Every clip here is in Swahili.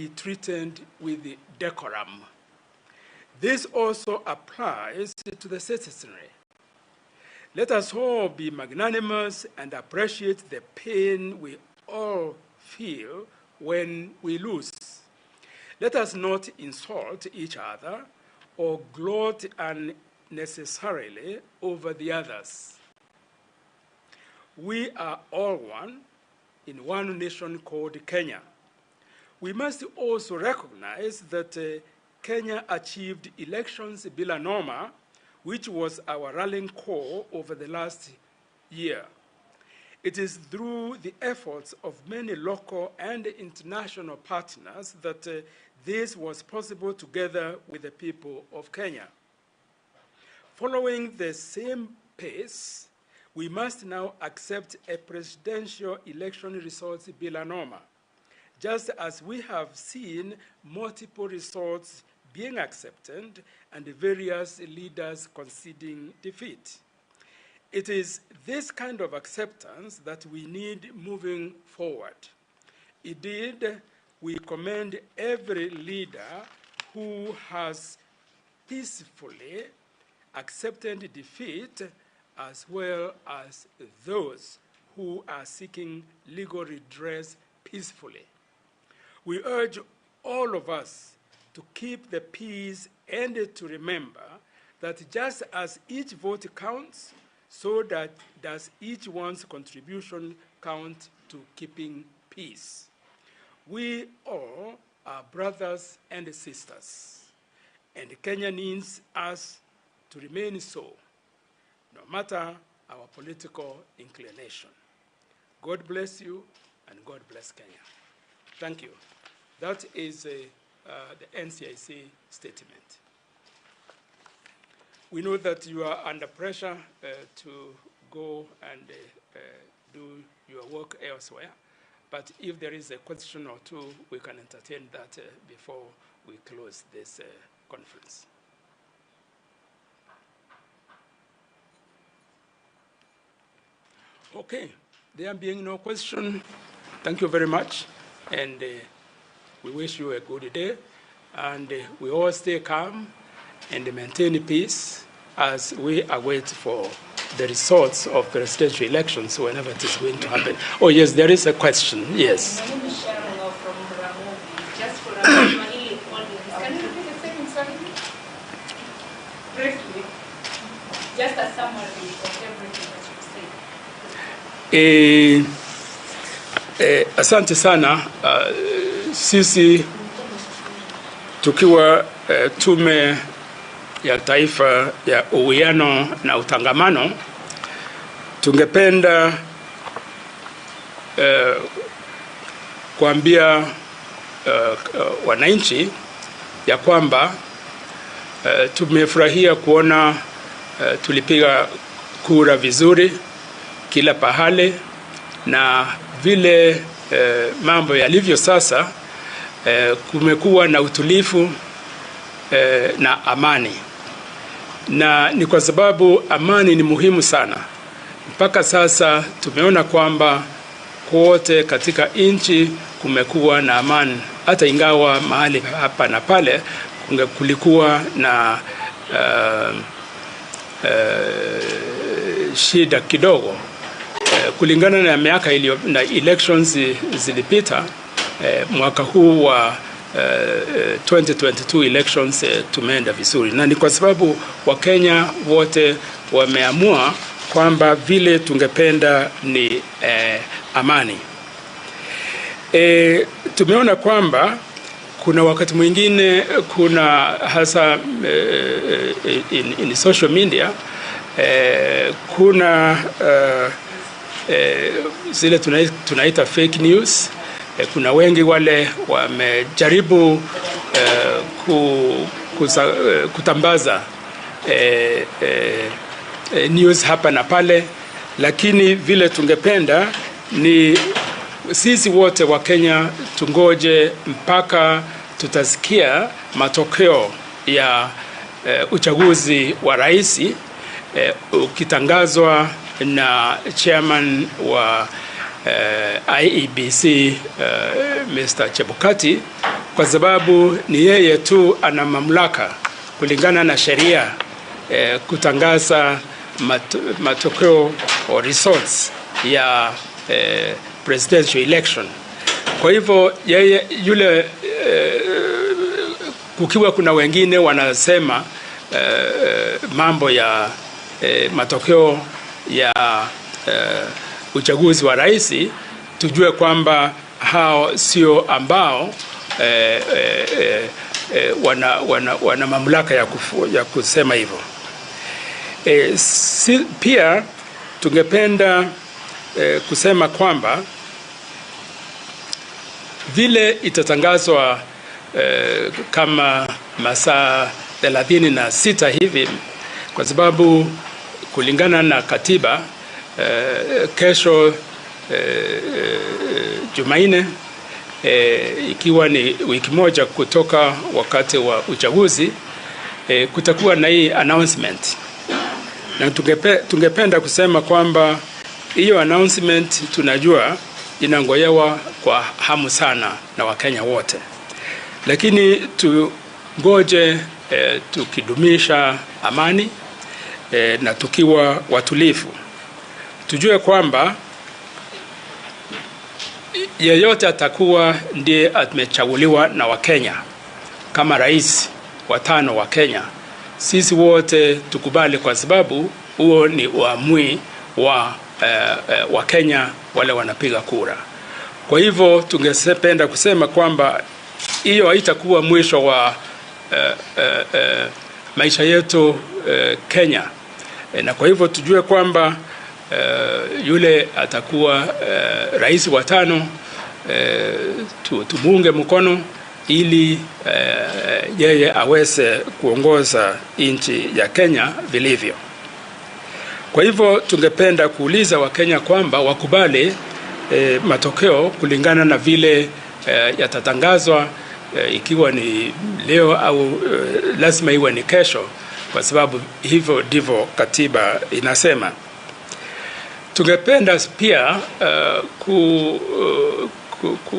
be treated with decorum. This also applies to the citizenry. Let us all be magnanimous and appreciate the pain we all feel when we lose. Let us not insult each other or gloat unnecessarily over the others. We are all one in one nation called Kenya. We must also recognize that Kenya achieved elections bila noma, which was our rallying call over the last year. It is through the efforts of many local and international partners that this was possible together with the people of Kenya. Following the same pace, we must now accept a presidential election results bila noma, just as we have seen multiple results being accepted and various leaders conceding defeat. It is this kind of acceptance that we need moving forward. Indeed, we commend every leader who has peacefully accepted defeat, as well as those who are seeking legal redress peacefully. We urge all of us to keep the peace and to remember that just as each vote counts, so that does each one's contribution count to keeping peace. We all are brothers and sisters, and Kenya needs us to remain so, no matter our political inclination. God bless you, and God bless Kenya. Thank you. That is the NCIC statement. We know that you are under pressure to go and do your work elsewhere, but if there is a question or two, we can entertain that before we close this conference. Okay, there being no question, thank you very much, and we wish you a good day, and we all stay calm and maintain peace as we await for the results of presidential elections whenever it is going to happen. Oh yes, there is a question, yes. My name is Sharon from Ramogi. Just for a Swahili audience, can you repeat the second slide? Briefly, just a summary of everything that you said. Asante sana. Sisi tukiwa tume ya taifa ya uwiano na utangamano, tungependa kuambia wananchi ya kwamba tumefurahia kuona tulipiga kura vizuri kila pahali, na vile mambo yalivyo sasa, kumekuwa na utulivu na amani, na ni kwa sababu amani ni muhimu sana. Mpaka sasa tumeona kwamba kote katika nchi kumekuwa na amani, hata ingawa mahali hapa na pale kulikuwa na shida kidogo. Kulingana na miaka na elections zilipita, mwaka huu wa 2022 elections tumeenda vizuri, na ni kwa sababu Wakenya wote wameamua kwamba vile tungependa ni amani. Tumeona kwamba kuna wakati mwingine kuna hasa in social media kuna zile tunaita fake news. Kuna wengi wale wamejaribu kutambaza news hapa na pale, lakini vile tungependa ni sisi wote wa Kenya tungoje mpaka tutasikia matokeo ya uchaguzi wa rais ukitangazwa na chairman wa IEBC Mr. Chebukati, kwa sababu ni yeye tu ana mamlaka kulingana na sheria kutangaza matokeo or results ya presidential election. Kwa hivyo yeye yule kukiwa kuna wengine wanasema mambo ya matokeo ya uchaguzi wa rais, tujue kwamba hao sio ambao wana mamlaka ya kusema hivyo. Pia tungependa kusema kwamba vile itatangazwa kama masaa 36 hivi, kwa sababu kulingana na katiba kesho Jumanne, ikiwa ni wiki moja kutoka wakati wa uchaguzi, kutakuwa na hii announcement, na tungependa kusema kwamba hiyo announcement tunajua inangojewa kwa hamu sana na Wakenya wote, lakini tungoje tukidumisha amani na tukiwa watulivu. Tujue kwamba yeyote atakuwa ndiye amechaguliwa na Wakenya kama rais wa 5 wa Kenya, sisi wote tukubali, kwa sababu huo ni uamuzi wa Wakenya wale wanapiga kura. Kwa hivyo tungependa kusema kwamba hiyo haitakuwa mwisho wa maisha yetu Kenya, na kwa hivyo tujue kwamba yule atakuwa rais wa 5 tumuunge mkono ili yeye aweze kuongoza nchi ya Kenya vilivyo. Kwa hivyo tungependa kuuliza Wakenya kwamba wakubali matokeo kulingana na vile yatatangazwa, ikiwa ni leo au lazima iwe ni kesho, kwa sababu hivyo ndivyo katiba inasema. Tungependa pia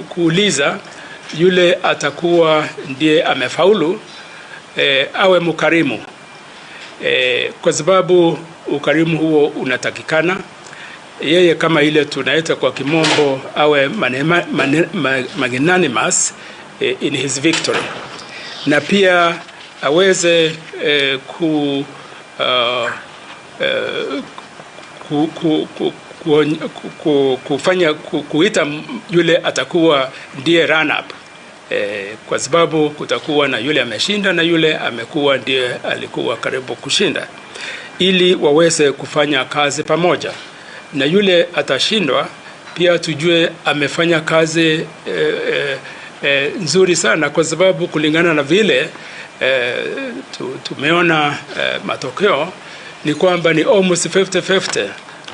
kuuliza yule atakuwa ndiye amefaulu awe mkarimu, kwa sababu ukarimu huo unatakikana. Yeye kama ile tunaita kwa kimombo awe magnanimous in his victory, na pia aweze kuita yule atakuwa ndiye run up, kwa sababu kutakuwa na yule ameshinda na yule amekuwa ndiye alikuwa karibu kushinda, ili waweze kufanya kazi pamoja. Na yule atashindwa pia tujue amefanya kazi nzuri sana, kwa sababu kulingana na vile tumeona matokeo ni kwamba ni almost 50-50.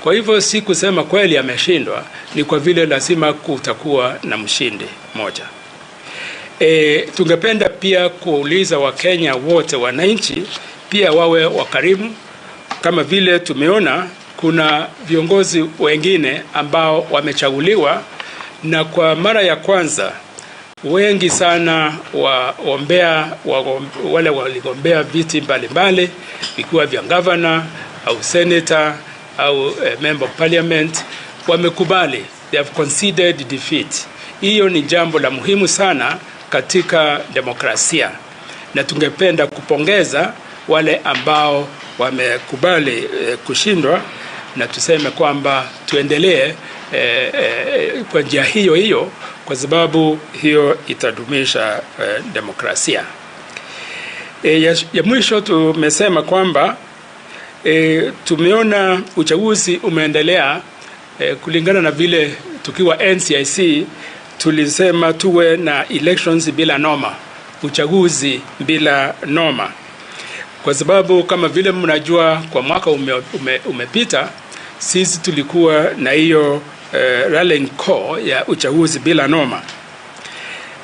Kwa hivyo si kusema kweli ameshindwa, ni kwa vile lazima kutakuwa na mshindi moja. Tungependa pia kuuliza Wakenya wote, wananchi pia wawe wakarimu, kama vile tumeona kuna viongozi wengine ambao wamechaguliwa, na kwa mara ya kwanza wengi sana wale waligombea viti mbalimbali, ikiwa vya governor au senator au member of parliament, wamekubali, they have conceded defeat. Hiyo ni jambo la muhimu sana katika demokrasia, na tungependa kupongeza wale ambao wamekubali kushindwa, na tuseme kwamba tuendelee kwa njia hiyo hiyo, kwa sababu hiyo itadumisha demokrasia. Ya mwisho tumesema kwamba tumeona uchaguzi umeendelea kulingana na vile tukiwa NCIC tulisema tuwe na elections bila noma, uchaguzi bila noma, kwa sababu kama vile mnajua kwa mwaka umepita sisi tulikuwa na hiyo rallying call ya uchaguzi bila noma,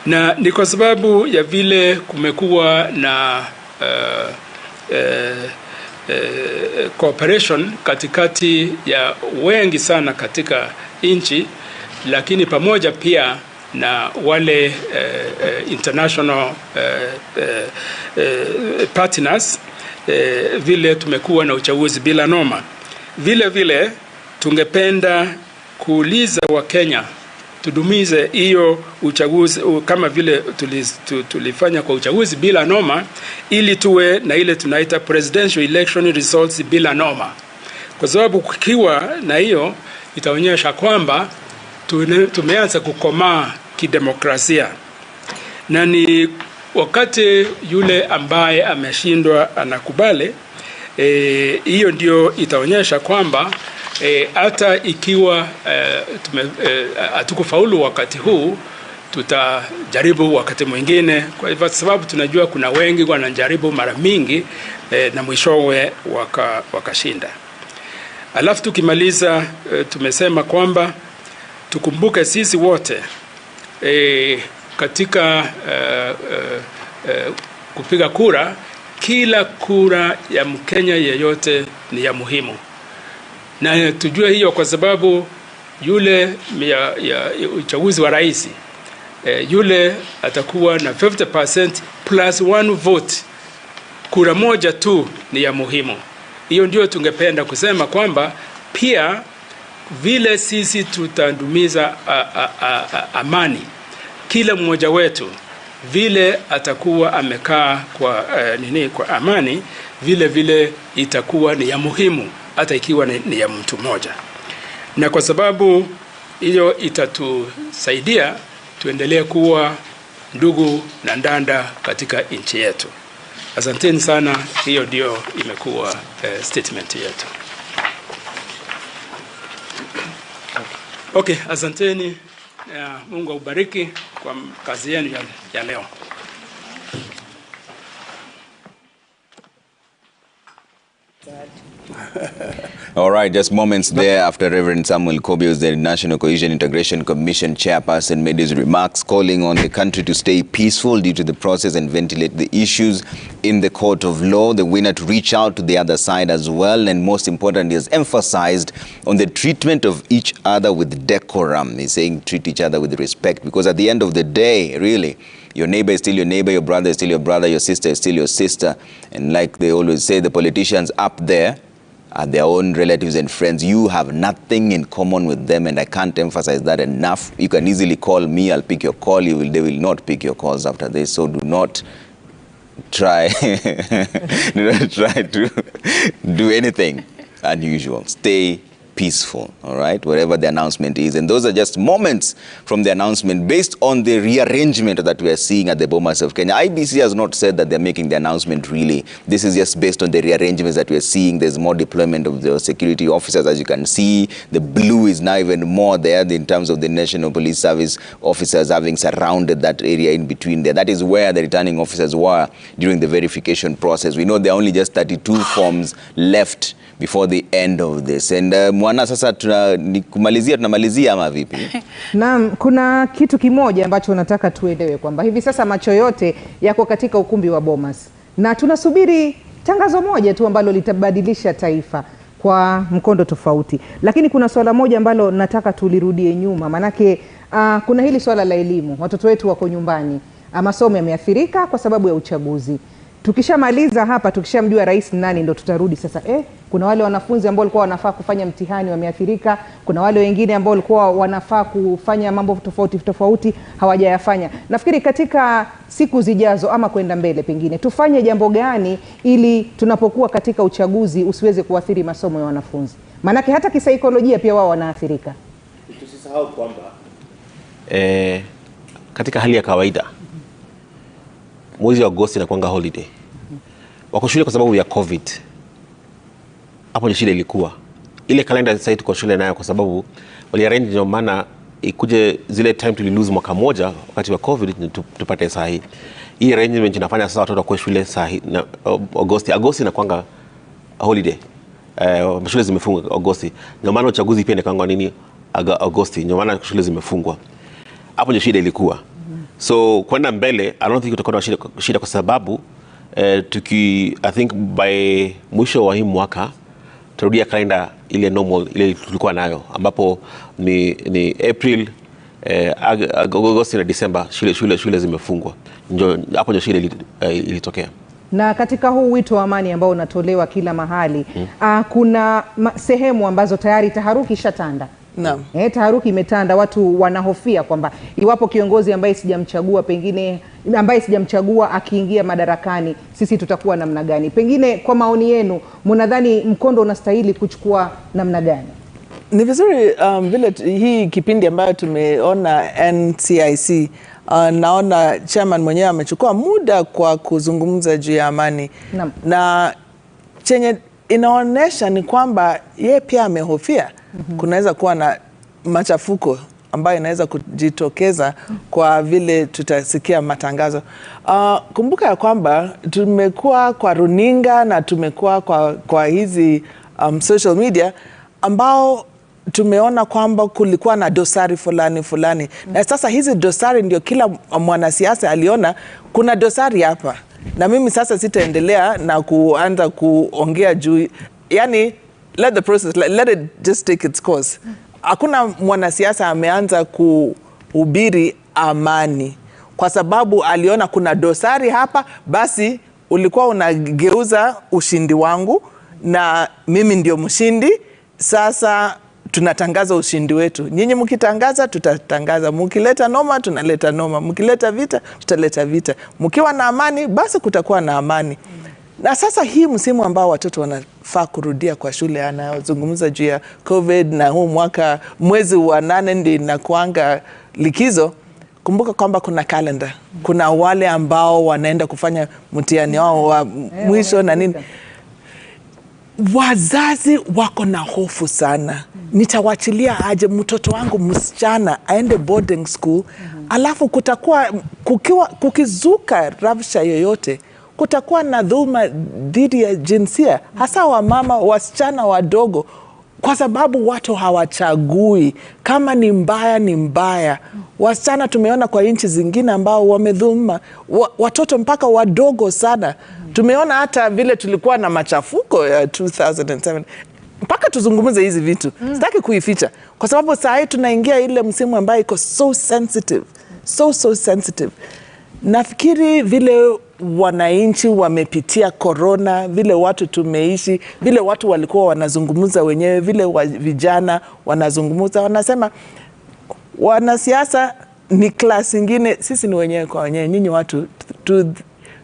na ni kwa sababu ya vile kumekuwa na cooperation katikati ya wengi sana katika nchi, lakini pamoja pia na wale international partners vile tumekuwa na uchaguzi bila noma. Vile vile tungependa kuuliza Wakenya tudumize hiyo uchaguzi kama vile tulifanya kwa uchaguzi bila noma, ili tuwe na ile tunaita presidential election results bila noma, kwa sababu kukiwa na hiyo itaonyesha kwamba tumeanza kukomaa kidemokrasia, na ni wakati yule ambaye ameshindwa anakubali. Hiyo ndio itaonyesha kwamba hata ikiwa hatukufaulu wakati huu, tutajaribu wakati mwingine, kwa hivyo sababu tunajua kuna wengi wanajaribu mara mingi na mwishowe wakashinda. Alafu tukimaliza, tumesema kwamba tukumbuke sisi wote katika kupiga kura, kila kura ya Mkenya yeyote ni ya muhimu. Na tujue hiyo kwa sababu yule ya uchaguzi wa rais, yule atakuwa na 50% plus 1 vote. Kura moja tu ni ya muhimu. Hiyo ndio tungependa kusema kwamba pia vile sisi tutadumiza amani, kila mmoja wetu vile atakuwa amekaa kwa amani, vile vile itakuwa ni ya muhimu, hata ikiwa ni ya mtu mmoja. Na kwa sababu hiyo itatusaidia tuendelee kuwa ndugu na ndanda katika nchi yetu. Asanteni sana, hiyo ndio imekuwa statement yetu. Okay, asanteni. Mungu aubariki kwa kazi yenu ya leo. All right, just moments there after Reverend Samuel Kobios, the National Cohesion Integration Commission chairperson, made his remarks calling on the country to stay peaceful due to the process and ventilate the issues in the court of law. The winner to reach out to the other side as well, and most importantly, has emphasized on the treatment of each other with decorum. He's saying treat each other with respect, because at the end of the day, really, your neighbor is still your neighbor, your brother is still your brother, your sister is still your sister. And like they always say, the politicians up there are their own relatives and friends. You have nothing in common with them, and I can't emphasize that enough. You can easily call me, I'll pick your call. They will not pick your calls after this, so do not try to do anything unusual. Stay peaceful, all right, whatever the announcement is. And those are just moments from the announcement based on the rearrangement that we are seeing at the Bomas of Kenya. IBC has not said that they're making the announcement really. This is just based on the rearrangements that we are seeing. There's more deployment of the security officers, as you can see. The blue is now even more there in terms of the National Police Service officers having surrounded that area in between there. That is where the returning officers were during the verification process. We know there are only just 32 forms left before the end of this. And mwana sasa tunamalizia ama vipi? Naam, kuna kitu kimoja ambacho nataka tuelewe kwamba hivi sasa macho yote yako katika ukumbi wa Bomas, na tunasubiri tangazo moja tu ambalo litabadilisha taifa kwa mkondo tofauti. Lakini kuna swala moja ambalo nataka tulirudie nyuma, manake kuna hili swala la elimu. Watoto wetu wako nyumbani, masomo yameathirika kwa sababu ya uchaguzi. Tukishamaliza hapa, tukishamjua rais nani, ndo tutarudi sasa. Kuna wale wanafunzi ambao walikuwa wanafaa kufanya mtihani wameathirika, kuna wale wengine ambao walikuwa wanafaa kufanya mambo tofauti hawajayafanya. Nafikiri katika siku zijazo ama kwenda mbele, pengine tufanye jambo gani ili tunapokuwa katika uchaguzi usiweze kuathiri masomo ya wanafunzi, manake hata kisaikolojia pia wao wanaathirika. Tusisahau kwamba katika hali ya kawaida mwezi wa Agosti inakuanga holiday. Wako shule kwa sababu ya COVID. Hapo ni shida ilikuwa. Ile kalenda sasa tuko shule nayo kwa sababu waliarrange, ndio maana ikuje zile time to lose mwaka moja wakati wa COVID tupate saa hii. Hii arrangement inafanya sasa watoto kwa shule saa hii na Agosti inakuanga holiday. Shule zimefungwa Agosti. Ndio maana uchaguzi pia inakuanga nini Agosti. Ndio maana shule zimefungwa. Hapo ndio shida ilikuwa. So kwenda mbele, I don't think tutakuwa na shida kwa sababu I think by mwisho wa hii mwaka tutarudia kalenda ile normal ile tulikuwa nayo, ambapo ni April Agosti na Disemba shule zimefungwa. Hapo ndio shida ilitokea. Na katika huu wito wa amani ambao unatolewa kila mahali, kuna sehemu ambazo tayari taharuki ishatanda. Naam. Taharuki imetanda, watu wanahofia kwamba iwapo kiongozi ambaye sijamchagua akiingia madarakani, sisi tutakuwa namna gani? Pengine kwa maoni yenu, mnadhani mkondo unastahili kuchukua namna gani? Ni vizuri vile hii kipindi ambayo tumeona NCIC, naona chairman mwenyewe amechukua muda kwa kuzungumza juu ya amani. Naam. Na chenye inaonesha ni kwamba yeye pia amehofia kunaweza kuwa na machafuko ambayo inaweza kujitokeza kwa vile tutasikia matangazo. Kumbuka ya kwamba tumekuwa kwa runinga na tumekuwa kwa hizi social media ambao tumeona kwamba kulikuwa na dosari fulani. Na sasa hizi dosari ndio kila mwanasiasa aliona kuna dosari hapa. Na mimi sasa sitaendelea na kuanza kuongea juu, yani let the process, let it just take its course. Hakuna mwanasiasa ameanza kuhubiri amani kwa sababu aliona kuna dosari hapa, basi ulikuwa unageuza ushindi wangu na mimi ndio mshindi. Sasa tunatangaza ushindi wetu. Nyinyi mkitangaza tutatangaza, mkileta noma tunaleta noma, mkileta vita tutaleta vita. Mkiwa na amani basi kutakuwa na amani. Na sasa hii msimu ambao watoto wanafaa kurudia kwa shule, anazungumza juu ya COVID na huu mwaka mwezi wa 8 ndio inakuanga likizo. Kumbuka kwamba kuna calendar. Kuna wale ambao wanaenda kufanya mtihani wao wa mwisho na nini. Wazazi wako na hofu sana. Nitawachilia aje mtoto wangu msichana aende boarding school, alafu kukizuka rabsha yoyote, kutakuwa na dhulma dhidi ya jinsia, hasa wa mama, wasichana wadogo, kwa sababu watu hawachagui. Kama ni mbaya ni mbaya. Wasichana tumeona kwa nchi zingine ambao wamedhulma watoto mpaka wadogo sana. Tumeona hata vile tulikuwa na machafuko ya 2007. Mpaka tuzungumze hizi vitu. Sitaki kuificha kwa sababu saa hii tunaingia ile msimu ambayo iko so sensitive. So sensitive. Nafikiri vile wananchi wamepitia corona, vile watu tumeishi, vile watu walikuwa wanazungumza wenyewe, vile vijana wanazungumza, wanasema wanasiasa ni klasi nyingine, sisi ni wenyewe kwa wenyewe. Nyinyi watu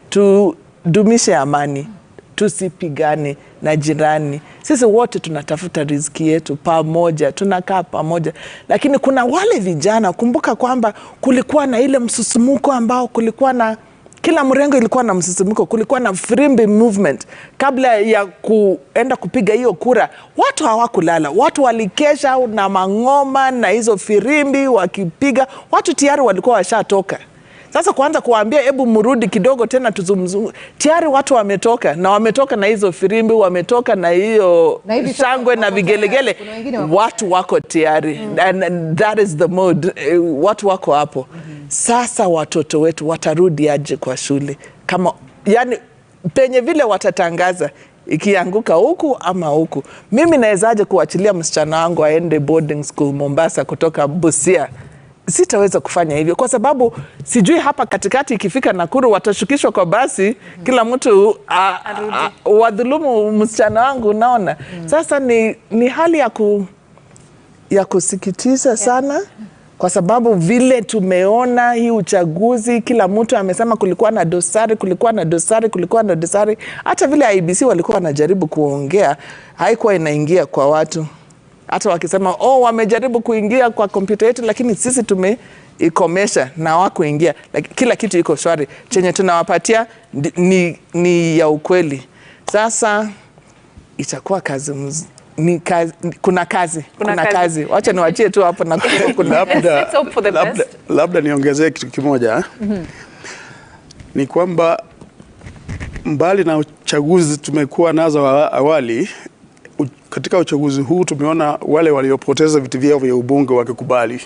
tudumishe amani, tusipigane na jirani. Sisi wote tunatafuta riziki yetu pamoja, tunakaa pamoja. Lakini kuna wale vijana, kumbuka kwamba kulikuwa na ile msisimuko ambao kulikuwa na kila mrengo ilikuwa na msisimuko, kulikuwa na firimbi movement. Kabla ya kuenda kupiga hiyo kura, watu hawakulala. Watu walikesha na mangoma na hizo firimbi wakipiga. Watu tayari walikuwa washatoka. Sasa kuanza kuambia hebu mrudi kidogo tena tuzungumze. Tayari watu wametoka na wametoka na hizo firimbi, wametoka na hiyo shangwe na vigelegele. Watu wako tayari. And that is the mood. Watu wako hapo. Sasa watoto wetu watarudi aje kwa shule? Kama yani penye vile watatangaza ikianguka huku ama huku. Mimi nawezaje kuachilia msichana wangu aende boarding school Mombasa kutoka Busia? Sitaweza kufanya hivyo kwa sababu sijui hapa katikati ikifika Nakuru watashukishwa kwa basi, kila mtu wadhulumu msichana wangu, unaona. Sasa ni hali ya kusikitisha sana, kwa sababu vile tumeona hii uchaguzi, kila mtu amesema kulikuwa na dosari. Hata vile IBC walikuwa wanajaribu kuongea, haikuwa inaingia kwa watu. Hata wakisema wamejaribu kuingia kwa kompyuta yetu, lakini sisi tumeikomesha na hawakuingia. Kila kitu iko shwari. Chenye tunawapatia ni ya ukweli. Sasa itakuwa kuna kazi. Wacha niwachie tu hapo na labda niongezee kitu kimoja. Ni kwamba mbali na uchaguzi tumekuwa nazo awali, katika uchaguzi huu tumeona wale waliopoteza viti vyao vya ubunge wakikubali.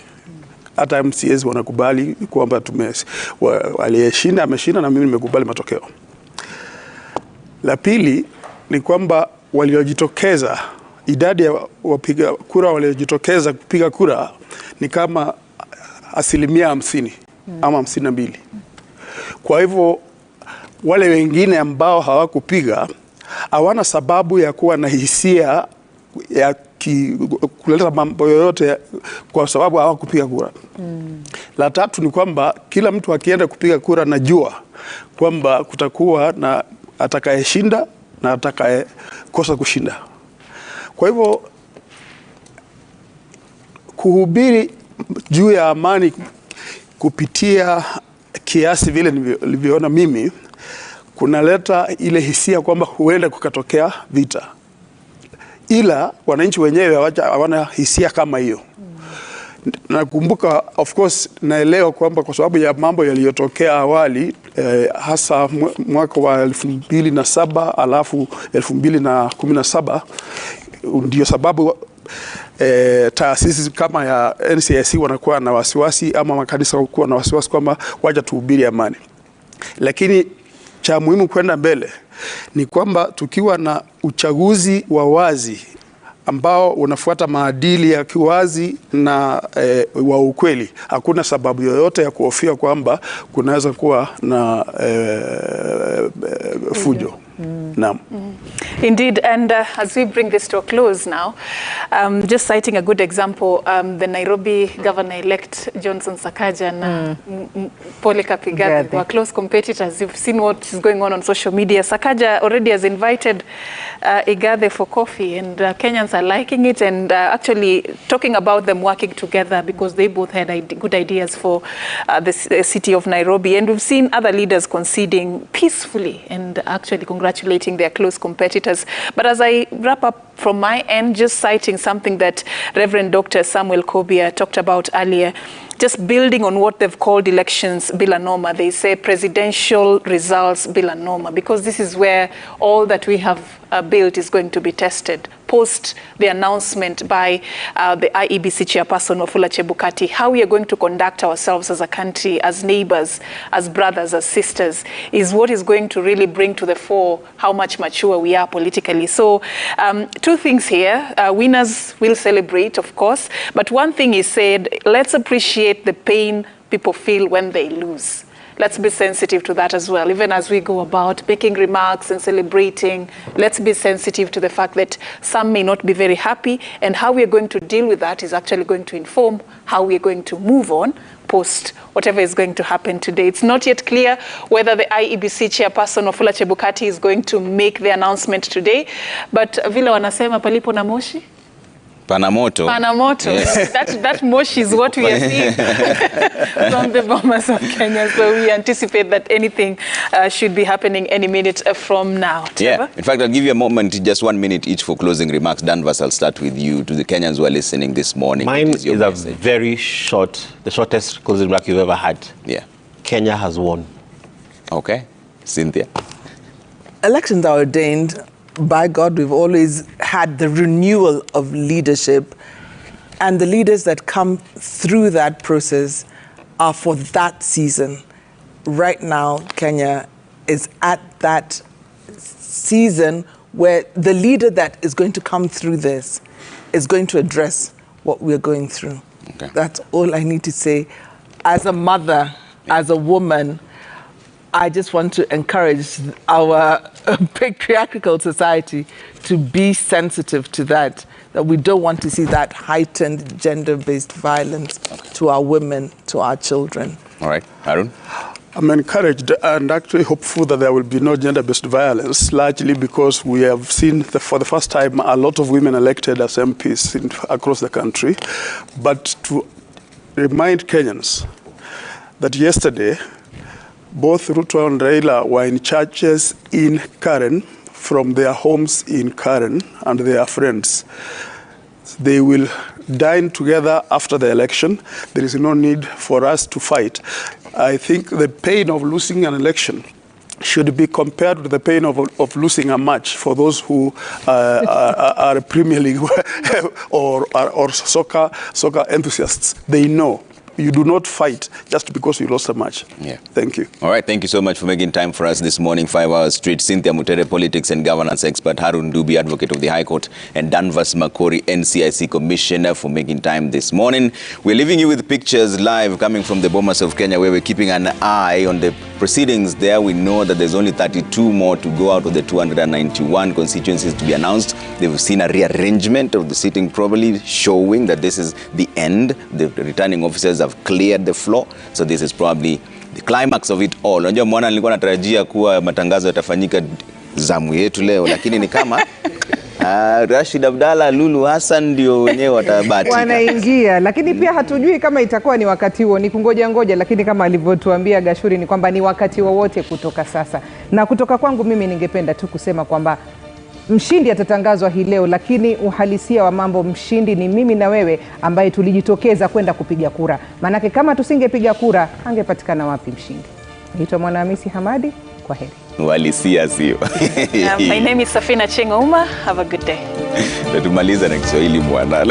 Hata MCAs wanakubali kwamba aliyeshinda ameshinda na mimi nimekubali matokeo. La pili ni kwamba waliojitokeza, idadi ya wapiga kura waliojitokeza kupiga kura ni kama 50% ama 52. Kwa hivyo wale wengine ambao hawakupiga hawana sababu ya kuwa na hisia ya kuleta mambo yoyote kwa sababu hawakupiga kura. La tatu ni kwamba kila mtu akienda kupiga kura najua kwamba kutakuwa na atakayeshinda na atakayekosa kushinda. Kwa hivyo kuhubiri juu ya amani kupitia kiasi vile nilivyoona mimi kunaleta ile hisia kwamba huenda kukatokea vita, ila wananchi wenyewe hawana hisia kama hiyo. Nakumbuka, of course, naelewa kwamba kwa sababu ya mambo yaliyotokea awali, hasa mwaka wa 2007 alafu 2017, ndio sababu taasisi kama ya NCIC wanakuwa na wasiwasi ama makanisa kuwa na wasiwasi kwamba waje tuhubiri amani. Lakini cha muhimu kwenda mbele ni kwamba tukiwa na uchaguzi wa wazi ambao unafuata maadili ya kiwazi na wa ukweli, hakuna sababu yoyote ya kuhofia kwamba kunaweza kuwa na fujo. Naam. Indeed, and as we bring this to a close now, just citing a good example, the Nairobi governor-elect Johnson Sakaja and Polycarp Igathe were close competitors. You've seen what is going on social media. Sakaja already has invited Igathe for coffee, and Kenyans are liking it and actually talking about them working together because they both had good ideas for the city of Nairobi. And we've seen other leaders conceding peacefully and actually congratulating their close competitors. But as I wrap up from my end, just citing something that Reverend Dr. Samuel Kobia talked about earlier, just building on what they've called elections bila norma. They say presidential results bila norma, because this is where all that we have built is going to be tested. Post the announcement by the IEBC chairperson, Wafula Chebukati, how we are going to conduct ourselves as a country, as neighbors, as brothers, as sisters, is what is going to really bring to the fore how much mature we are politically. So two things here. Winners will celebrate, of course, but one thing he said, let's appreciate the pain people feel when they lose. Let's be sensitive to that as well. Even as we go about making remarks and celebrating, let's be sensitive to the fact that some may not be very happy, and how we are going to deal with that is actually going to inform how we are going to move on post whatever is going to happen today. It's not yet clear whether the IEBC chairperson Wafula Chebukati is going to make the announcement today, but vile wanasema palipo na moshi Panamoto. Panamoto. Yes. That mosh is what we are seeing from the bombers of Kenya. So we anticipate that anything should be happening any minute from now. Yeah. In fact, I'll give you a moment, just 1 minute each for closing remarks. Danvas, I'll start with you. To the Kenyans who are listening this morning. Mine is a very short, the shortest closing remark you've ever had. Yeah. Kenya has won. Okay. Cynthia. Elections are ordained. By God, we've always had the renewal of leadership, and the leaders that come through that process are for that season. Right now, Kenya is at that season where the leader that is going to come through this is going to address what we're going through. Okay. That's all I need to say. As a mother, as a woman, I just want to encourage our patriarchal society to be sensitive to that we don't want to see that heightened gender-based violence to our women, to our children. All right. Arun? I'm encouraged and actually hopeful that there will be no gender-based violence, largely because we have seen for the first time a lot of women elected as MPs across the country. But to remind Kenyans that yesterday, both Ruto and Raila were in churches in Karen, from their homes in Karen, and they are friends. They will dine together after the election. There is no need for us to fight. I think the pain of losing an election should be compared with the pain of losing a match for those who are Premier League or soccer enthusiasts. They know you do not fight just because you lost a match. Yeah. Thank you. All right, thank you so much for making time for us this morning, 5 hours straight. Cynthia Mutere, politics and governance expert, Harun Dubi, advocate of the High Court, and Danvas Makori, NCIC commissioner, for making time this morning. We're leaving you with pictures live coming from the Bomas of Kenya, where we're keeping an eye on the proceedings there. We know that there's only 32 more to go out of the 291 constituencies to be announced. They've seen a rearrangement of the sitting, probably showing that this is the end. The returning officers have cleared the floor, so this is probably the climax of it all. Unajua mwana nilikuwa natarajia kuwa matangazo yatafanyika zamu yetu leo, lakini ni kama Rashid Abdalla, Lulu Hassan ndio wenyewe watabahatika wanaingia, lakini pia hatujui kama itakuwa ni wakati huo, ni kungoja, lakini kama alivyotuambia Gashuri ni kwamba ni wakati wowote kutoka sasa. Na kutoka kwangu mimi ningependa tu kusema kwamba mshindi atatangazwa hii leo, lakini uhalisia wa mambo, mshindi ni mimi na wewe ambaye tulijitokeza kwenda kupiga kura. Manake kama tusingepiga kura, angepatikana wapi mshindi? Naitwa Mwanahamisi Hamadi, kwa heri. Uhalisia sio. My name is Safina Chengouma. Have a good day. Tumaliza na Kiswahili bwana.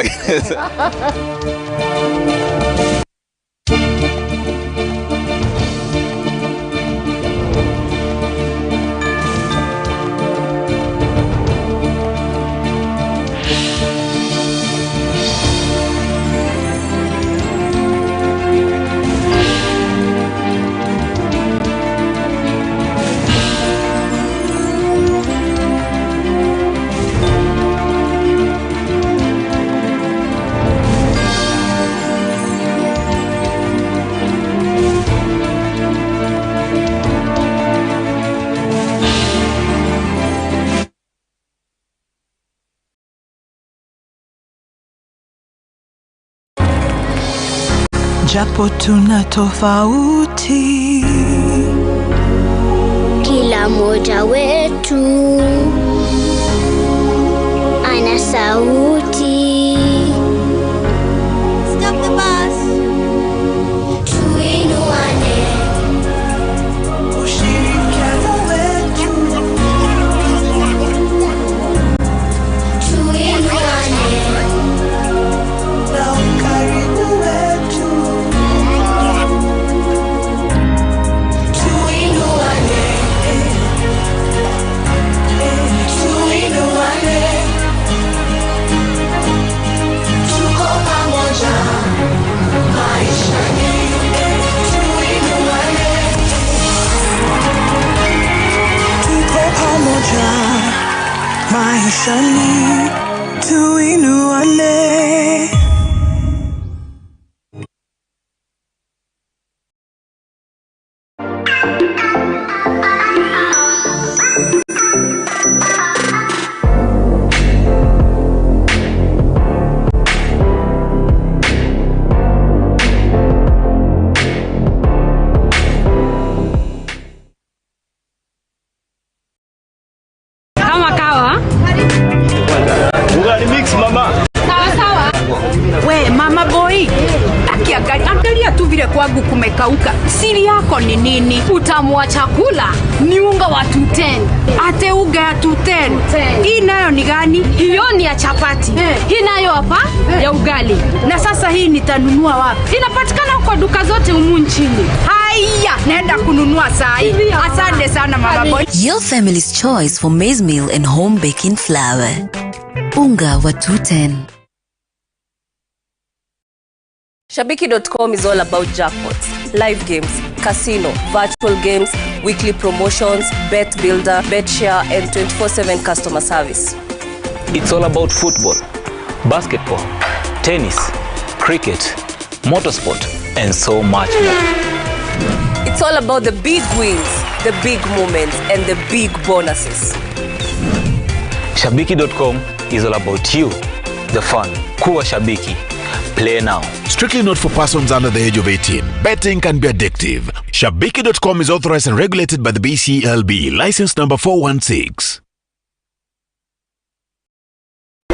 Japo tuna tofauti, kila moja wetu ana sauti. Stop the bus. Tuinuane, ushirikiano wetu. tuinuane, Na ukaribu wetu. tuinuane, tuinuane. Tuko pamoja maishani, tuinuane. Tuko pamoja maishani, tuinuane. Kama kawa. Ugali mix mama. Sawa. We mama boy. Angalia tu vile kwangu kumekauka. Siri yako ni nini? Utamu wa chakula ni unga wa tuten. Ate unga ya tuten. Hii nayo ni gani? Hiyo ni ya chapati. Hii nayo hapa ya ugali. Na sasa hii nitanunua wapi? Inapatikana kwa duka zote humu nchini. Haya, naenda kununua saa hii. Asante sana mama boy. Your family's choice for maize meal and home baking flour. Unga wa Tuten. Shabiki.com is all about jackpots, live games, casino, virtual games, weekly promotions, bet builder, bet share, and 24/7 customer service. It's all about football, basketball, tennis, cricket, motorsport, and so much more. It's all about the big wins, the big moments, and the big bonuses. Shabiki.com is all about you, the fun. Kuwa Shabiki. Play now. Strictly not for persons under the age of 18. Betting can be addictive. Shabiki.com is authorized and regulated by the BCLB. License number 416.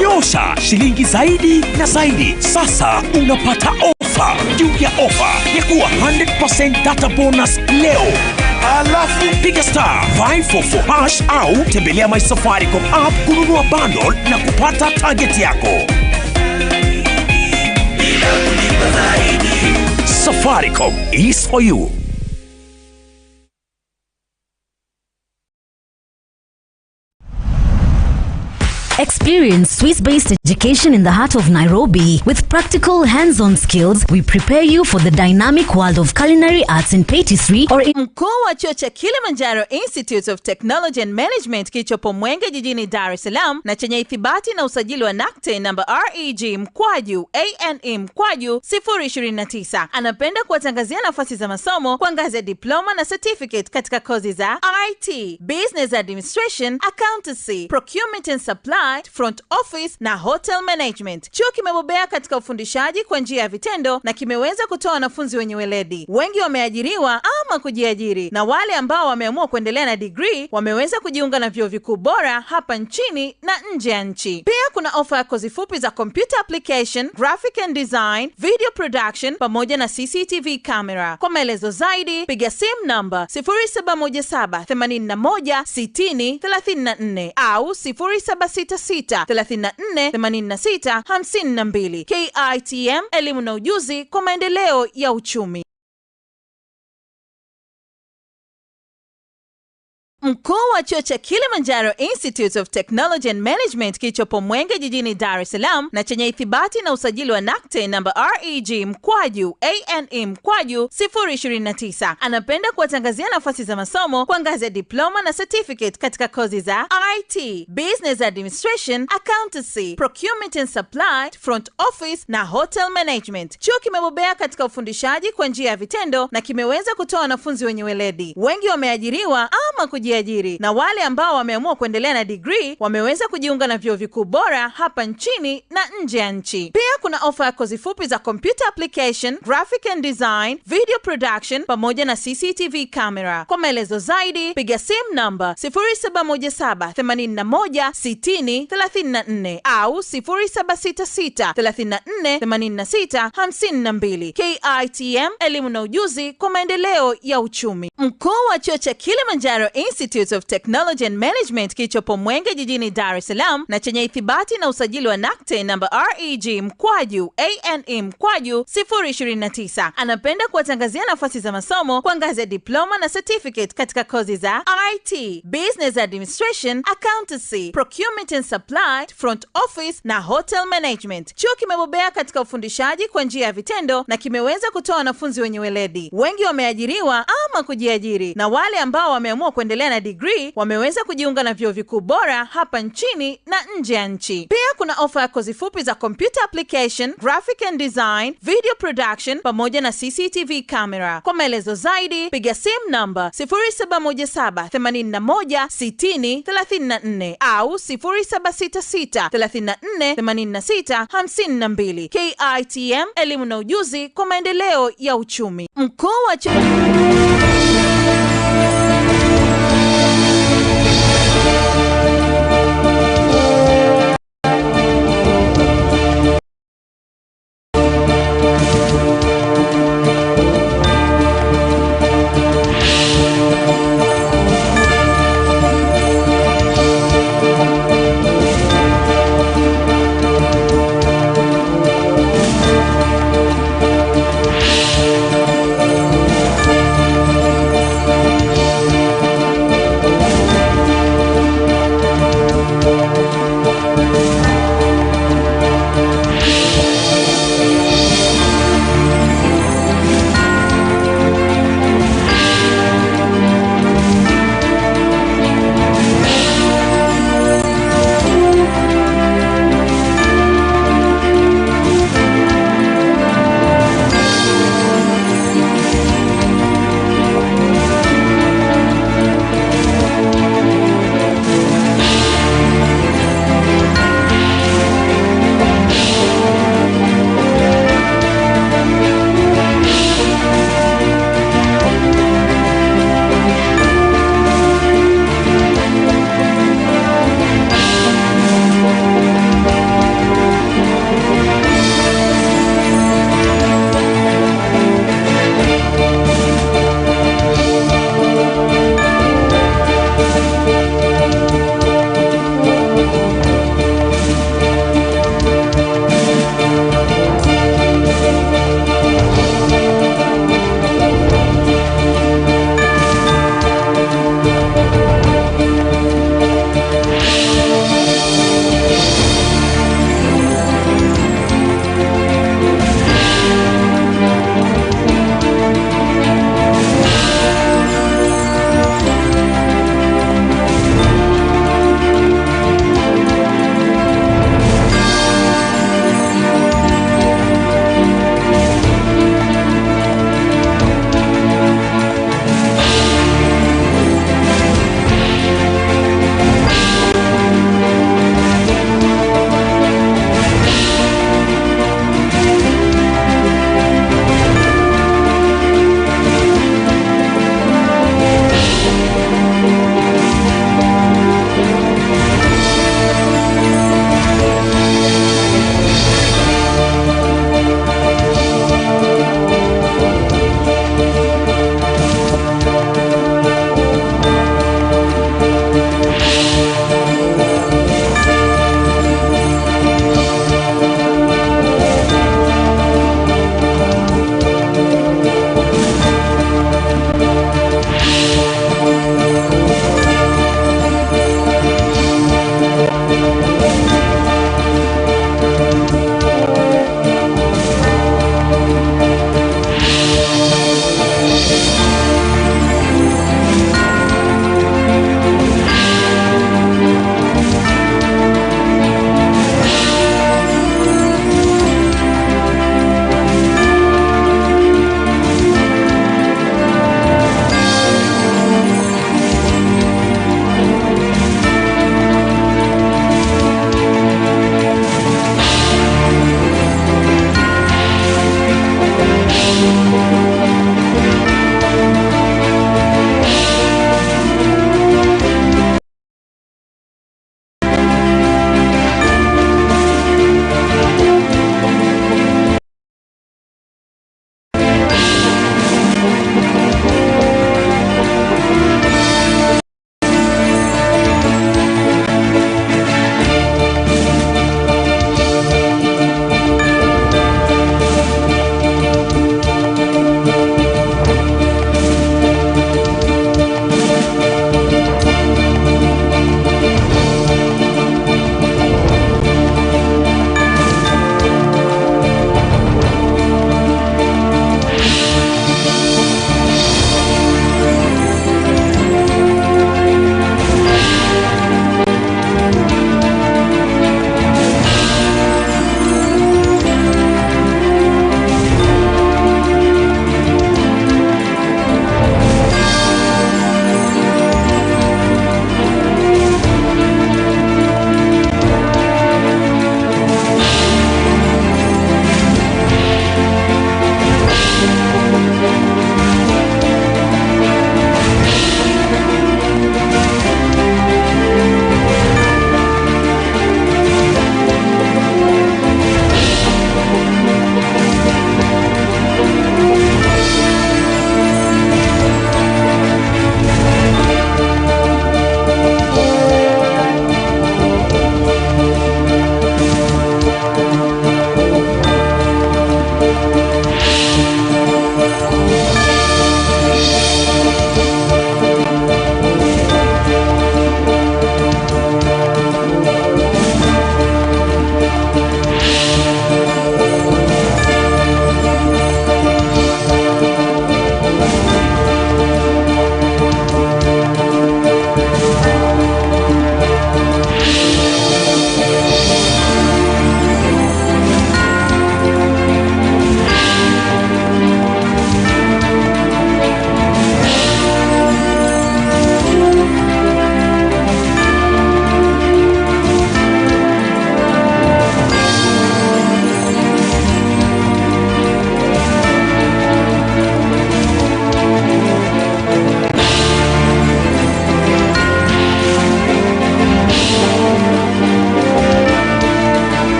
Nyosha shilingi zaidi na zaidi. Sasa unapata ofa juu ya ofa ya kuwa 100% data bonus leo. Alafu piga star 544 hash au tembelea My Safaricom app kununua bundle na kupata target yako. Safaricom is for you. Experience Swiss-based education in the heart of Nairobi. With practical hands-on skills, we prepare you for the dynamic world of culinary arts and patisserie or in Mkuu wa chuo cha Kilimanjaro Institute of Technology and Management kilichopo Mwenge jijini Dar es Salaam na chenye ithibati na usajili wa NACTE namba REG/ANE/029 anapenda kuwatangazia nafasi za masomo kwa ngazi ya diploma na certificate katika kozi za IT, Business Administration, Accountancy, Procurement and Supply, Front Office na Hotel Management. Chuo kimebobea katika ufundishaji kwa njia ya vitendo na kimeweza kutoa wanafunzi wenye weledi. Wengi wameajiriwa ama kujiajiri, na wale ambao wameamua kuendelea na degree wameweza kujiunga na vyuo vikuu bora hapa nchini na nje ya nchi. Pia kuna ofa ya kozi fupi za computer application, graphic and design, video production pamoja na CCTV camera. Kwa maelezo zaidi piga simu namba 0717816034 au 0766348652. KITM, elimu na ujuzi kwa maendeleo ya uchumi. Mkuu wa chuo cha Kilimanjaro Institute of Technology and Management kilichopo Mwenge jijini Dar es Salaam na chenye ithibati na usajili wa NACTE namba REG/ANE/029 anapenda kuwatangazia nafasi za masomo kwa ngazi ya diploma na certificate katika kozi za IT, Business Administration, Accountancy, Procurement and Supply, Front Office na Hotel Management. Chuo kimebobea katika ufundishaji kwa njia ya vitendo na kimeweza kutoa wanafunzi wenye weledi. Wengi wameajiriwa ama kujiajiri, na wale ambao wameamua kuendelea na degree wameweza kujiunga na vyuo vikuu bora hapa nchini na nje ya nchi. Pia kuna ofa ya kozi fupi za computer application, graphic and design, video production pamoja na CCTV camera. Kwa maelezo zaidi piga simu namba 0717816034 au 0766348652. KITM, elimu na ujuzi kwa maendeleo ya uchumi. Mkuu wa chuo cha Kilimanjaro Institute of Technology and Management kilichopo Mwenge jijini Dar es Salaam na chenye ithibati na usajili wa NACTE namba REG/ANE/029 anapenda kuwatangazia nafasi za masomo kwa ngazi ya diploma na certificate katika kozi za IT, Business Administration, Accountancy, Procurement and Supply, Front Office na Hotel Management. Chuo kimebobea katika ufundishaji kwa njia ya vitendo na kimeweza kutoa wanafunzi wenye weledi. Wengi wameajiriwa ama kujiajiri, na wale ambao wameamua kuendelea na degree wameweza kujiunga na vyuo vikuu bora hapa nchini na nje ya nchi. Pia kuna ofa ya kozi fupi za computer application, graphic and design, video production pamoja na CCTV camera. Kwa maelezo zaidi piga simu namba 0717816034 au 0766348652. KITM, elimu na ujuzi kwa maendeleo ya uchumi. Mkuu wa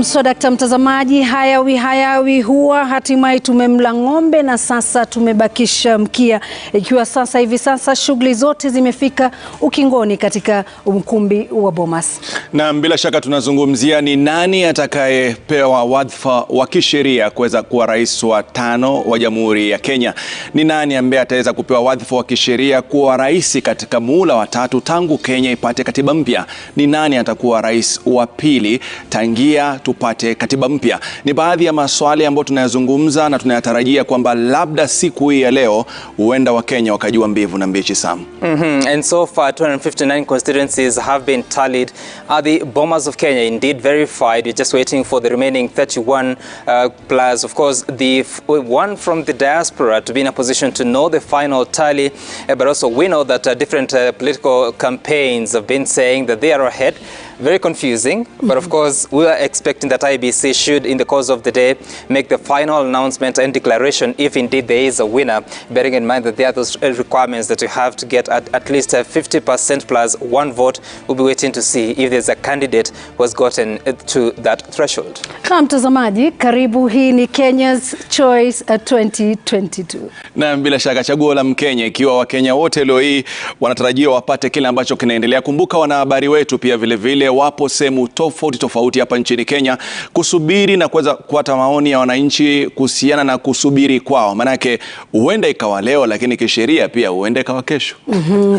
Na msodakta mtazamaji, hayawi huwa hatimaye tumemla ng'ombe na sasa tumebakisha mkia, ikiwa hivi sasa shughuli zote zimefika ukingoni katika ukumbi wa Bomas. Na bila shaka tunazungumzia ni nani atakayepewa wadhifa wa kisheria kuweza kuwa rais wa 5 wa Jamhuri ya Kenya. Ni nani ambaye ataweza kupewa wadhifa wa kisheria kuwa rais katika muhula wa 3 tangu Kenya ipate katiba mpya. Ni nani atakuwa rais wa pili tangia tupate katiba mpya. Ni baadhi ya maswali ambayo tunayazungumza na tunayatarajia kwamba labda siku hii ya leo huenda wa Kenya wakajua mbivu na mbichi Sam. And so far 259 constituencies have been tallied. The Bomas of Kenya indeed verified. We're just waiting for the remaining 31 plus, of course, the one from the diaspora to be in a position to know the final tally. But also we know that different political campaigns have been saying that they are ahead. Very confusing, but of course we are expecting that IBC should, in the course of the day, make the final announcement and declaration if indeed there is a winner, bearing in mind that there are those requirements that you have to get at least 50% plus 1 vote. We'll be waiting to see if there's a candidate who has gotten to that threshold. Na mtazamaji, karibu, hii ni Kenya's Choice 2022. Na bila shaka chaguo la Mkenya, ikiwa Wakenya wote leo hii wanatarajia wapate kile ambacho kinaendelea. Kumbuka wanahabari wetu pia vile wapo sehemu tofauti hapa nchini Kenya kusubiri na kuweza kupata maoni ya wananchi kuhusiana na kusubiri kwao. Manake huenda ikawa leo, lakini kisheria pia huenda ikawa kesho.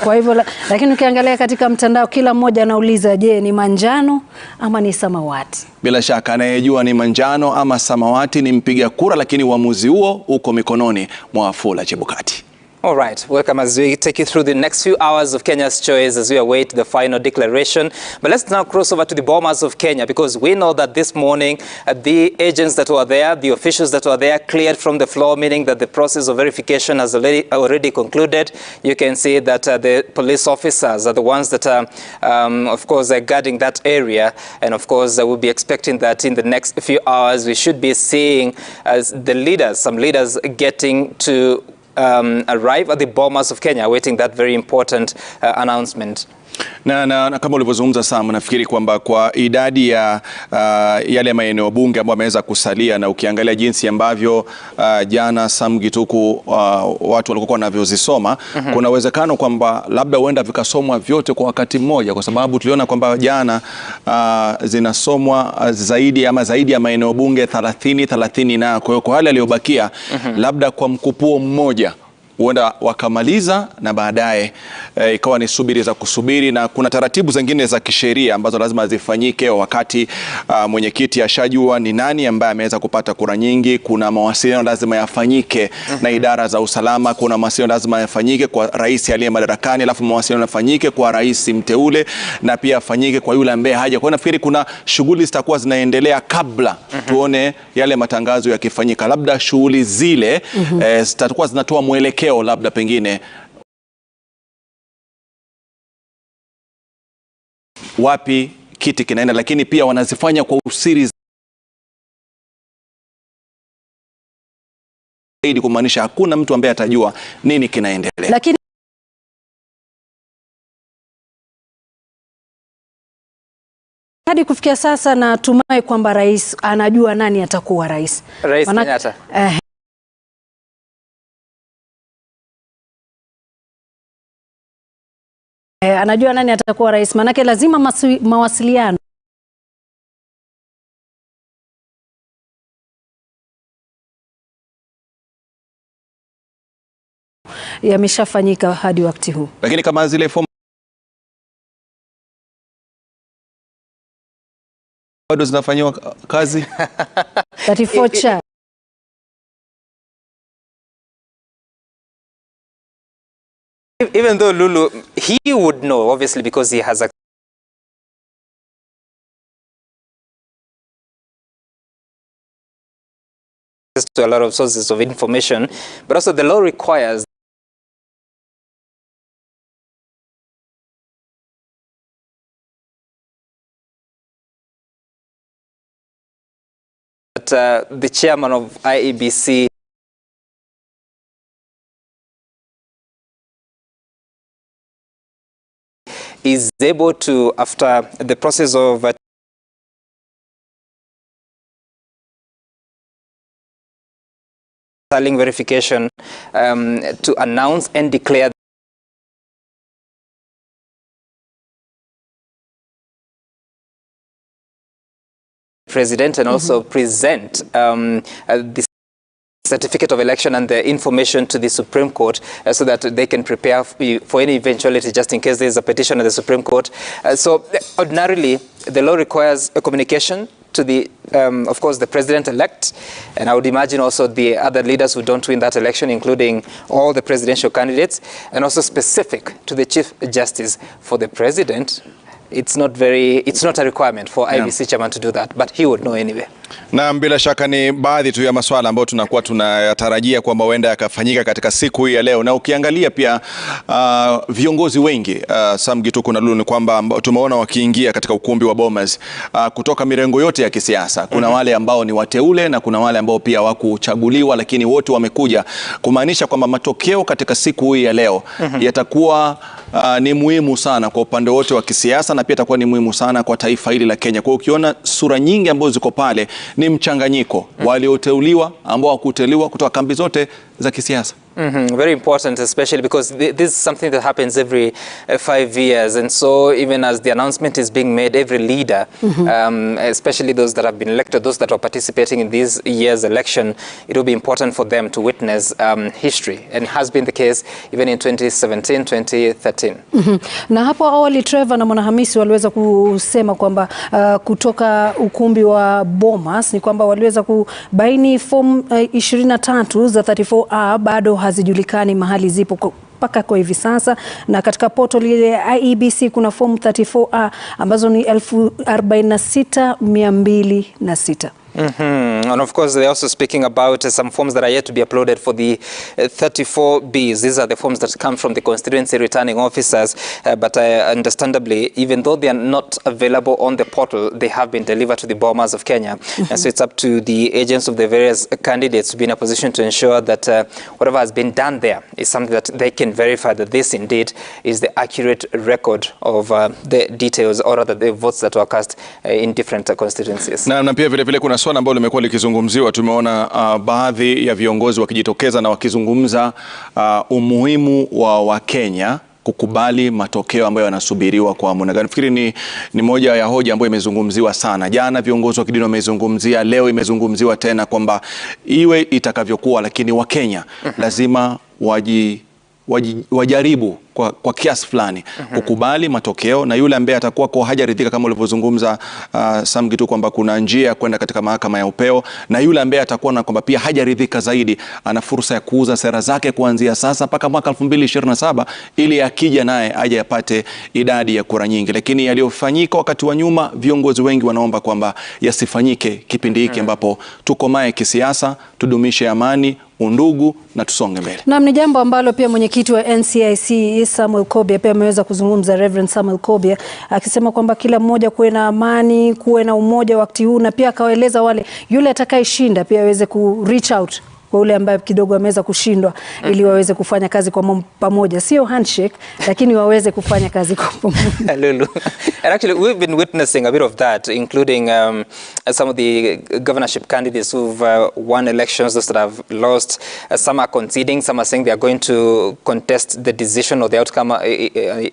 Kwa hivyo lakini ukiangalia katika mtandao kila mmoja anauliza, je, ni manjano ama ni samawati? Bila shaka anayejua ni manjano ama samawati ni mpiga kura, lakini uamuzi huo uko mikononi mwa Wafula Chebukati. All right, welcome as we take you through the next few hours of Kenya's Choice as we await the final declaration. But let's now cross over to the Bomas of Kenya, because we know that this morning the agents that were there, the officials that were there, cleared from the floor, meaning that the process of verification has already concluded. You can see that the police officers are the ones that are, of course, guarding that area. And of course, we'll be expecting that in the next few hours we should be seeing the leaders, some leaders getting to arrive at the Bomas of Kenya, awaiting that very important announcement. Na kama ulivyozungumza Sam, nafikiri kwamba kwa idadi ya yale maeneo bunge ambayo yameweza kusalia, na ukiangalia jinsi ambavyo jana Sam Gituku watu walikuwa wanavyozisoma, kuna uwezekano kwamba labda huenda vikasomwa vyote kwa wakati mmoja, kwa sababu tuliona kwamba jana zinasomwa zaidi ya maeneo bunge 30 na kwa hiyo kwa wale waliobakia labda kwa mkupuo mmoja huenda wakamaliza na baadaye ikawa ni subiri za kusubiri, na kuna taratibu zingine za kisheria ambazo lazima zifanyike wakati mwenyekiti ashajua ni nani ambaye ameweza kupata kura nyingi. Kuna mawasiliano lazima yafanyike na idara za usalama, kuna mawasiliano lazima yafanyike kwa rais aliye madarakani, alafu mawasiliano yafanyike kwa rais mteule, na pia yafanyike kwa yule ambaye haja. Kwa nafikiri kuna shughuli zitakuwa zinaendelea kabla tuone yale matangazo yakifanyika. Labda shughuli zile zitakuwa zinatoa mwelekeo labda pengine wapi kiti kinaenda, lakini pia wanazifanya kwa usiri zaidi, kumaanisha hakuna mtu ambaye atajua nini kinaendelea. Lakini hadi kufikia sasa natumai kwamba rais anajua nani atakuwa rais. Rais Kenyatta. Anajua nani atakuwa rais, manake lazima mawasiliano yameshafanyika hadi wakati huu. Lakini kama zile fomu bado zinafanywa kazi 34 cha even though Lulu, he would know, obviously, because he has access to a lot of sources of information, but also the law requires that the chairman of IEBC is able to, after the process of tallying verification to announce and declare president and also present the certificate of election and the information to the Supreme Court so that they can prepare for any eventuality just in case there is a petition at the Supreme Court. So ordinarily, the law requires a communication to the, of course, the president-elect, and I would imagine also the other leaders who don't win that election, including all the presidential candidates, and also specific to the Chief Justice. For the president, it's not a requirement for IBC chairman to do that, but he would know anyway. Na bila shaka ni baadhi tu ya maswala ambayo tunakuwa tunayatarajia kwamba huenda yakafanyika katika siku hii ya leo. Na ukiangalia pia viongozi wengi Mbichi na Lulu, ni kwamba tumeona wakiingia katika ukumbi wa Bomas kutoka mirengo yote ya kisiasa. Kuna wale ambao ni wateule na kuna wale ambao pia hawakuchaguliwa, lakini wote wamekuja kumaanisha kwamba matokeo katika siku hii ya leo yatakuwa ni muhimu sana kwa upande wote wa kisiasa, na pia itakuwa ni muhimu sana kwa taifa hili la Kenya. Kwa ukiona sura nyingi ambazo ziko pale ni mchanganyiko, walioteuliwa ambao hakuteuliwa kutoka kambi zote za kisiasa. Very important, especially because this is something that happens every 5 years, and so even as the announcement is being made, every leader, especially those that have been elected, those that are participating in this year's election, it will be important for them to witness history, and has been the case even in 2017, 2013. Na hapo awali Trevor na Mwanahamisi waliweza kusema kwamba kutoka ukumbi wa Bomas ni kwamba waliweza kubaini form 23 za 34A bado hazijulikani mahali zipo mpaka kwa hivi sasa, na katika portal ile IEBC kuna form 34A ambazo ni 46,206. And of course, they're also speaking about some forms that are yet to be uploaded for the 34Bs. These are the forms that come from the constituency returning officers, but understandably, even though they are not available on the portal, they have been delivered to the Bomas of Kenya. And so it's up to the agents of the various candidates to be in a position to ensure that whatever has been done there is something that they can verify that this indeed is the accurate record of the details, or rather the votes that were cast in different constituencies. Na pia vile kuna swala ambalo limekuwa likizungumziwa. Tumeona baadhi ya viongozi wakijitokeza na wakizungumza umuhimu wa Wakenya kukubali matokeo ambayo yanasubiriwa kwa muda gani. Nafikiri ni moja ya hoja ambayo imezungumziwa sana. Jana viongozi wa kidini wamezungumzia, leo imezungumziwa tena kwamba iwe itakavyokuwa, lakini Wakenya lazima wajaribu kwa kiasi fulani kukubali matokeo, na yule ambaye atakuwa kwa hajaridhika kama ulivyozungumza Mbichi kwamba kuna njia ya kwenda katika mahakama ya upeo, na yule ambaye atakuwa na kwamba pia hajaridhika zaidi ana fursa ya kuuza sera zake kuanzia sasa mpaka mwaka 2027 ili akija naye aje apate idadi ya kura nyingi. Lakini yaliyofanyika wakati wa nyuma, viongozi wengi wanaomba kwamba yasifanyike kipindi hiki ambapo tukomae kisiasa, tudumishe amani, undugu na tusonge mbele. Na ni jambo ambalo pia mwenyekiti wa NCIC Samuel Kobia pia ameweza kuzungumza, Reverend Samuel Kobia, akisema kwamba kila mmoja kuwe na amani, kuwe na umoja wakati huu, na pia akawaeleza wale yule atakayeshinda pia aweze ku reach out kwa ule ambaye kidogo ameweza kushindwa ili waweze kufanya kazi kwa pamoja, sio handshake, lakini waweze kufanya kazi kwa pamoja. Lulu. And actually we've been witnessing a bit of that, including some of the governorship candidates who've won elections, those that have lost. Some are conceding, some are saying they are going to contest the decision or the outcome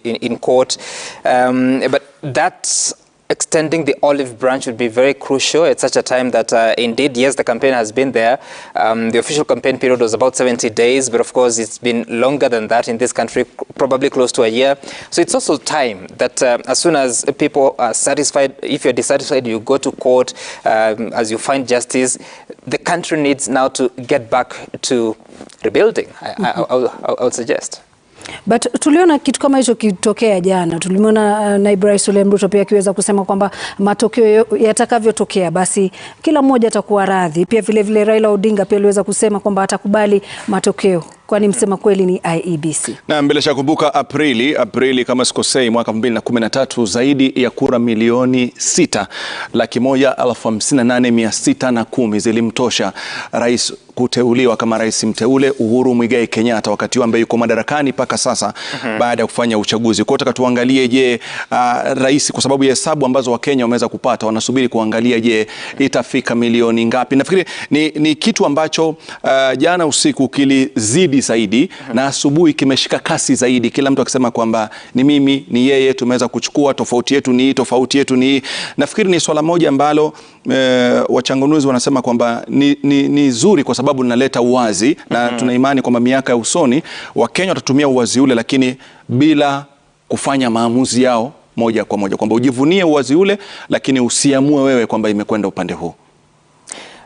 in court. But that's extending the olive branch would be very crucial at such a time that indeed, yes, the campaign has been there. The official campaign period was about 70 days, but of course it's been longer than that in this country, probably close to a year. So it's also time that as soon as people are satisfied, if you're dissatisfied, you go to court, as you find justice. The country needs now to get back to rebuilding, I would suggest. But tuliona kitu kama hicho kitokea jana. Tuliona naibu rais William Ruto pia akiweza kusema kwamba matokeo yatakavyotokea basi kila mmoja atakuwa radhi. Pia vile vile Raila Odinga pia aliweza kusema kwamba atakubali matokeo. kwani msema kweli ni IEBC. Na bila shaka kumbuka Aprili kama sikosei mwaka 2013 zaidi ya kura milioni 6,158,610 zilimtosha rais kuteuliwa kama rais mteule Uhuru Muigai Kenyatta wakati huo ambaye yuko madarakani mpaka sasa baada ya kufanya uchaguzi. Kwa hiyo tuangalie je, rais kwa sababu ya hesabu ambazo Wakenya wameweza kupata wanasubiri kuangalia je itafika milioni ngapi. Nafikiri ni kitu ambacho jana usiku kilizidi zaidi na asubuhi kimeshika kasi zaidi, kila mtu akisema kwamba ni mimi ni yeye tumeweza kuchukua, tofauti yetu ni. Nafikiri ni swala moja ambalo wachanganuzi wanasema kwamba ni zuri kwa sababu linaleta uwazi na tuna imani kwamba miaka ya usoni Wakenya watatumia uwazi ule, lakini bila kufanya maamuzi yao moja kwa moja, kwamba ujivunie uwazi ule lakini usiamue wewe kwamba imekwenda upande huu.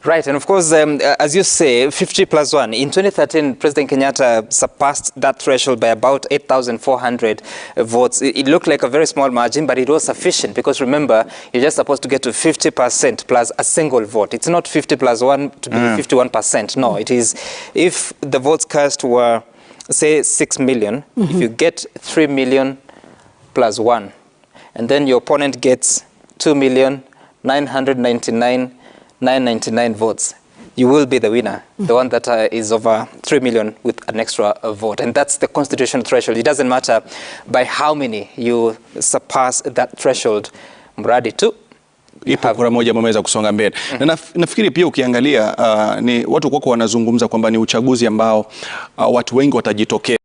Right, and of course, as you say, 50+1. In 2013, President Kenyatta surpassed that threshold by about 8,400 votes. It looked like a very small margin, but it was sufficient because remember, you're just supposed to get to 50% plus a single vote. It's not 50+1 to be 51%. No, it is if the votes cast were, say, 6 million, if you get 3 million plus 1, and then your opponent gets 2,999,999 votes, you will be the winner, the one that is over 3 million with an extra vote. And that's the constitutional threshold. It doesn't matter by how many you surpass that threshold, mradi tu ipo kura moja mweza kusonga mbele. Na nafikiri pia ukiangalia ni watu kwako wanazungumza kwamba ni uchaguzi ambao watu wengi watajitokea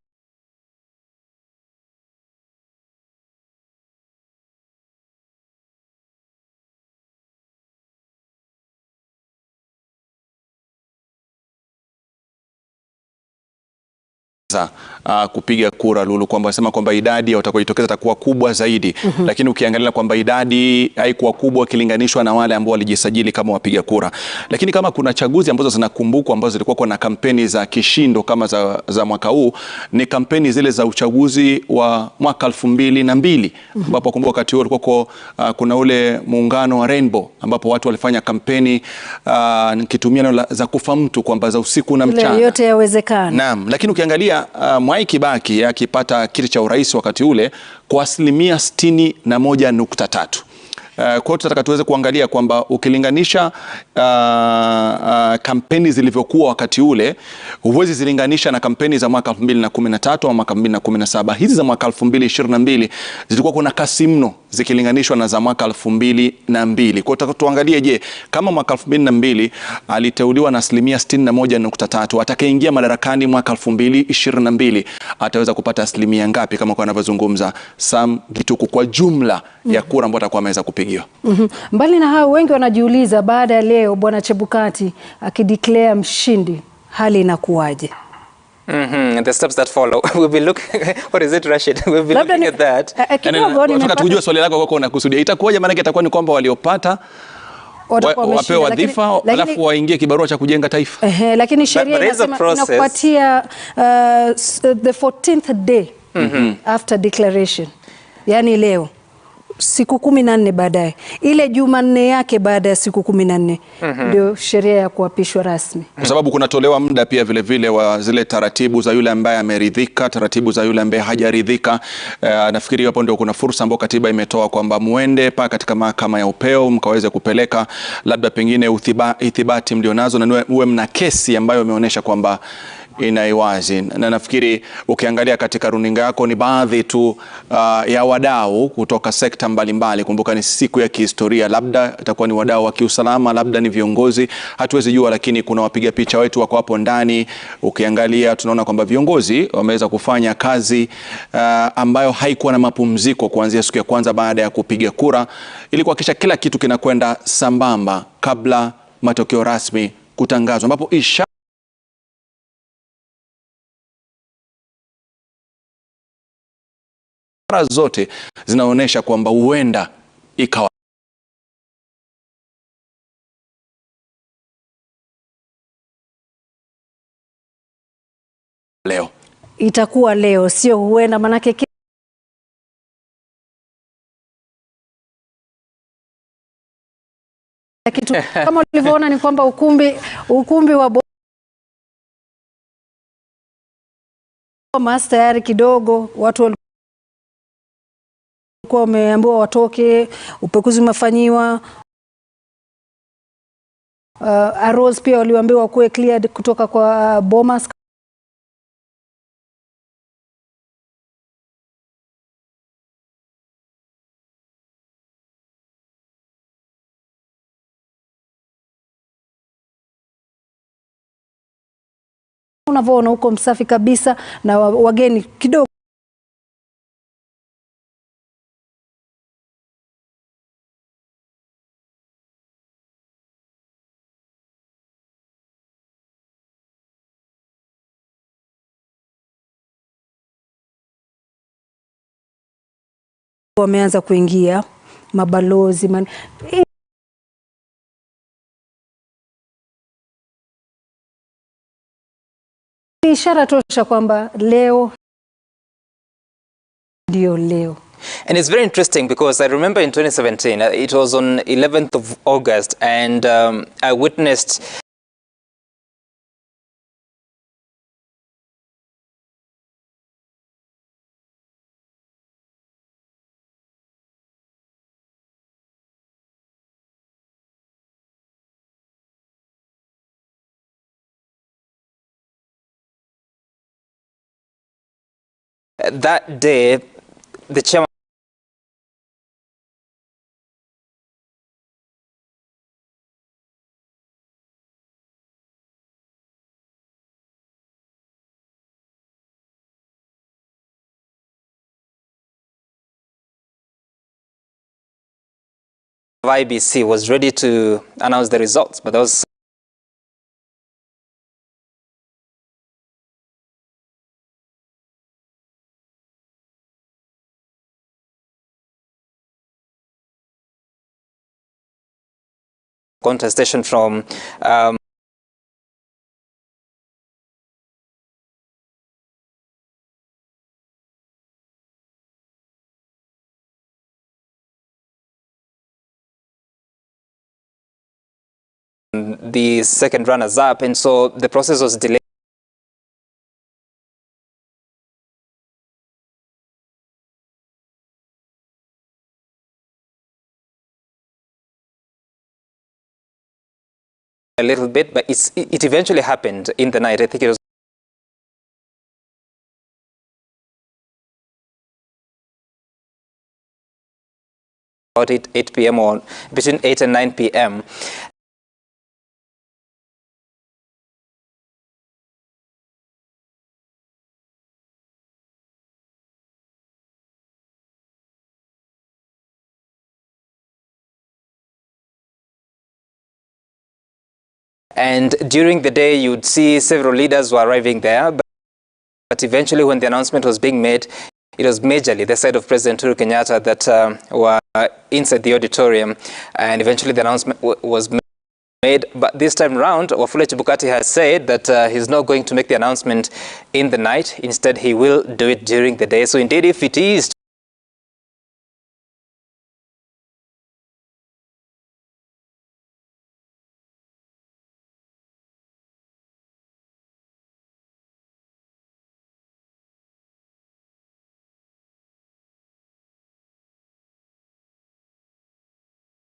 kupiga kura Lulu, kwamba sema kwamba idadi watakayojitokeza itakuwa kubwa zaidi. Lakini ukiangalia kwamba idadi haikuwa kubwa kilinganishwa na wale ambao walijisajili kama wapiga kura. Lakini kama kuna chaguzi ambazo zinakumbukwa ambazo zilikuwa na kampeni za kishindo kama za mwaka huu, ni kampeni zile za uchaguzi wa mwaka 2002 ambapo kumbuka wakati huo ulikuwa kuna ule muungano wa Rainbow ambapo watu walifanya kampeni nikitumia neno za kufa mtu kwamba za usiku na mchana. Yote yawezekana. Naam, lakini ukiangalia Mwai Kibaki akipata kiti cha urais wakati ule kwa 61.3. Kwa hiyo tunataka tuweze kuangalia kwamba ukilinganisha kampeni zilivyokuwa wakati ule, huwezi zilinganisha na kampeni za mwaka 2013 au mwaka 2017. Hizi za mwaka 2022 zilikuwa kuna kasi mno zikilinganishwa na za mwaka 2002. Kwa hiyo tuangalie je, kama mwaka 2002 aliteuliwa na 61.3, atakayeingia madarakani mwaka 2022 ataweza kupata asilimia ngapi kama kwa anavyozungumza Sam Gituku kwa jumla ya kura ambazo atakuwa ameweza kupigiwa. Mbali na hao, wengi wanajiuliza baada ya leo Bwana Chebukati akideclare mshindi, hali inakuwaje? The steps that follow. We'll be looking, what is it, Rashid? We'll be looking at that. Nataka tujue swali lako kwa unakusudia. Itakuwaje? Maana itakuwa ni kwamba waliopata wapewa wadhifa alafu waingie kibarua cha kujenga taifa. Lakini sheria inasema inakupatia the 14th day after declaration. Yani leo siku 14 baadaye, ile Jumanne yake baada ya siku 14 ndio sheria ya kuapishwa rasmi. Kwa sababu kunatolewa muda pia vile vile wa zile taratibu za yule ambaye ameridhika, taratibu za yule ambaye hajaridhika. Nafikiri hapo ndio kuna fursa ambayo katiba imetoa kwamba muende pa katika mahakama ya upeo mkaweze kupeleka labda pengine ithibati mlionazo na uwe mna kesi ambayo imeonyesha kwamba inaiwazi. Na nafikiri ukiangalia katika runinga yako ni baadhi tu ya wadau kutoka sekta mbalimbali. Kumbuka ni siku ya kihistoria, labda itakuwa ni wadau wa kiusalama, labda ni viongozi, hatuwezi jua, lakini kuna wapiga picha wetu wako hapo ndani. Ukiangalia tunaona kwamba viongozi wameweza kufanya kazi ambayo haikuwa na mapumziko kuanzia siku ya kwanza baada ya kupiga kura, ili kuhakikisha kila kitu kinakwenda sambamba kabla matokeo rasmi kutangazwa, ambapo zote zinaonyesha kwamba huenda ikawa leo, itakuwa leo, sio huenda, manake kitu kama ulivyoona ni kwamba ukumbi wa Bomas tayari kidogo watu walikuwa wameambiwa watoke, upekuzi umefanyiwa. Arrows pia waliambiwa kuwe cleared kutoka kwa Bomas. Unavyoona huko msafi kabisa na wageni kidogo. Wameanza kuingia mabalozi ishara tosha kwamba leo ndio leo. And it's very interesting because I remember in 2017, it was on 11th of August, and I witnessed that day, the chairman of IBC was ready to announce the results, but there was contestation from the second runners-up, and so the process was delayed. A little bit, but it eventually happened in the night. I think it was about 8 p.m. or between 8 and 9 p.m. And during the day, you'd see several leaders were arriving there, but eventually when the announcement was being made, it was majorly the side of President Uhuru Kenyatta that were inside the auditorium, and eventually the announcement was made. But this time round, Wafula Chebukati has said that he's not going to make the announcement in the night. Instead, he will do it during the day. So indeed, if it is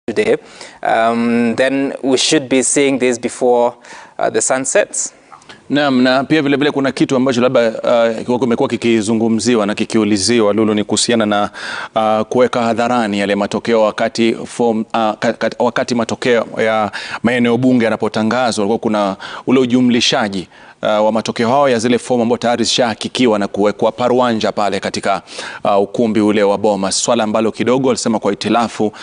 today, then we should be seeing this before the sun sets. Naam, na pia vile vile kuna kitu ambacho labda kimekuwa kikizungumziwa na kikiuliziwa Lulu, ni kuhusiana na kuweka hadharani yale matokeo wakati matokeo ya maeneo bunge yanapotangazwa. Kulikuwa kuna ule ujumlishaji wa matokeo hao ya zile fomu ambazo tayari zishahakikiwa na kuwekwa paruanja pale katika ukumbi ule wa Bomas, swala ambalo kidogo alisema kwa itilafu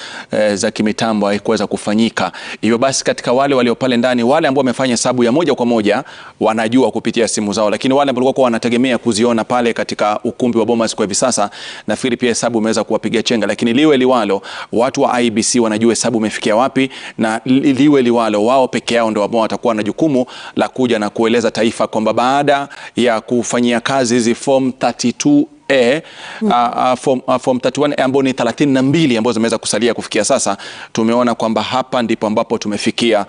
za kimitambo haikuweza kufanyika. Hivyo basi katika wale walio pale ndani, wale ambao wamefanya hesabu ya moja kwa moja wanajua kupitia simu zao, lakini wale ambao walikuwa wanategemea kuziona pale katika ukumbi wa Bomas kwa hivi sasa, nafikiri pia hesabu imeweza kuwapiga chenga. Lakini liwe liwalo, watu wa IBC wanajua hesabu imefikia wapi, na liwe liwalo, wao peke yao ndio ambao watakuwa na jukumu la kuja na kueleza taifa kwamba baada ya kufanyia kazi hizi form 32 31A, form 31A ambao ni 32 ambazo zimeweza kusalia kufikia sasa. Tumeona kwamba hapa ndipo ambapo tumefikia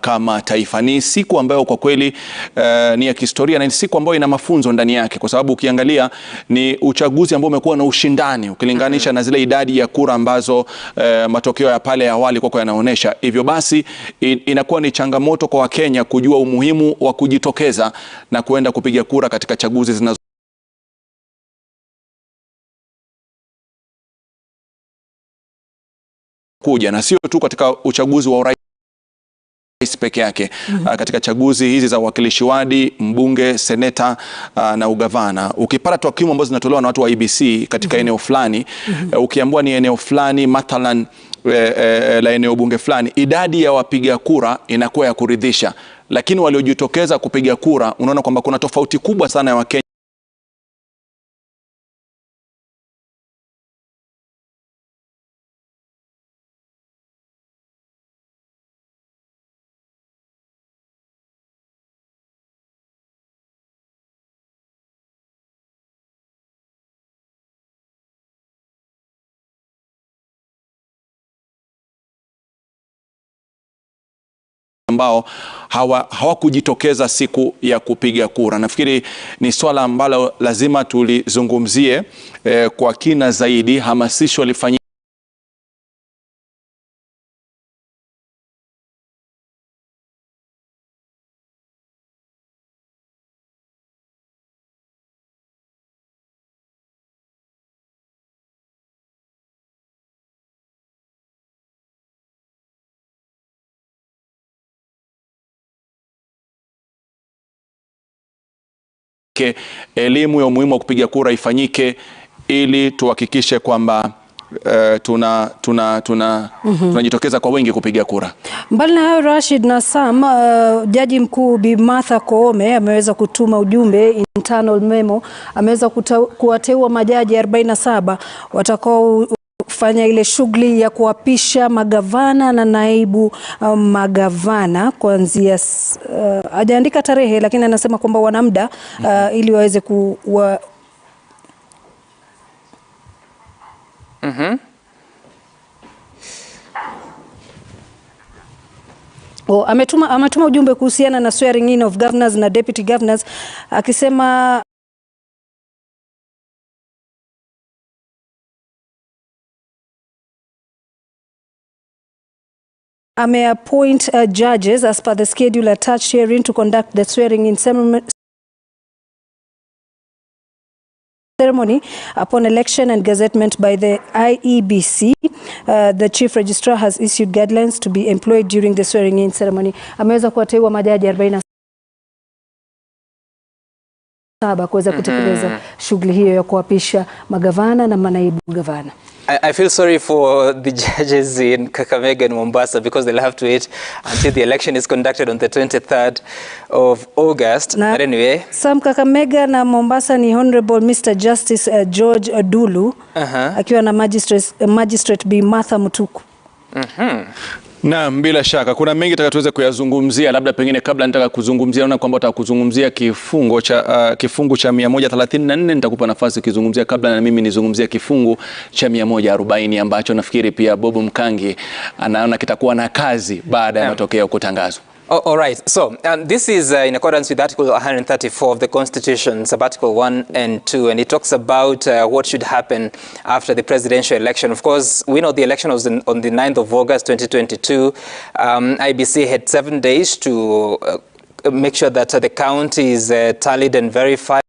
kama taifa. Ni siku ambayo kwa kweli ni ya kihistoria na ni siku ambayo ina mafunzo ndani yake, kwa sababu ukiangalia ni uchaguzi ambao umekuwa na ushindani ukilinganisha na zile idadi ya kura ambazo matokeo ya pale awali kwa yanaonyesha. Hivyo basi inakuwa ni changamoto kwa Wakenya kujua umuhimu wa kujitokeza na kuenda kupiga kura katika chaguzi zinazo kuja, na sio tu katika uchaguzi wa urais peke yake. Katika chaguzi hizi za uwakilishi wadi, mbunge, seneta na ugavana, ukipata takwimu ambazo zinatolewa na watu wa IBC katika eneo fulani, ukiambiwa ni eneo fulani mathalan la eneo bunge fulani, idadi ya wapiga kura inakuwa ya kuridhisha, lakini waliojitokeza kupiga kura unaona kwamba kuna tofauti kubwa sana ya Wakenya ambao hawakujitokeza siku ya kupiga kura. Nafikiri ni swala ambalo lazima tulizungumzie kwa kina zaidi. Hamasisho lifanyike elimu ya umuhimu wa kupiga kura ifanyike ili tuhakikishe kwamba tunajitokeza kwa wengi kupiga kura. Mbali na hayo, Rashid na Sam, Jaji Mkuu Bi Martha Koome ameweza kutuma ujumbe, internal memo, ameweza kuwateua majaji 47 watakao kufanya ile shughuli ya kuapisha magavana na naibu magavana kuanzia hajaandika tarehe, lakini anasema kwamba wana muda ili waweze ametuma ujumbe kuhusiana na swearing in of governors na deputy governors, akisema appoint judges as per the schedule attached herein to conduct the swearing in ceremony upon election and gazettement by the IEBC. The chief registrar has issued guidelines to be employed during the swearing in ceremony. Ameweza kuwateua majaji 47 kuweza kutekeleza shughuli hiyo ya kuapisha magavana na manaibu gavana. I feel sorry for the judges in Kakamega and Mombasa because they'll have to wait until the election is conducted on the 23rd of August. But anyway, Sam, Kakamega na Mombasa ni Honorable Mr. Justice George Adulu akiwa na magistrate Bi Martha Mutuku. Naam, bila shaka kuna mengi tuweze kuyazungumzia, labda pengine kabla nitaka kuzungumzia, naona kwamba utakuzungumzia kifungu cha 134, nitakupa nafasi kuzungumzia kabla na mimi nizungumzia kifungu cha 140 ambacho nafikiri pia Bobo Mkangi anaona kitakuwa na kazi baada ya matokeo kutangazwa. All right. So this is in accordance with Article 134 of the Constitution, Article 1 and 2, and it talks about what should happen after the presidential election. Of course, we know the election was on the 9th of August 2022. IBC had 7 days to make sure that the count is tallied and verified.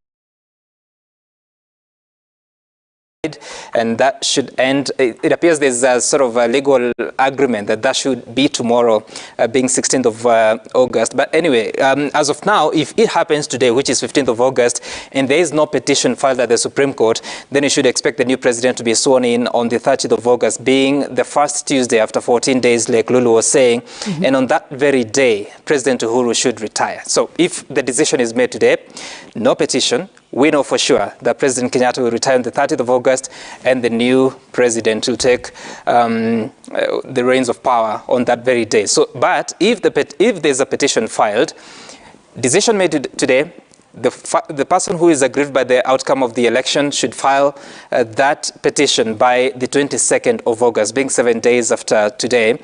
And that should end. It appears there's a sort of a legal agreement that should be tomorrow, being 16th of August. But anyway, as of now, if it happens today, which is 15th of August, and there is no petition filed at the Supreme Court, then you should expect the new president to be sworn in on the 30th of August, being the first Tuesday after 14 days, like Lulu was saying. And on that very day, President Uhuru should retire. So if the decision is made today, no petition, we know for sure that President Kenyatta will retire on the 30th of August and the new president will take the reins of power on that very day. So, but if there's a petition filed, decision made today, the person who is aggrieved by the outcome of the election should file that petition by the 22nd of August, being 7 days after today.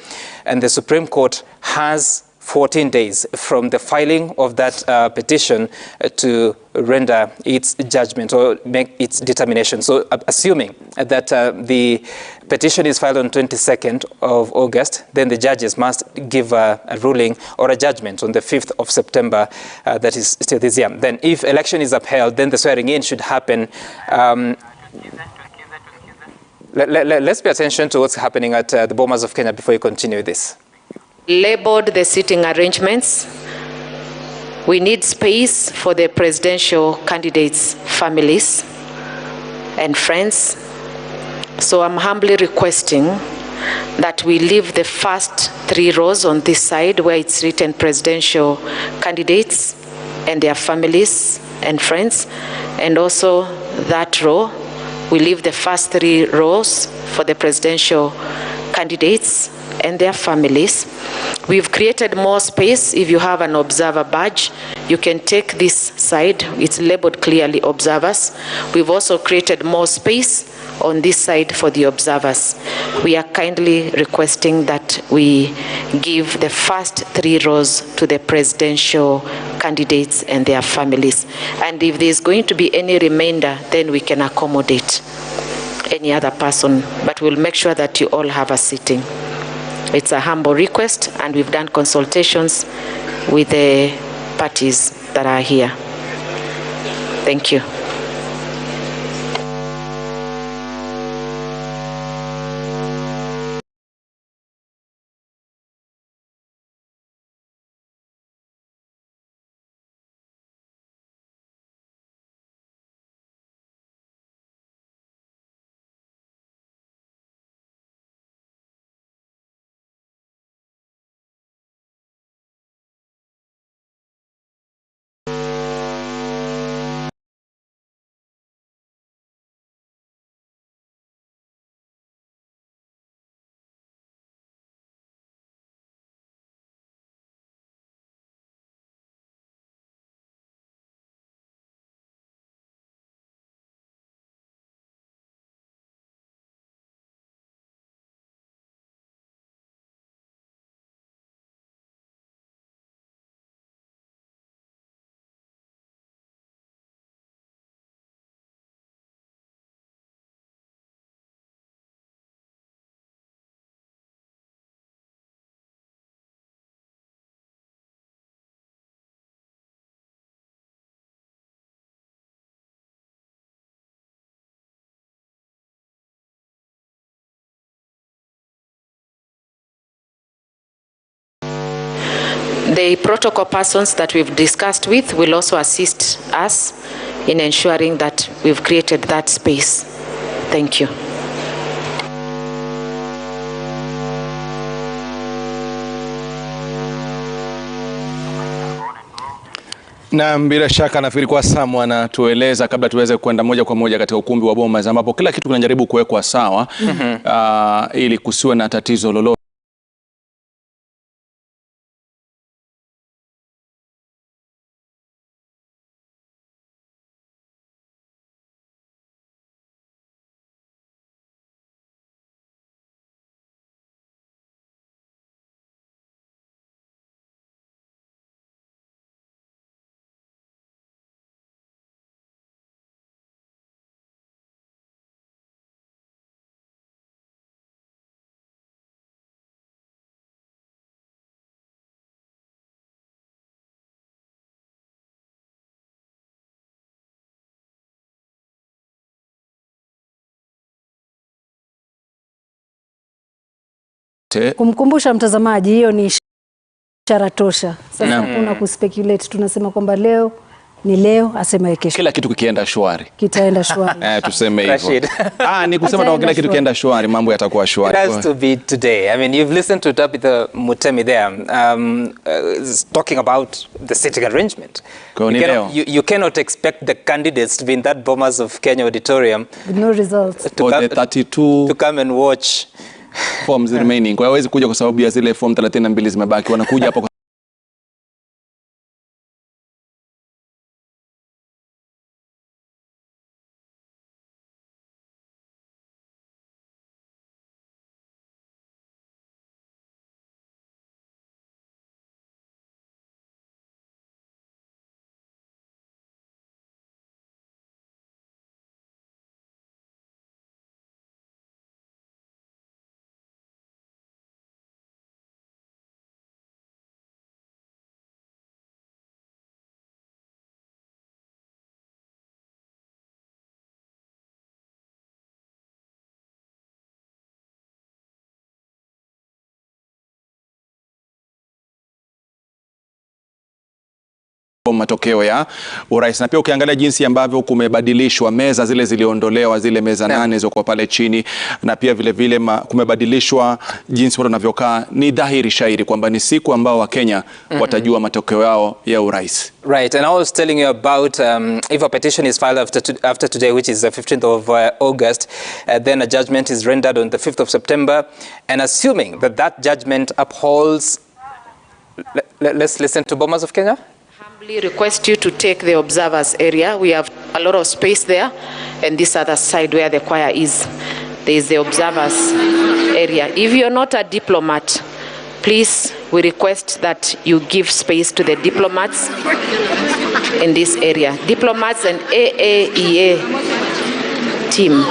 And the Supreme Court has 14 days from the filing of that petition to render its judgment or make its determination. So assuming that the petition is filed on 22nd of August, then the judges must give a ruling or a judgment on the 5th of September, that is still this year. Then if election is upheld, then the swearing in should happen. Let's pay attention to what's happening at the Bomas of Kenya before you continue this. Labeled the seating arrangements. We need space for the presidential candidates' families and friends. So I'm humbly requesting that we leave the first 3 rows on this side where it's written presidential candidates and their families and friends. And also that row, we leave the first 3 rows for the presidential candidates and their families. We've created more space. If you have an observer badge, you can take this side. It's labeled clearly observers. We've also created more space on this side for the observers. We are kindly requesting that we give the first 3 rows to the presidential candidates and their families. And if there's going to be any remainder, then we can accommodate any other person, but we'll make sure that you all have a seating. It's a humble request, and we've done consultations with the parties that are here. Thank you. The protocol persons that we've discussed with will also assist us in ensuring that we've created that space. Thank you. Na bila shaka nafikiri kwa Sam anatueleza kabla tuweze kwenda moja kwa moja katika ukumbi wa Bomas ambapo kila kitu kinajaribu kuwekwa sawa ili kusiwe na tatizo lolote. Kumkumbusha mtazamaji, hiyo ni ishara tosha. Sasa hakuna kuspekulate, tunasema kwamba leo ni leo, asema kesho. Kila kitu kikienda shwari. Kitaenda shwari. Tuseme hivyo. Ni kusema kwa kila kitu kienda shwari, mambo yatakuwa shwari. It has to be today. I mean, you've listened to Tabitha Mutemi there, talking about the sitting arrangement. You cannot expect the candidates to be in that Bomas of Kenya auditorium with no results. To come and watch forms remaining. Kwa hawezi kuja kwa sababu ya zile form 32 zimebaki. Wanakuja hapo matokeo ya urais. Na pia ukiangalia jinsi ambavyo kumebadilishwa meza, zile ziliondolewa, zile meza nane zoko pale chini, na pia vile vile kumebadilishwa jinsi watu wanavyokaa, ni dhahiri shairi kwamba ni siku ambao Wakenya watajua matokeo yao ya urais. Right, and I was telling you about if a petition is filed after today, which is the 15th of August, then a judgment is rendered on the 5th of September, and assuming that that judgment upholds, let's listen to Bomas of Kenya. Humbly request you to take the observers area. We have a lot of space there, and this other side where the choir is, there is the observers area. If you're not a diplomat, please, we request that you give space to the diplomats in this area. Diplomats and AAEA team.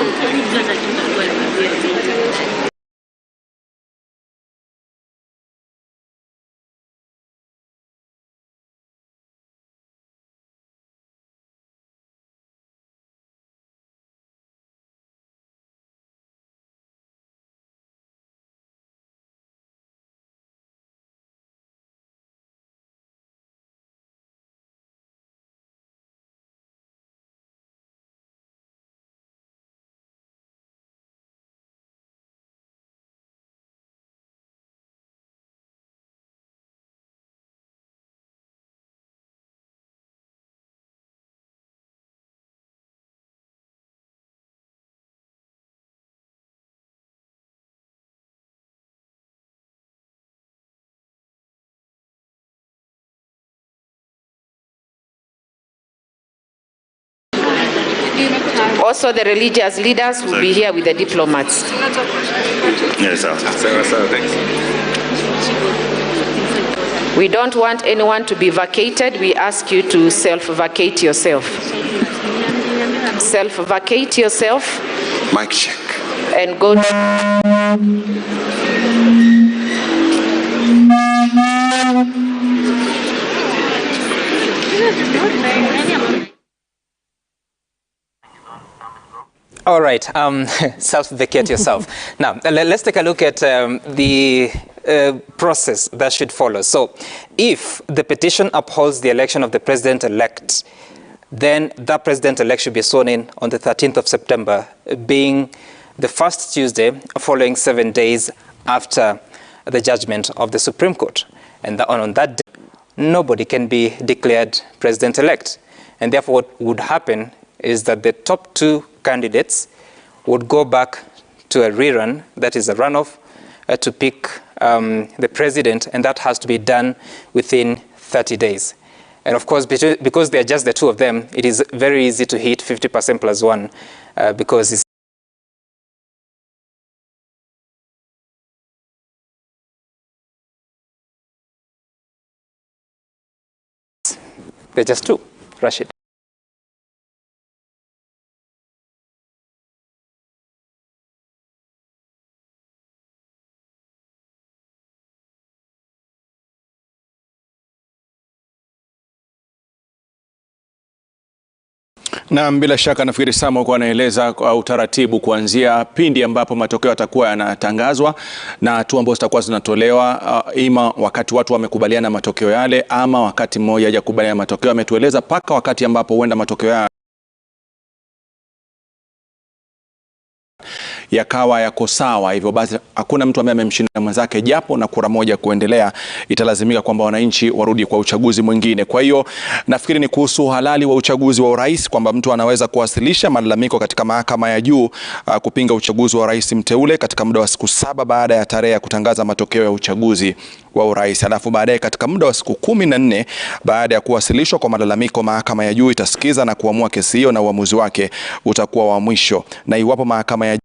Also, the religious leaders will be here with the diplomats. Yes, sir. Thanks. We don't want anyone to be vacated. We ask you to self-vacate yourself. Self-vacate yourself. Mic check. And go All right, self-vacate yourself. Now, let's take a look at the process that should follow. So, if the petition upholds the election of the president-elect, then that president-elect should be sworn in on the 13th of September, being the first Tuesday following 7 days after the judgment of the Supreme Court. And on that day, nobody can be declared president-elect. And therefore, what would happen is that the top two candidates would go back to a rerun, that is a runoff, to pick the president, and that has to be done within 30 days. And of course, because they're just the two of them, it is very easy to hit 50% plus one because it's they're just two, Rashid. Na bila shaka nafikiri Samo kwa anaeleza utaratibu kuanzia pindi ambapo matokeo yatakuwa yanatangazwa na hatua ambazo zitakuwa zinatolewa, ima wakati watu wamekubaliana matokeo yale ama wakati mmoja hajakubaliana matokeo. Ametueleza paka wakati ambapo huenda matokeo yale yakawa yako sawa, hivyo basi hakuna mtu ambaye amemshinda mwenzake, japo na kura moja kuendelea, italazimika kwamba wananchi warudi kwa uchaguzi mwingine. Kwa hiyo nafikiri ni kuhusu halali wa uchaguzi wa urais, kwamba mtu anaweza kuwasilisha malalamiko katika mahakama ya juu kupinga uchaguzi wa rais mteule katika muda wa siku 7 baada ya tarehe ya kutangaza matokeo ya uchaguzi wa urais. Alafu baadaye katika muda wa siku 14 baada ya kuwasilishwa kwa malalamiko, mahakama ya juu itasikiza na kuamua kesi hiyo, na uamuzi wake utakuwa wa mwisho. Na iwapo mahakama ya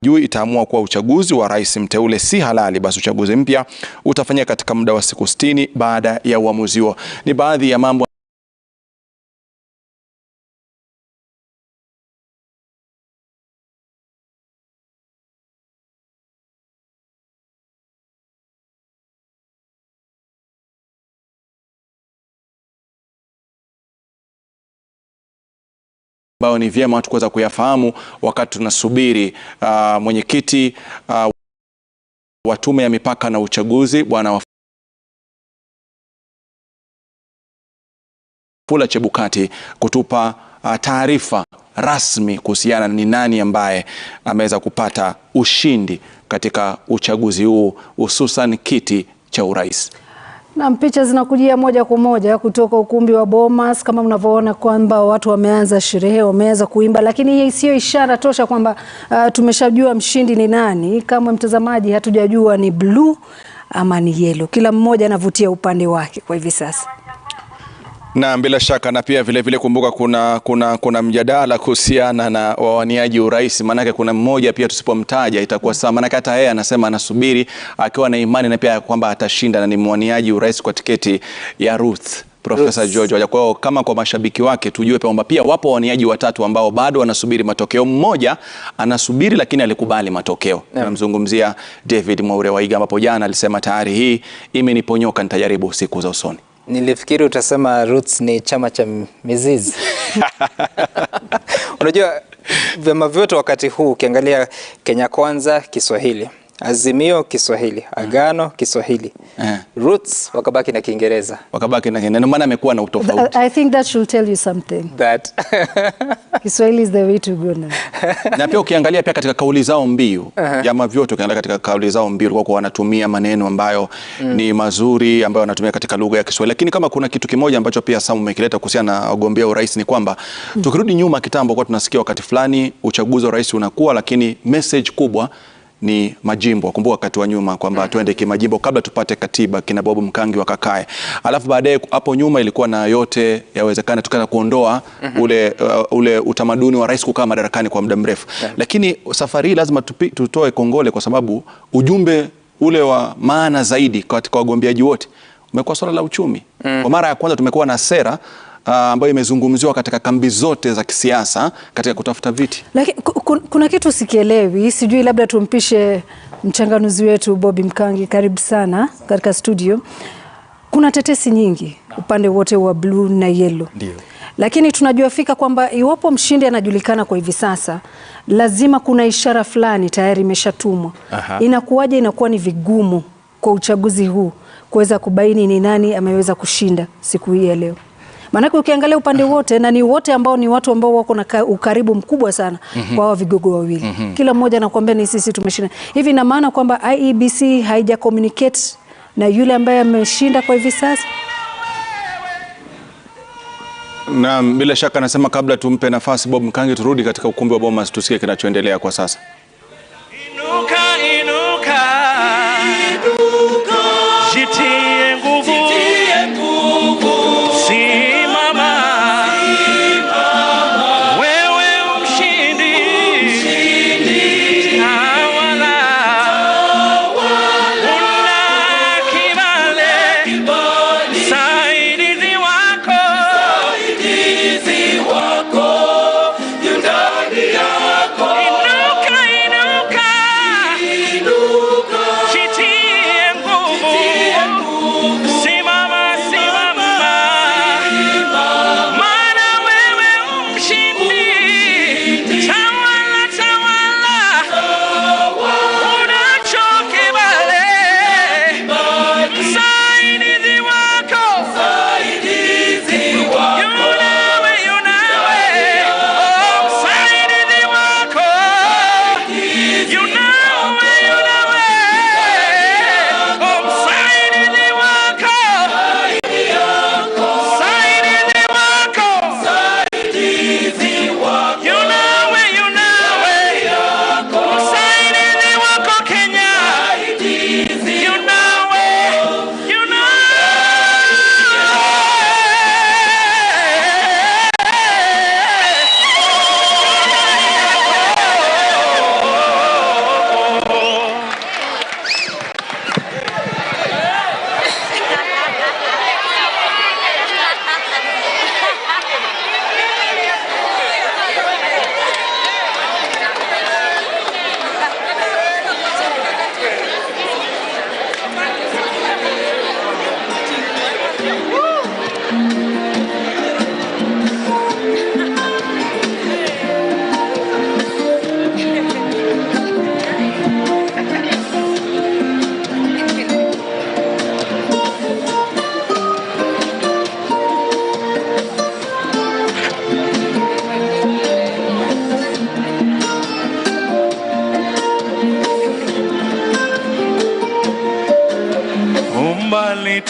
juu itaamua kuwa uchaguzi wa rais mteule si halali, basi uchaguzi mpya utafanyika katika muda wa siku 60 baada ya uamuzi huo. Ni baadhi ya mambo ambao ni vyema watu kuweza kuyafahamu wakati tunasubiri mwenyekiti wa Tume ya Mipaka na Uchaguzi Bwana Wafula Chebukati kutupa taarifa rasmi kuhusiana ni nani ambaye ameweza kupata ushindi katika uchaguzi huu, hususan kiti cha urais. Na picha zinakujia moja kwa moja kutoka ukumbi wa Bomas, kama mnavyoona kwamba watu wameanza sherehe, wameanza kuimba, lakini hii sio ishara tosha kwamba tumeshajua mshindi ni nani. Kama mtazamaji hatujajua ni blue ama ni yellow. Kila mmoja anavutia upande wake kwa hivi sasa. Na bila shaka na pia vile vile kumbuka kuna mjadala kuhusiana na wawaniaji urais, manake kuna mmoja pia tusipomtaja itakuwa sawa, manake hata yeye anasema anasubiri akiwa na imani na pia kwamba atashinda, na ni mwaniaji urais kwa tiketi ya Ruth Profesa George. Kwa hiyo kama kwa mashabiki wake tujue kwamba pia wapo waniaji watatu ambao bado wanasubiri matokeo. Mmoja anasubiri lakini alikubali matokeo. Namzungumzia David Mwaure Waiga, ambapo jana alisema tayari hii imeniponyoka, nitajaribu siku za usoni. Nilifikiri utasema Roots ni chama cha mizizi. Unajua vyama vyote wakati huu ukiangalia Kenya Kwanza Kiswahili, Azimio Kiswahili, Agano Kiswahili, Roots wakabaki na Kiingereza. Wakabaki na Kiingereza, maana amekuwa na utofauti. I think that should tell you something. That Kiswahili is the way to go now. Na pia ukiangalia pia katika kauli zao mbiu, vyama vyote ukiangalia katika kauli zao mbiu kwa wanatumia maneno ambayo ni mazuri, ambayo wanatumia katika lugha ya Kiswahili. Lakini kama kuna kitu kimoja ambacho pia Samu umekileta kuhusiana na wagombea urais ni kwamba tukirudi nyuma kitambo kwa tunasikia wakati fulani uchaguzi wa rais unakuwa, lakini message kubwa ni majimbo. Kumbuka wakati wa nyuma kwamba tuende kimajimbo kabla tupate katiba, kina Bob Mkangi wakakae. Alafu baadaye hapo nyuma ilikuwa na yote yawezekana tukana kuondoa ule utamaduni wa rais kukaa madarakani kwa muda mrefu. Lakini safari lazima tutoe kongole kwa sababu ujumbe ule wa maana zaidi katika wagombeaji wote umekuwa swala la uchumi. Kwa mara ya kwanza tumekuwa na sera ambayo imezungumziwa katika kambi zote za kisiasa katika kutafuta viti. Lakini kuna kitu sikielewi, sijui labda tumpishe mchanganuzi wetu Bob Mkangi. Karibu sana katika studio. Kuna tetesi nyingi upande wote wa blue na yellow. Ndio. Lakini tunajua fika kwamba iwapo mshindi anajulikana kwa hivi sasa, lazima kuna ishara fulani tayari imeshatumwa. Inakuwaje inakuwa ni vigumu kwa uchaguzi huu kuweza kubaini ni nani ameweza kushinda siku hii ya leo? Maana ukiangalia upande wote na ni wote ambao ni watu ambao wako na ukaribu mkubwa sana kwa hao vigogo wawili. Kila mmoja anakuambia ni sisi tumeshinda. Hivi ina maana kwamba IEBC haija communicate na yule ambaye ameshinda kwa hivi sasa? Na bila shaka nasema kabla tumpe nafasi Bob Mkangi turudi katika ukumbi wa Bomas tusikie kinachoendelea kwa sasa. Inuka, inuka, inuka, jitie nguvu, simama, wewe mshindi, awala, una kibale, saidizi wako, yundani yako, inuka,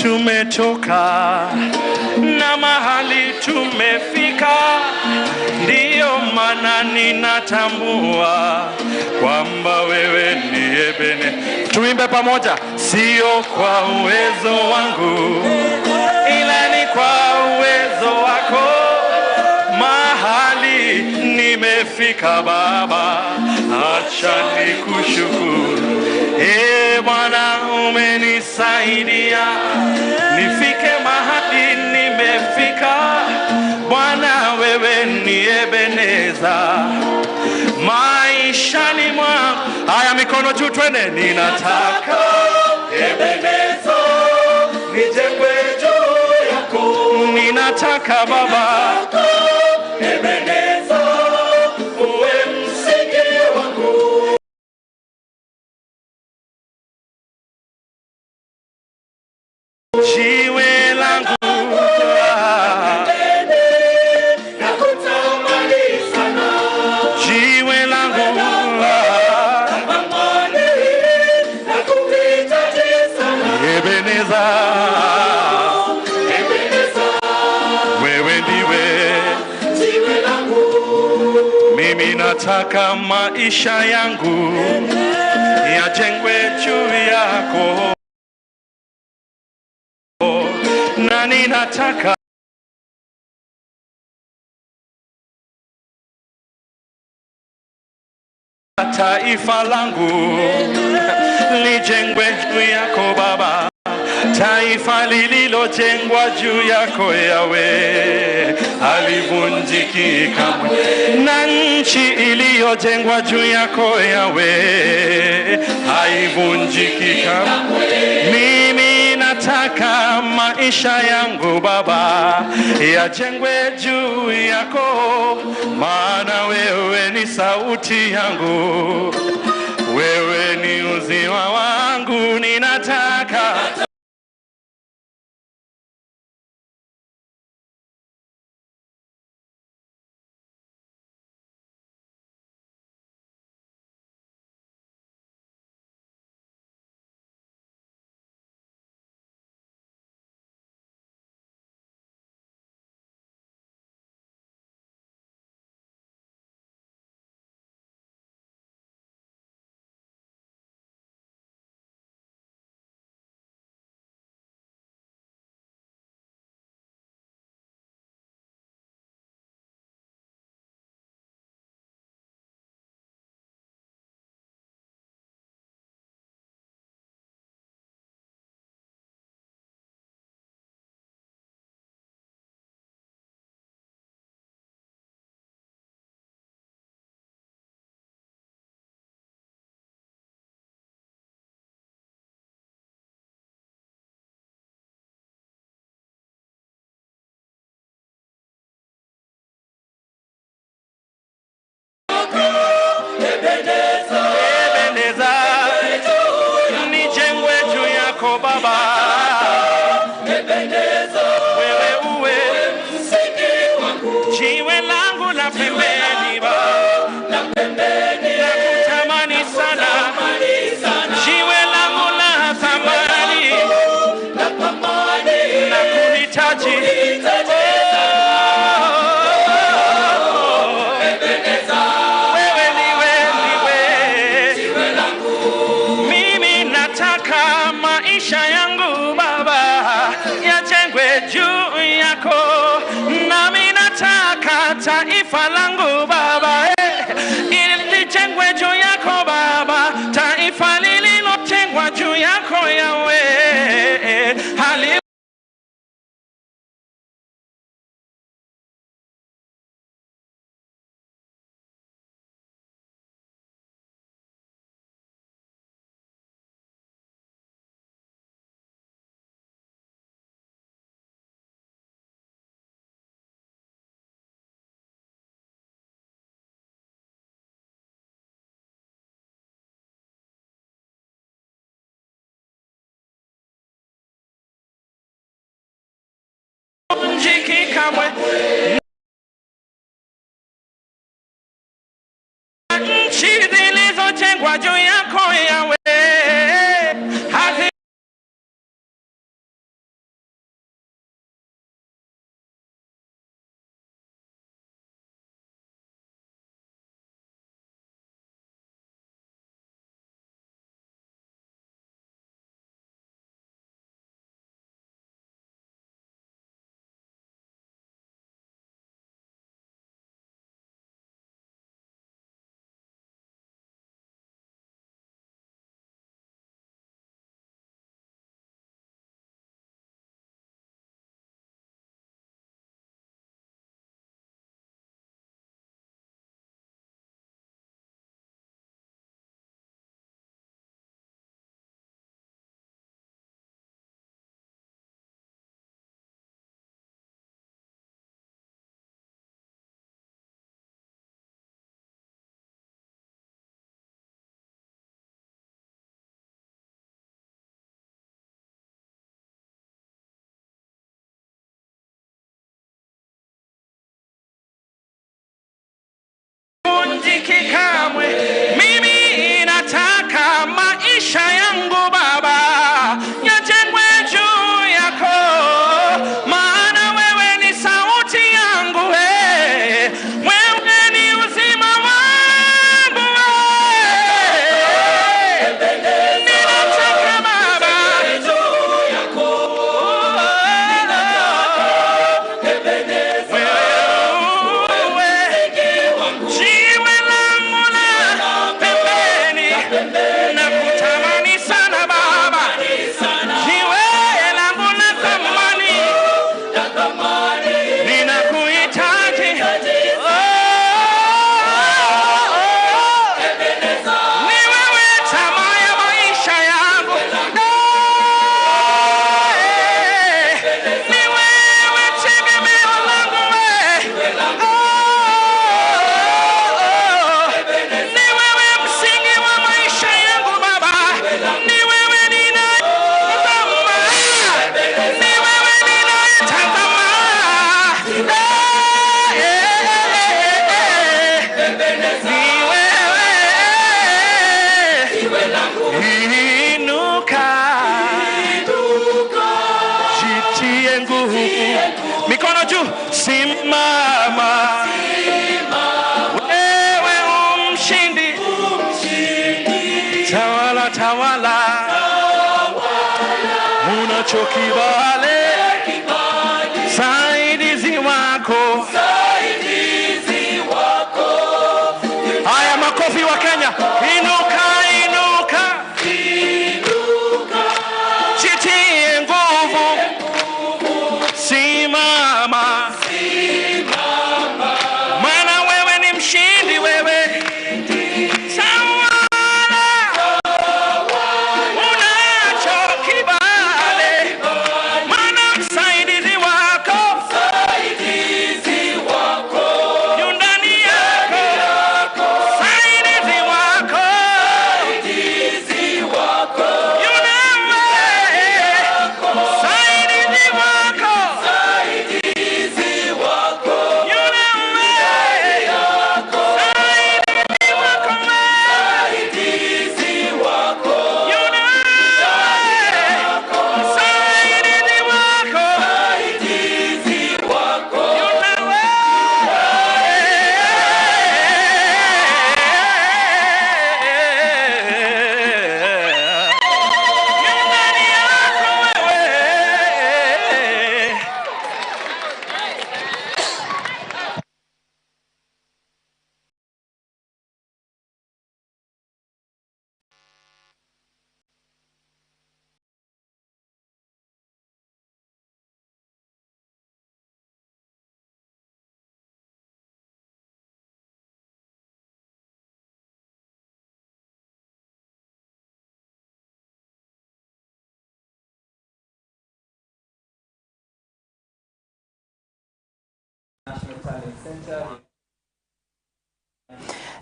tumetoka na mahali tumefika, ndiyo maana ninatambua kwamba wewe ni Ebene. Tuimbe pamoja. Sio kwa uwezo wangu, ila ni kwa uwezo wako. Mahali nimefika Baba, acha nikushukuru. Bwana umenisaidia nifike mahali nimefika. Bwana wewe ni Ebeneza maishani mwangu. Haya, mikono juu twende. Ninataka Ebeneza nijengwe juu yako. Ninataka Baba Ebeneza uwe msingi wangu. Jiwe langu nakutamani sana. Jiwe langu nakuhitaji sana. Ebeneza, wewe ndiwe jiwe langu. Mimi nataka maisha yangu yajengwe juu yako, na ninataka taifa langu lijengwe juu yako Baba. Taifa lililojengwa juu yako Yawe halivunjiki kamwe, na nchi iliyojengwa juu yako Yawe haivunjiki kamwe. Mimi nataka maisha yangu Baba yajengwe juu yako, maana wewe ni sauti yangu, wewe ni uzima wangu. Ninataka Baba wewe uwe msingi wangu, jiwe langu la pembeni Baba, nakutamani sana, jiwe langu la thamani, nakuhitaji. Maisha yangu Baba yajengwe juu yako, nami nataka taifa langu Baba lijengwe juu yako Baba, taifa lililojengwa juu yako Yawe hali njiki kamwe. Nchi zilizojengwa juu yako Yawe unacho kibali, saidizi wako. Haya, makofi wa Kenya. Inuka, inuka, jitie nguvu, simama, maana wewe ni mshindi, wewe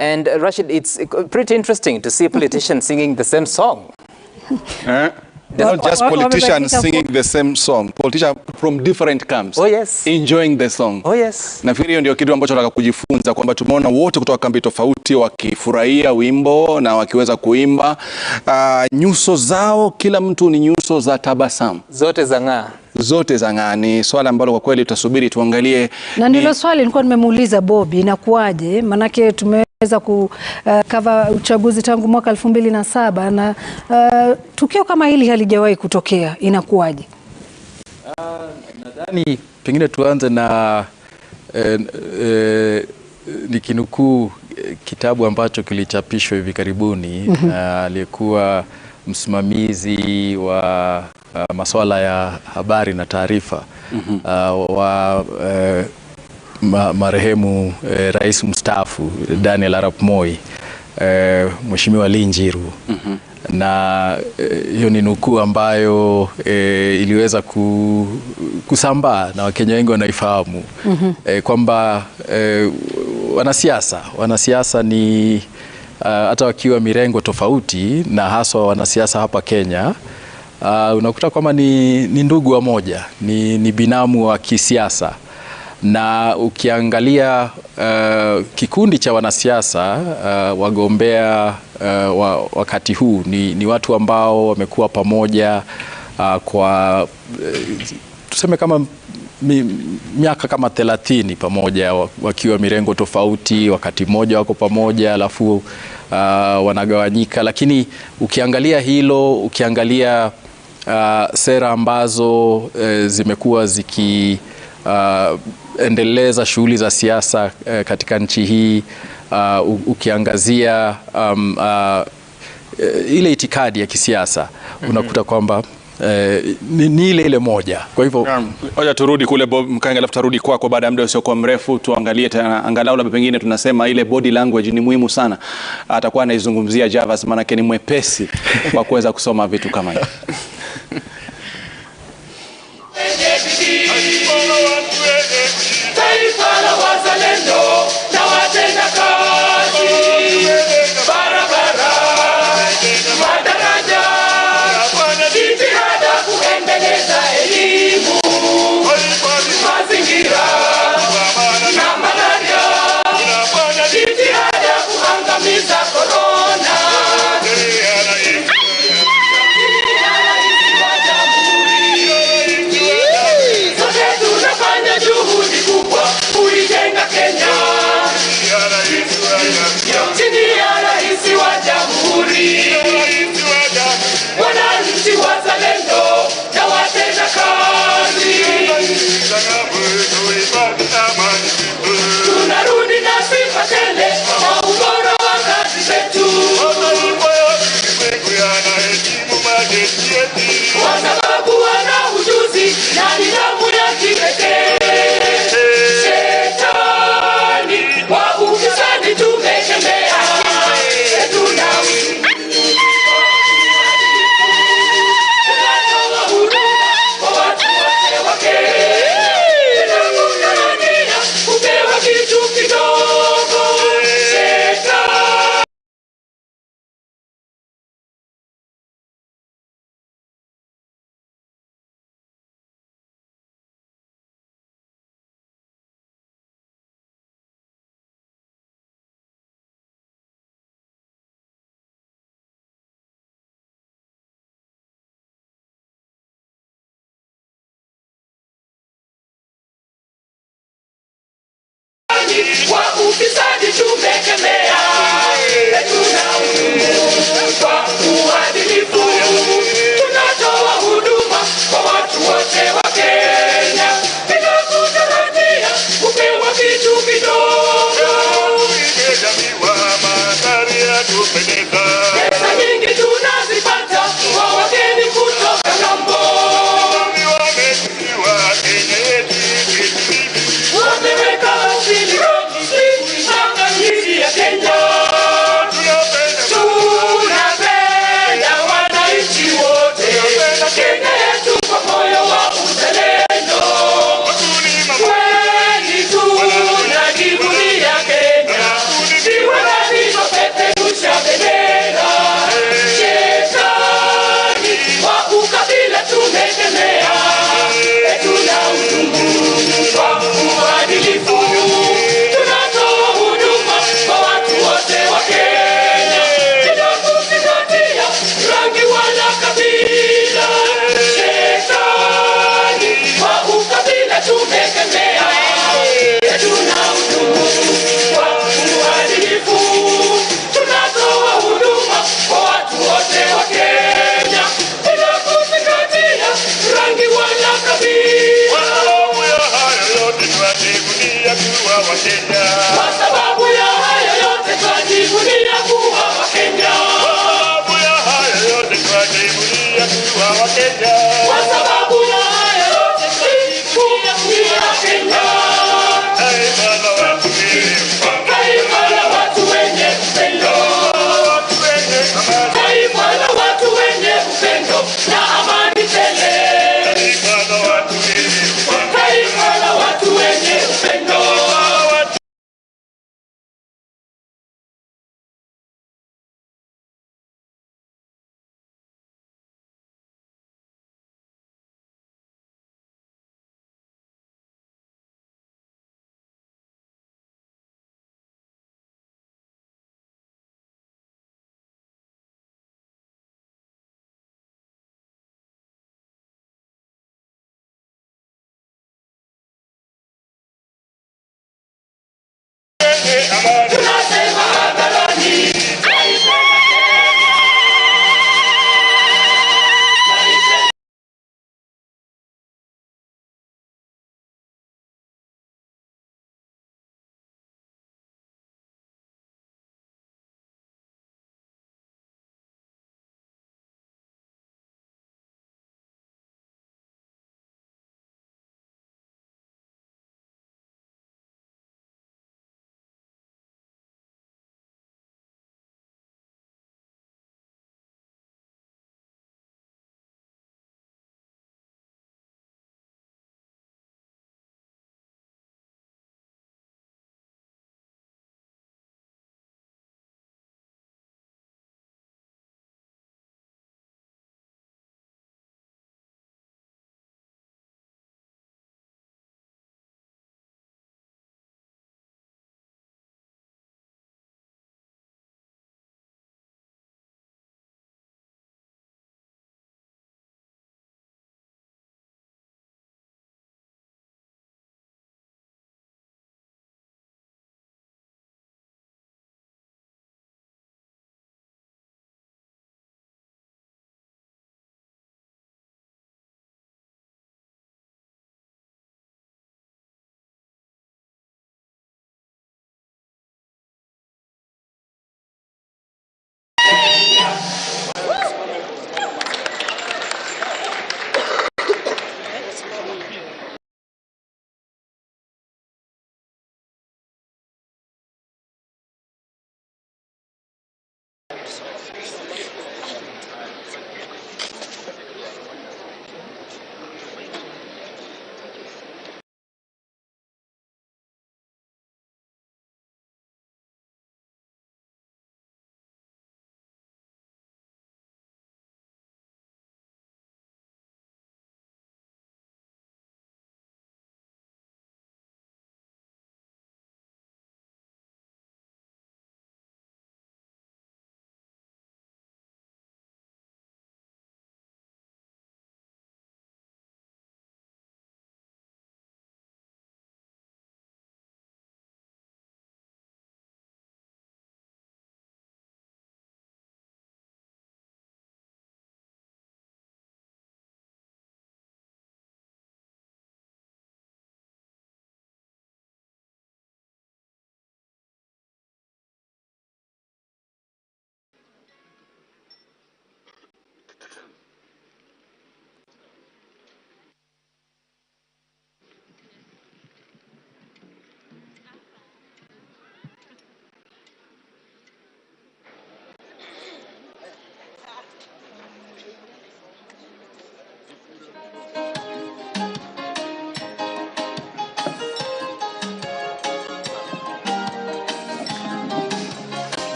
And Rashid, it's pretty interesting to see politicians singing the same song. Not just politicians singing the same song. Politicians from different camps. Oh yes. Enjoying the song. Oh yes. Nafikiri hiyo ndio kitu ambacho nataka kujifunza, kwamba tumeona wote kutoka kambi tofauti wakifurahia wimbo na wakiweza kuimba. Nyuso zao, kila mtu ni nyuso za tabasamu. Zote zang'aa. Zote zang'aa. Ni swala ambalo kwa kweli tutasubiri tuangalie. Na ndilo swali nilikuwa nimemuuliza Bobby, inakuaje? Manake tumeweza kukava uchaguzi tangu mwaka 2007 na tukio kama hili halijawahi kutokea. Inakuaje? Nadhani pengine tuanze na nikinukuu kitabu ambacho kilichapishwa hivi karibuni, aliyekuwa msimamizi wa masuala ya habari na taarifa wa marehemu rais mstaafu Daniel Arap Moi, Mheshimiwa Linjiru. Na hiyo ni nukuu ambayo iliweza kusambaa na Wakenya wengi wanaifahamu, kwamba wanasiasa ni hata wakiwa mirengo tofauti, na haswa wanasiasa hapa Kenya, unakuta kwamba ni ndugu wa moja, ni binamu wa kisiasa. Na ukiangalia kikundi cha wanasiasa wagombea wakati huu ni watu ambao wamekuwa pamoja kwa tuseme kama miaka kama 30 pamoja, wakiwa mirengo tofauti, wakati mmoja wako pamoja alafu wanagawanyika. Lakini ukiangalia hilo, ukiangalia sera ambazo zimekuwa ziki endeleza shughuli za siasa katika nchi hii, ukiangazia ile itikadi ya kisiasa, unakuta kwamba ni ile moja. Kwa hivyo hoja turudi kule Mkange, alafu turudi kwako baada ya muda usiokuwa mrefu, tuangalie tena angalau labda pengine tunasema ile body language ni muhimu sana. Atakuwa anaizungumzia Javas, maana yake ni mwepesi kwa kuweza kusoma vitu kama hivi. Taifa la wazalendo na watenda kazi, barabara, madaraja, jitihada kuendeleza elimu, mazingira na malaria, jitihada kuangamiza korona. Sote tunafanya juhudi kubwa kuijenga Kenya. wa ufisadi tumekemea. Tunahudumu kwa uadilifu, tunatoa huduma kwa watu wote wa Kenya bila kutarajia kupewa kitu kidogo. Pesa nyingi tunazipata kwa wageni kutoka ng'ambo. Wameweka bilioni magharibi ya Kenya. Tunapenda wananchi wote, Kenya yetu kwa moyo wa uzalendo. Kweli tunajivunia Kenya, ndiwe walivyopeperusha bendera. Shetani wa ukabila tumekemea. Tunahudumu kwa uadilifu, tunatoa huduma kwa watu wote wa Kenya bila kuzingatia rangi wala kabila. Shetani wa ukabila tumekemea. Tunahudumu kwa uadilifu, tunatoa huduma kwa watu wote wa Kenya bila kuzingatia rangi wala kabila. Kwa sababu ya hayo yote twajivunia kuwa Wakenya. Kwa sababu ya hayo yote twajivunia kuwa Wakenya. Taifa la watu wenye upendo, taifa la watu wenye upendo na amani tele. Taifa la watu wenye upendo. Tunasema hadharani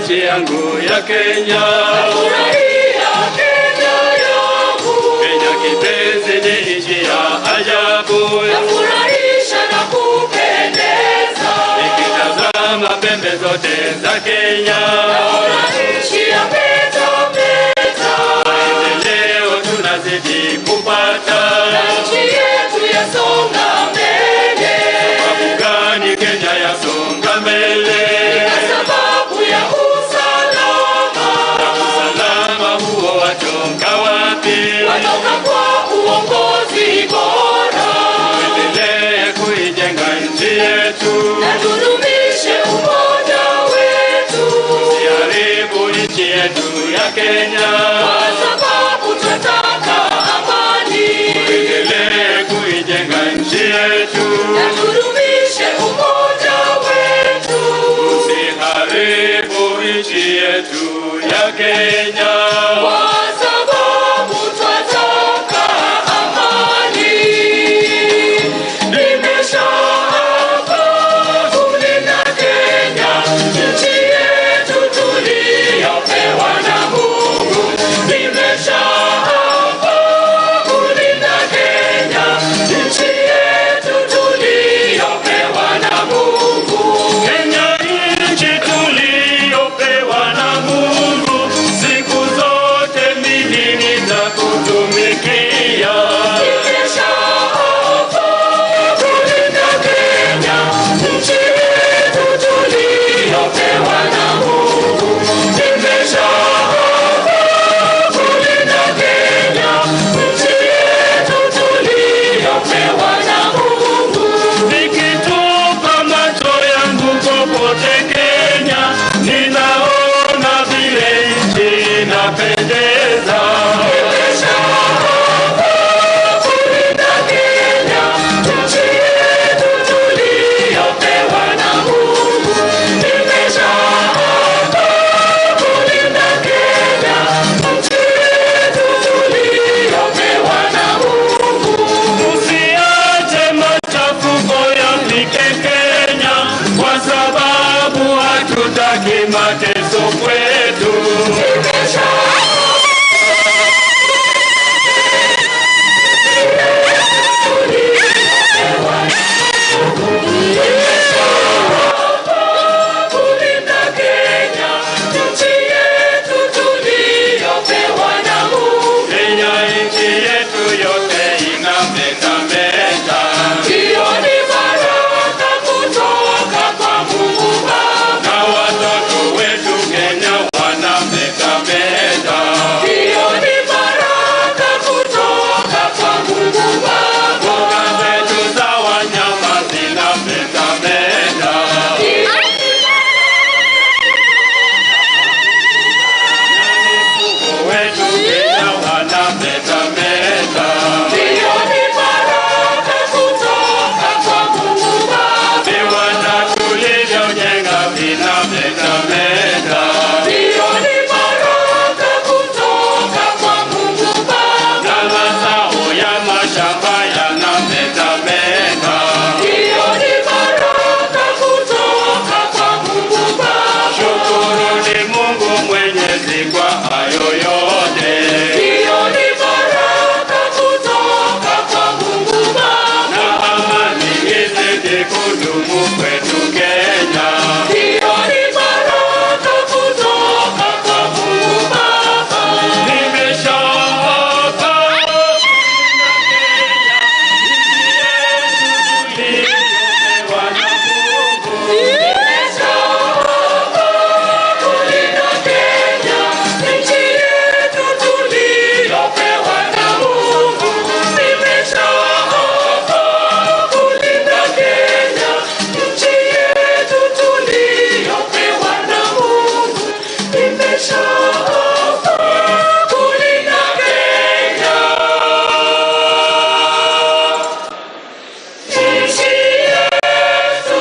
nchi yangu ya Kenya. Nafurahia Kenya yangu. Kenya kipenzi ni nchi ya ajabu. Nafurahisha na kupendeza. Nikitazama pembe zote za Kenya. Naona nchi ya peta peta. Maendeleo tunazidi kupata. Na nchi yetu yasonga mbele. Sababu gani Kenya yasonga mbele? Kwa sababu ya usalama. Na usalama huo watoka wapi? Watoka kwa uongozi bora. Tuendelee kuijenga nchi yetu. Na tudumishe umoja wetu. Tusiharibu nchi yetu ya Kenya. Kwa sababu tunataka amani. Tuendelee kuijenga nchi yetu. Na tudumishe umoja wetu. Tusiharibu nchi yetu ya Kenya. Kwa sababu tunataka amani. Nimeshaapa kulinda Kenya, nchi yetu tuliyopewa na Mungu. Nimeshaapa kulinda Kenya, nchi yetu tuliyopewa na Mungu. Kenya nchi tuliyopewa na Mungu, siku zote mimi nitakutumikia. Nimeshaapa kulinda Kenya, nchi yetu tuliyopewa na Mungu. Nimeshaapa kulinda Kenya, nchi yetu tuliyopewa na Mungu. Nikitupa macho yangu popote Kenya, ninaona vile nchi inapendeza. Nimeshaapa kulinda Kenya, nchi yetu tuliyopewa na Mungu. Nimeshaapa kulinda Kenya, nchi yetu tuliyopewa na Mungu. Usiache machafuko yafike Kenya, kwa sababu hatutaki mateso kwetu. Kulinda Kenya, nchi yetu tuliyopewa na Mungu. Kenya nchi yetu yote inametameta. Hiyo ni baraka kutoka kwa Mungu Baba. Na watoto wetu Kenya wanametameta. Hiyo ni baraka kutoka kwa Mungu Baba. Mbuga zetu za wanyama zinametameta. Hiyo ni wetu Kenya wanametameta. Hiyo ni baraka kutoka kwa Mungu Baba. Viwanda tulivyojenga vinametameta. Hiyo ni baraka kutoka kwa Mungu Baba. Na mazao ya mashamba yanametameta. Hiyo ni baraka kutoka kwa Mungu Baba. Shukuruni Mungu Mwenyezi kwa hayo yote. Hiyo ni baraka kutoka kwa Mungu Baba. Na amani izidi kudumu kwetu Kenya. Hiyo ni baraka kutoka kwa Mungu Baba. Nimeshaapa kulinda Kenya, nchi yetu tuliyopewa na Mungu. Nimeshaapa kulinda Kenya, nchi yetu tuliyopewa na Mungu. Nimeshaapa kulinda Kenya, nchi yetu tuliyopewa na Mungu. Nimeshaapa kulinda Kenya, nchi yetu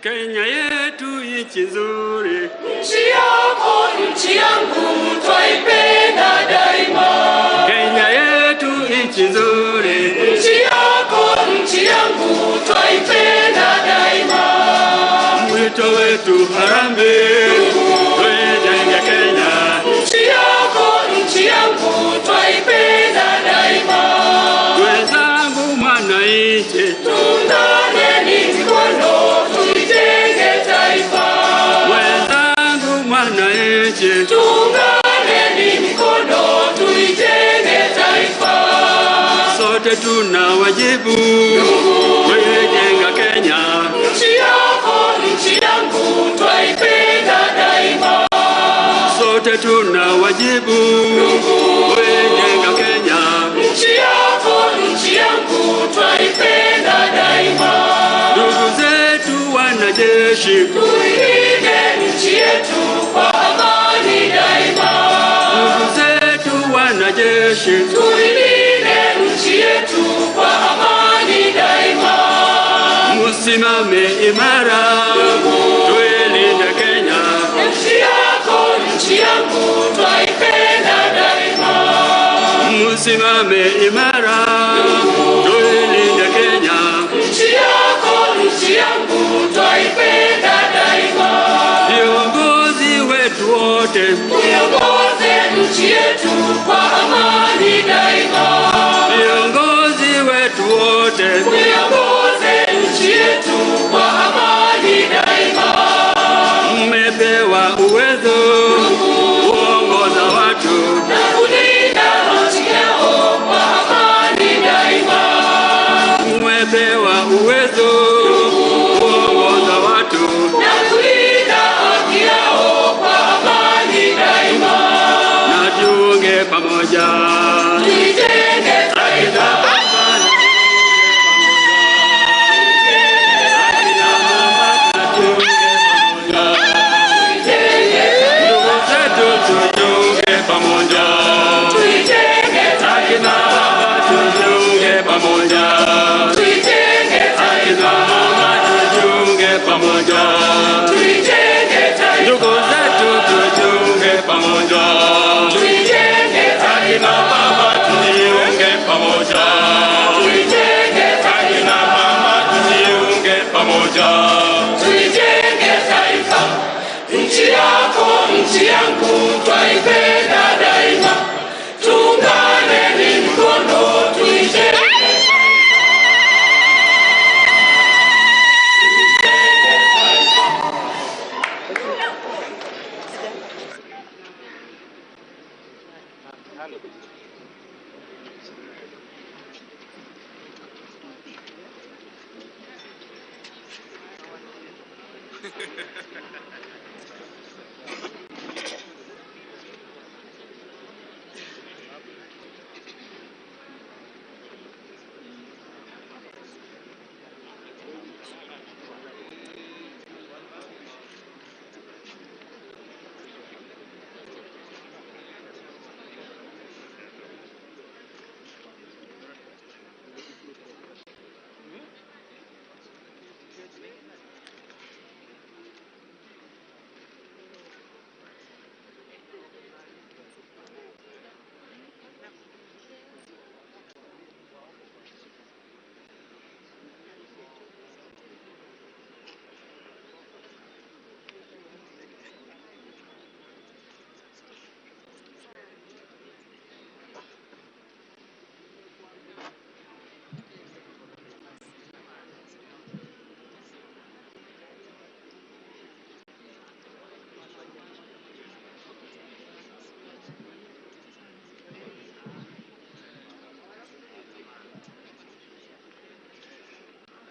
Kenya yetu nchi nzuri, nchi yako nchi yangu twaipenda daima. Kenya yetu nchi nzuri, nchi yako nchi yangu twaipenda daima. Mwito wetu harambee, tuijenge Kenya. Nchi yako nchi yangu twaipenda daima. Wenzangu mwananchi, tuunganeni mikono tuijenge taifa. Wenzangu mwananchi, tuunganeni mikono tuijenge taifa. Sote tuna wajibu kuijenga Kenya. Nchi yako nchi yangu twaipenda daima. Sote tuna wajibu kuijenga Kenya. Nchi yako nchi yangu twaipenda daima. Ndugu zetu wanajeshi, tuilinde nchi yetu kwa amani daima. Ndugu zetu wanajeshi, tuilinde nchi yetu kwa amani daima. Musimame imara, tuilinde Kenya. Nchi yako nchi yangu twaipenda daima. Musimame imara, tuilinde Kenya. Nchi yako nchi yangu twaipenda daima. Viongozi wetu wote, tuiongoze nchi yetu kwa amani daima. Viongozi wetu wote, tuiongoze nchi yetu kwa amani daima. Mmepewa uwezo kuongoza watu na kulinda haki yao kwa amani daima. Mmepewa uwezo kuongoza watu na kulinda haki yao kwa amani daima. Na tuunge pamoja, tuijenge taifa. Tujiunge pamoja, tuijenge taifa. Tujiunge pamoja, tuijenge taifa. Tujiunge pamoja, tuijenge taifa. Ndugu zetu tujiunge pamoja, tuijenge taifa. Tujiunge pamoja, tuijenge taifa. Tujiunge pamoja, tuijenge taifa. Nchi yako nchi yangu twaipenda daima. Tuunganeni mikono tuijenge.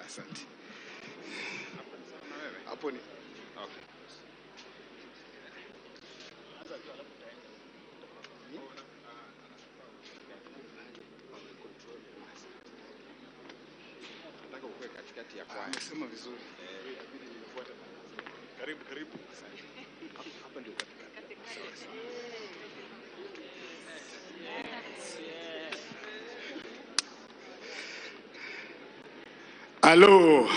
Asante. Hapo ni. Okay. Amesema vizuri. Karibu karibu. Hapa ndio Hello.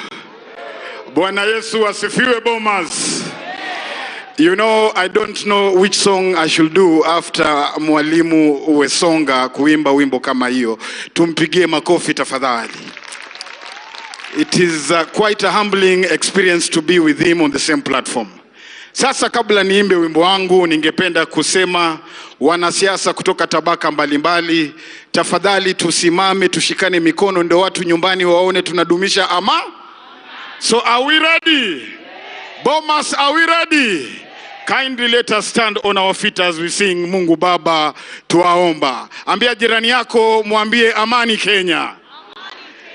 Bwana Yesu asifiwe Bomas. You know, I don't know which song I should do after Mwalimu Wesonga kuimba wimbo kama hiyo. Tumpigie makofi tafadhali. It is quite a humbling experience to be with him on the same platform. Sasa kabla niimbe wimbo wangu, ningependa kusema wanasiasa kutoka tabaka mbalimbali, tafadhali tusimame, tushikane mikono ndio watu nyumbani waone tunadumisha ama. So are we ready? Bomas, are we ready? Kindly let us stand on our feet as we sing Mungu Baba tuwaomba. Ambia jirani yako, mwambie amani Kenya.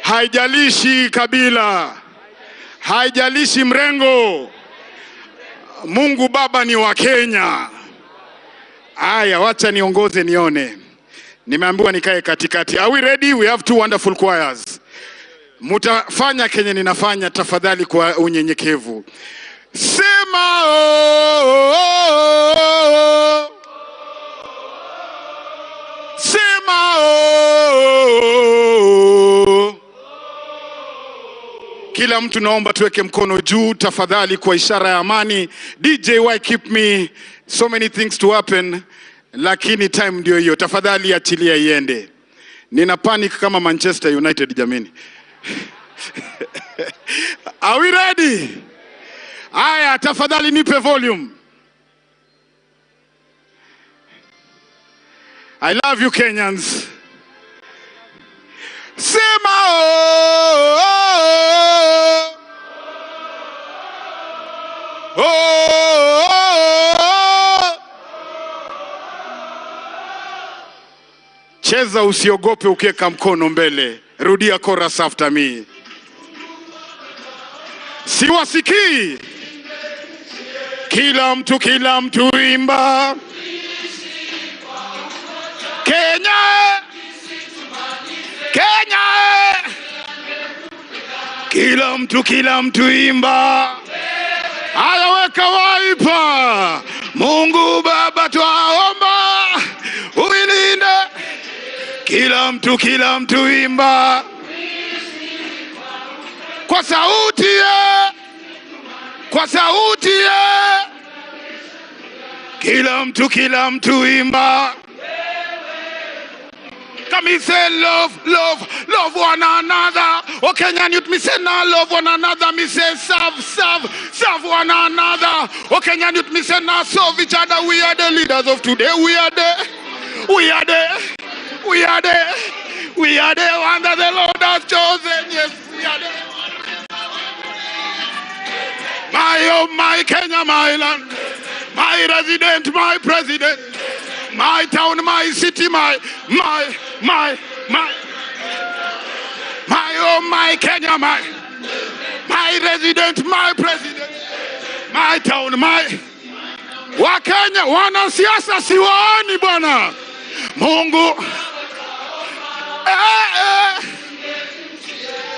Haijalishi kabila, haijalishi mrengo, Mungu Baba ni wa Kenya. Aya, wacha niongoze nione. Nimeambiwa nikae katikati. Are we ready? We have two wonderful choirs. Mutafanya Kenya ninafanya, tafadhali kwa unyenyekevu. Sema oh, oh, sema oh. Kila mtu naomba tuweke mkono juu tafadhali kwa ishara ya amani. DJ, why keep me? So many things to happen. Lakini time ndio hiyo. Tafadhali achilia iende. Nina panic kama Manchester United jameni. Are we ready? Aya, tafadhali nipe volume. I love you Kenyans. Sema oh, oh, oh, oh. Cheza usiogope ukiweka mkono mbele. Rudia chorus after me. Siwasikii. Kila mtu imba. Kenya, Kenya. Kila mtu imba. Haya, weka waipa. Mungu Baba twaomba uilinde. Kila mtu imba. Kwa sauti ya, kwa sauti ya. Kila mtu imba. Come and say love, love, love one another. Oh Kenyan youth, me say now love one another. Me say serve, serve, serve one another. Oh Kenyan youth, me say now serve each other. We are the leaders of today. We are the one that the Lord has chosen. Yes, we are the my Kenya, my land, my resident, my president, my town, my city, my Kenya, my resident, my president, my town, my wa Kenya. Wanasiasa siwaoni bwana. Mungu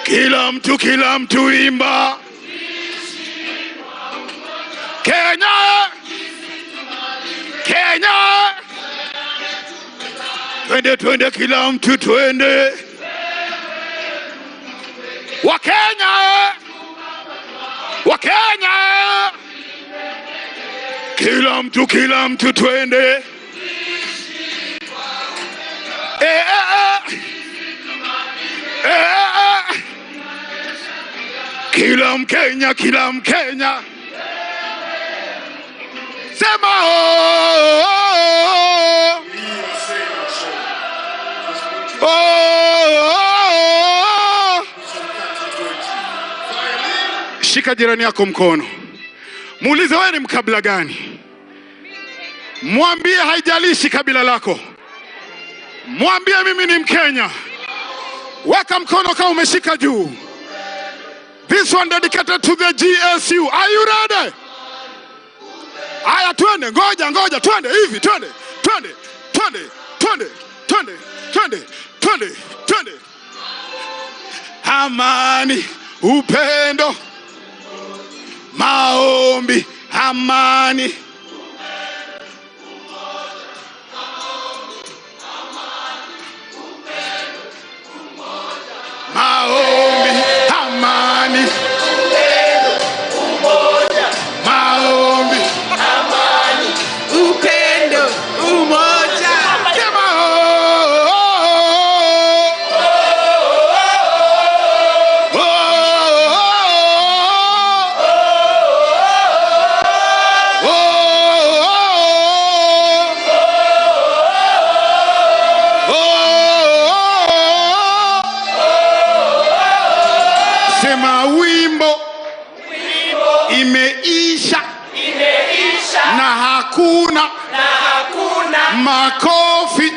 kila mtu imba. Kenya, Kenya. Twende kila mtu twende. Wa Kenya, wa Kenya. Kila mtu twende. Kila Mkenya, kila Mkenya. Sema oh, oh, oh, oh. Shika jirani yako mkono. Muulize wewe ni mkabila gani? Mwambie haijalishi kabila lako. Mwambie mimi ni Mkenya. Weka mkono kama umeshika juu. This one dedicated to the GSU. Are you ready? Haya twende, ngoja twende hivi, twende. Amani, upendo, maombi, amani. Maombi, amani. Maombi, amani, upendo, umoja. Sema wimbo imeisha na hakuna makofi.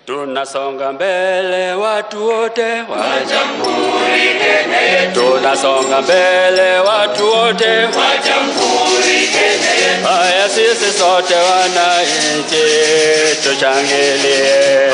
Tunasonga mbele watu wote wa Jamhuri Kenya yetu. Tunasonga mbele watu wote wa Jamhuri Kenya yetu. Haya sisi sote wananchi tushangilie.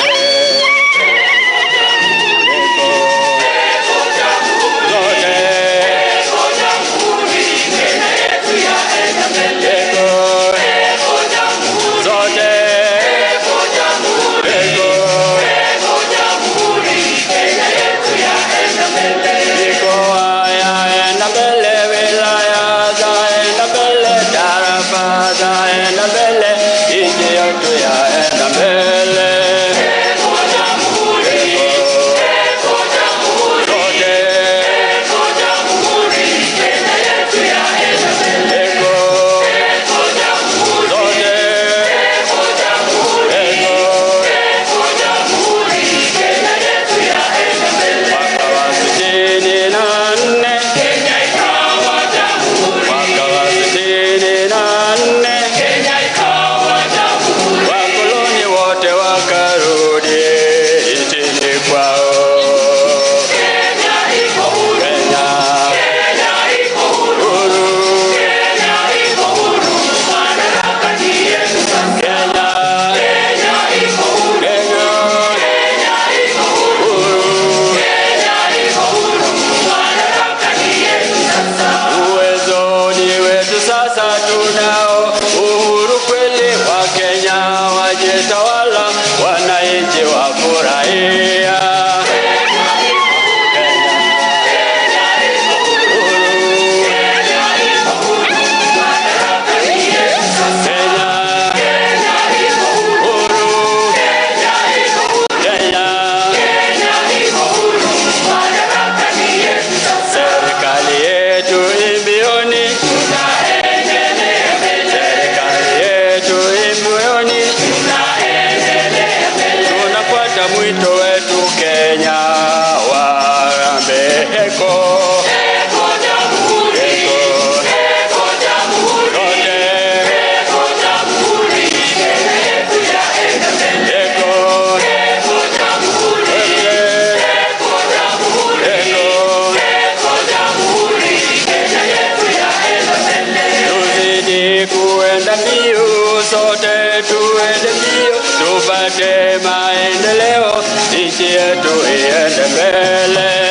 tupate maendeleo, nchi yetu iende mbele.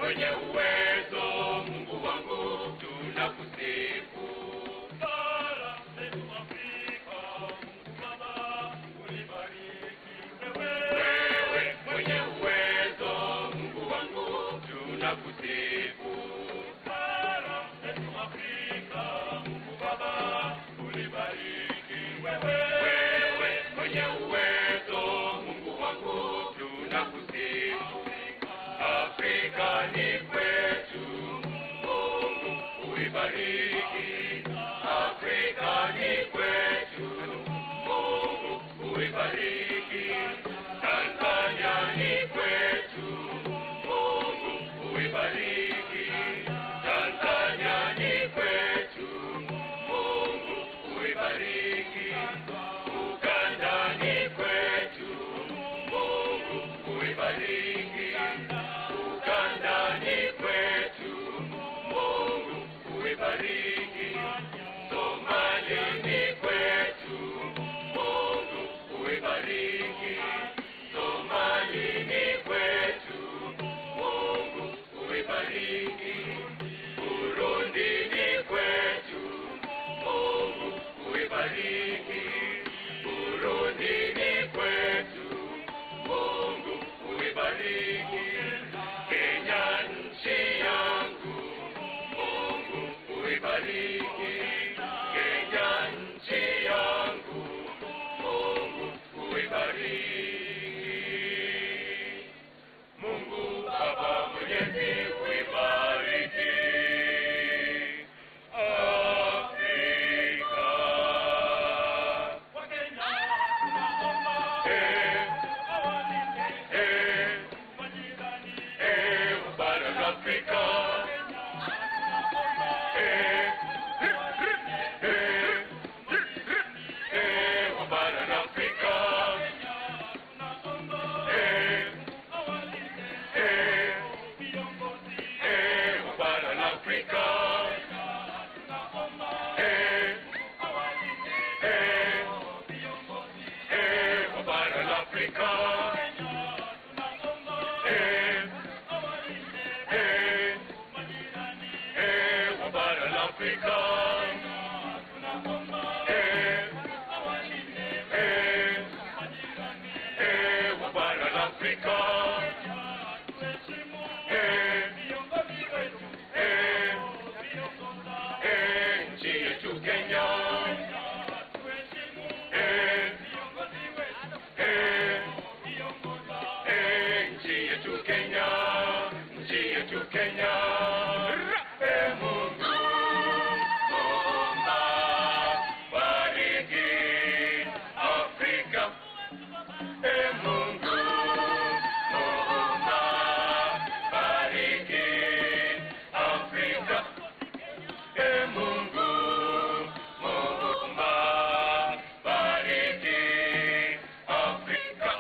mwenye uwezo, Mungu wangu tunakusifu. Bara letu Afrika, Mungu Baba ulibariki. Wewe mwenye uwezo, Mungu wangu tunakusifu. Bara letu Afrika, Mungu Baba ulibariki. Wewe mwenye uwezo, Mungu wangu tunakusifu. Afrika ni kwetu, Mungu uibariki. Afrika ni kwetu, Mungu uibariki. Tanzania ni kwetu, Mungu uibariki. Tanzania ni kwetu, Mungu uibariki. Uganda ni kwetu, Mungu uibariki. Uganda ni kwetu, Mungu uibariki. Somalia ni kwetu, Mungu uibariki. Somalia ni kwetu, Mungu uibariki. Burundi ni kwetu, Mungu uibariki. Burundi ni kwetu, Mungu uibariki. Kenya nchi yangu, Mungu uibariki. Kenya nchi yangu, Mungu uibariki. Mungu Baba Mwenyezi uibariki Afrika. Bara la Afrika. Bara la Afrika. Bara la Afrika. Bara la Afrika. Bara la Afrika. Bara la Afrika. Nchi yetu Kenya. Nchi yetu Kenya. Nchi yetu Kenya. Mungu Muumba, bariki Afrika. Mungu Muumba, bariki Afrika. Mungu Muumba, bariki Afrika.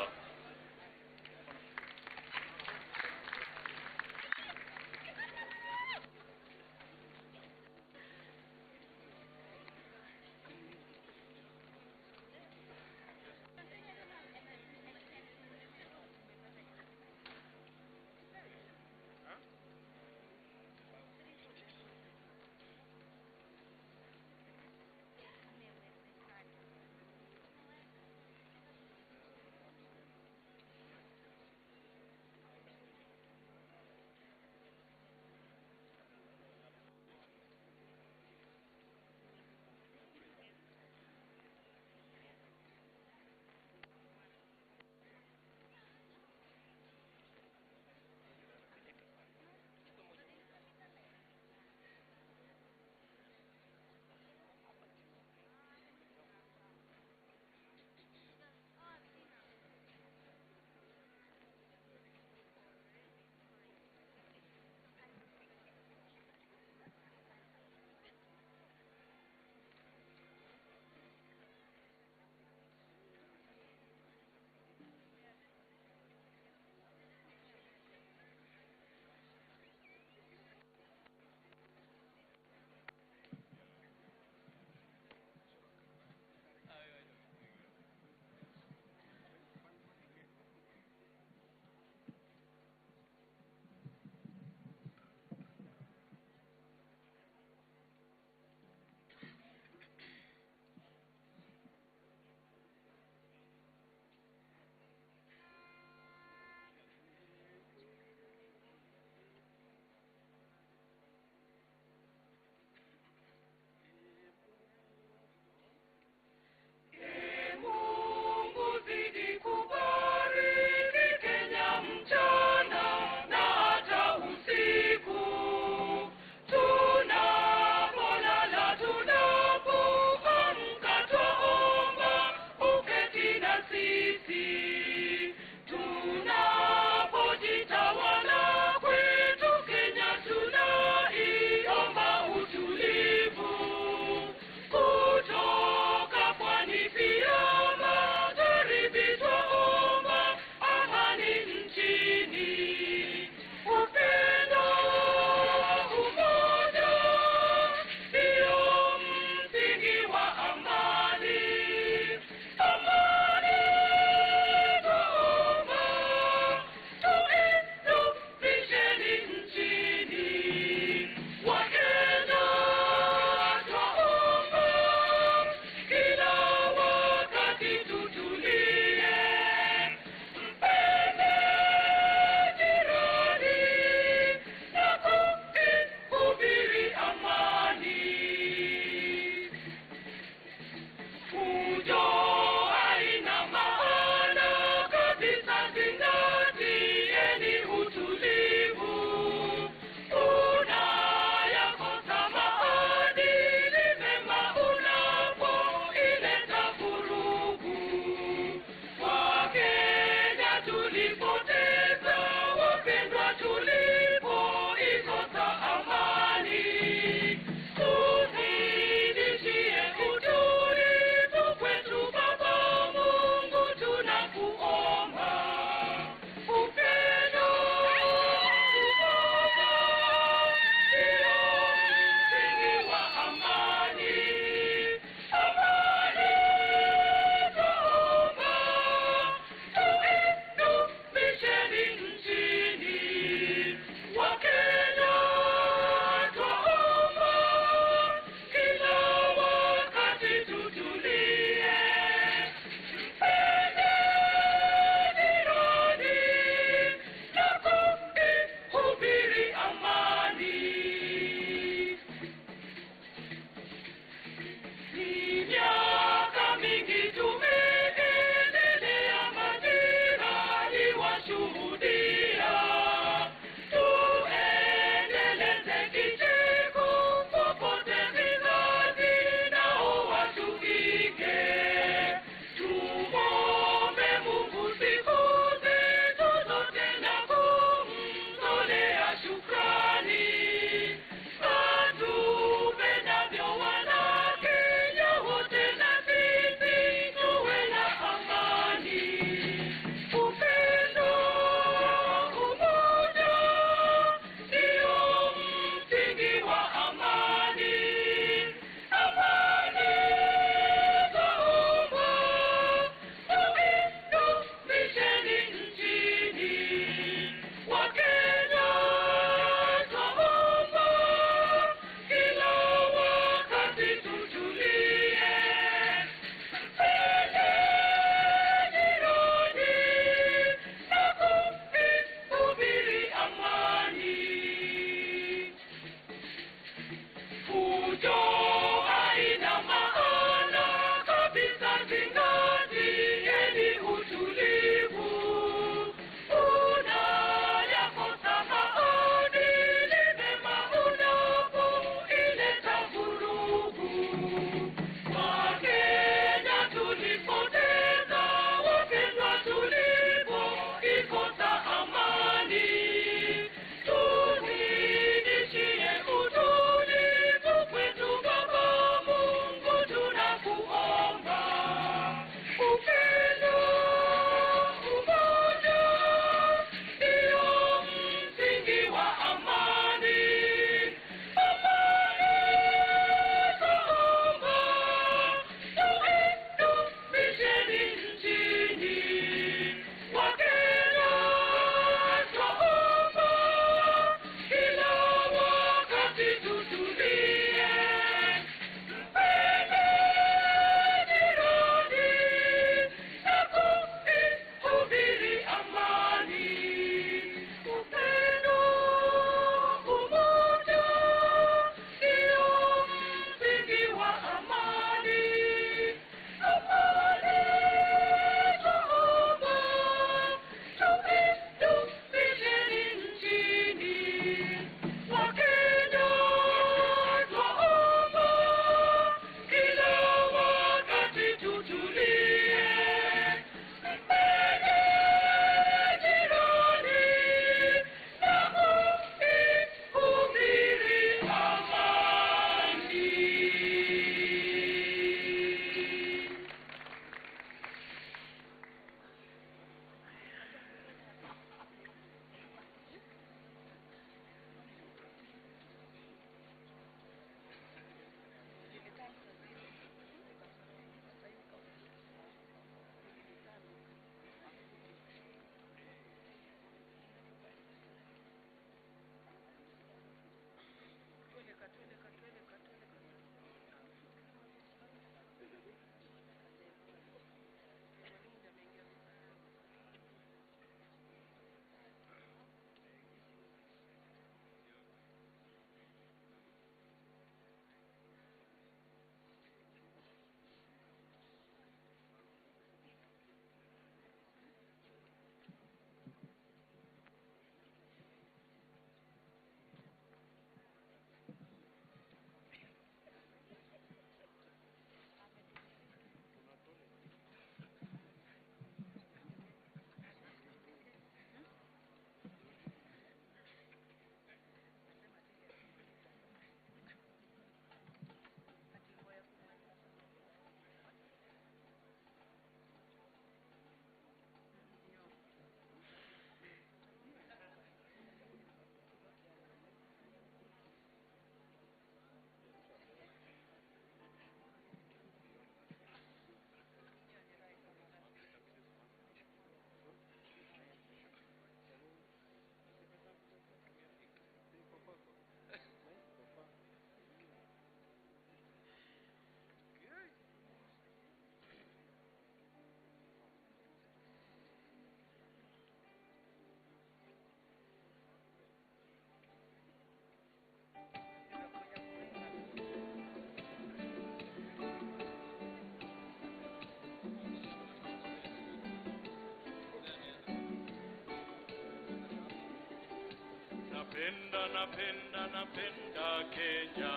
Napenda, napenda, napenda Kenya.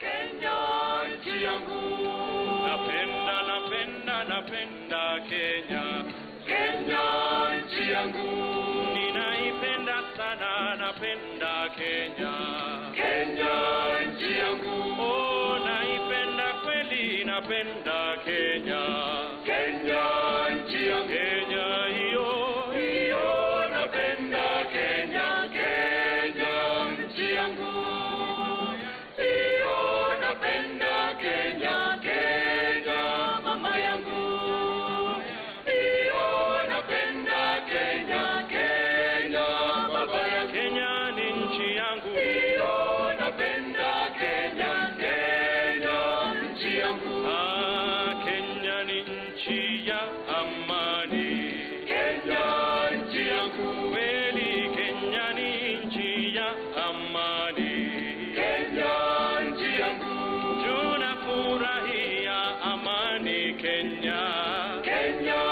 Kenya nchi yangu. Napenda, napenda, napenda Kenya. Kenya nchi yangu. Ninaipenda sana, napenda Kenya. Kenya nchi yangu. Oh, naipenda kweli, napenda Kenya. Kenya nchi yangu. Kenya hiyo, hiyo napenda Kenya. Kenya nchi yangu. Hiyo napenda Kenya. Kenya mama yangu. Hiyo napenda Kenya. Kenya baba yangu. Kenya ni nchi yangu. Hiyo napenda Kenya. Kenya nchi yangu. Kenya ni nchi ya amani. Kenya nchi yangu. Kweli Kenya ni nchi ya amani. Kenya nchi yangu. Tunafurahia amani Kenya. Kenya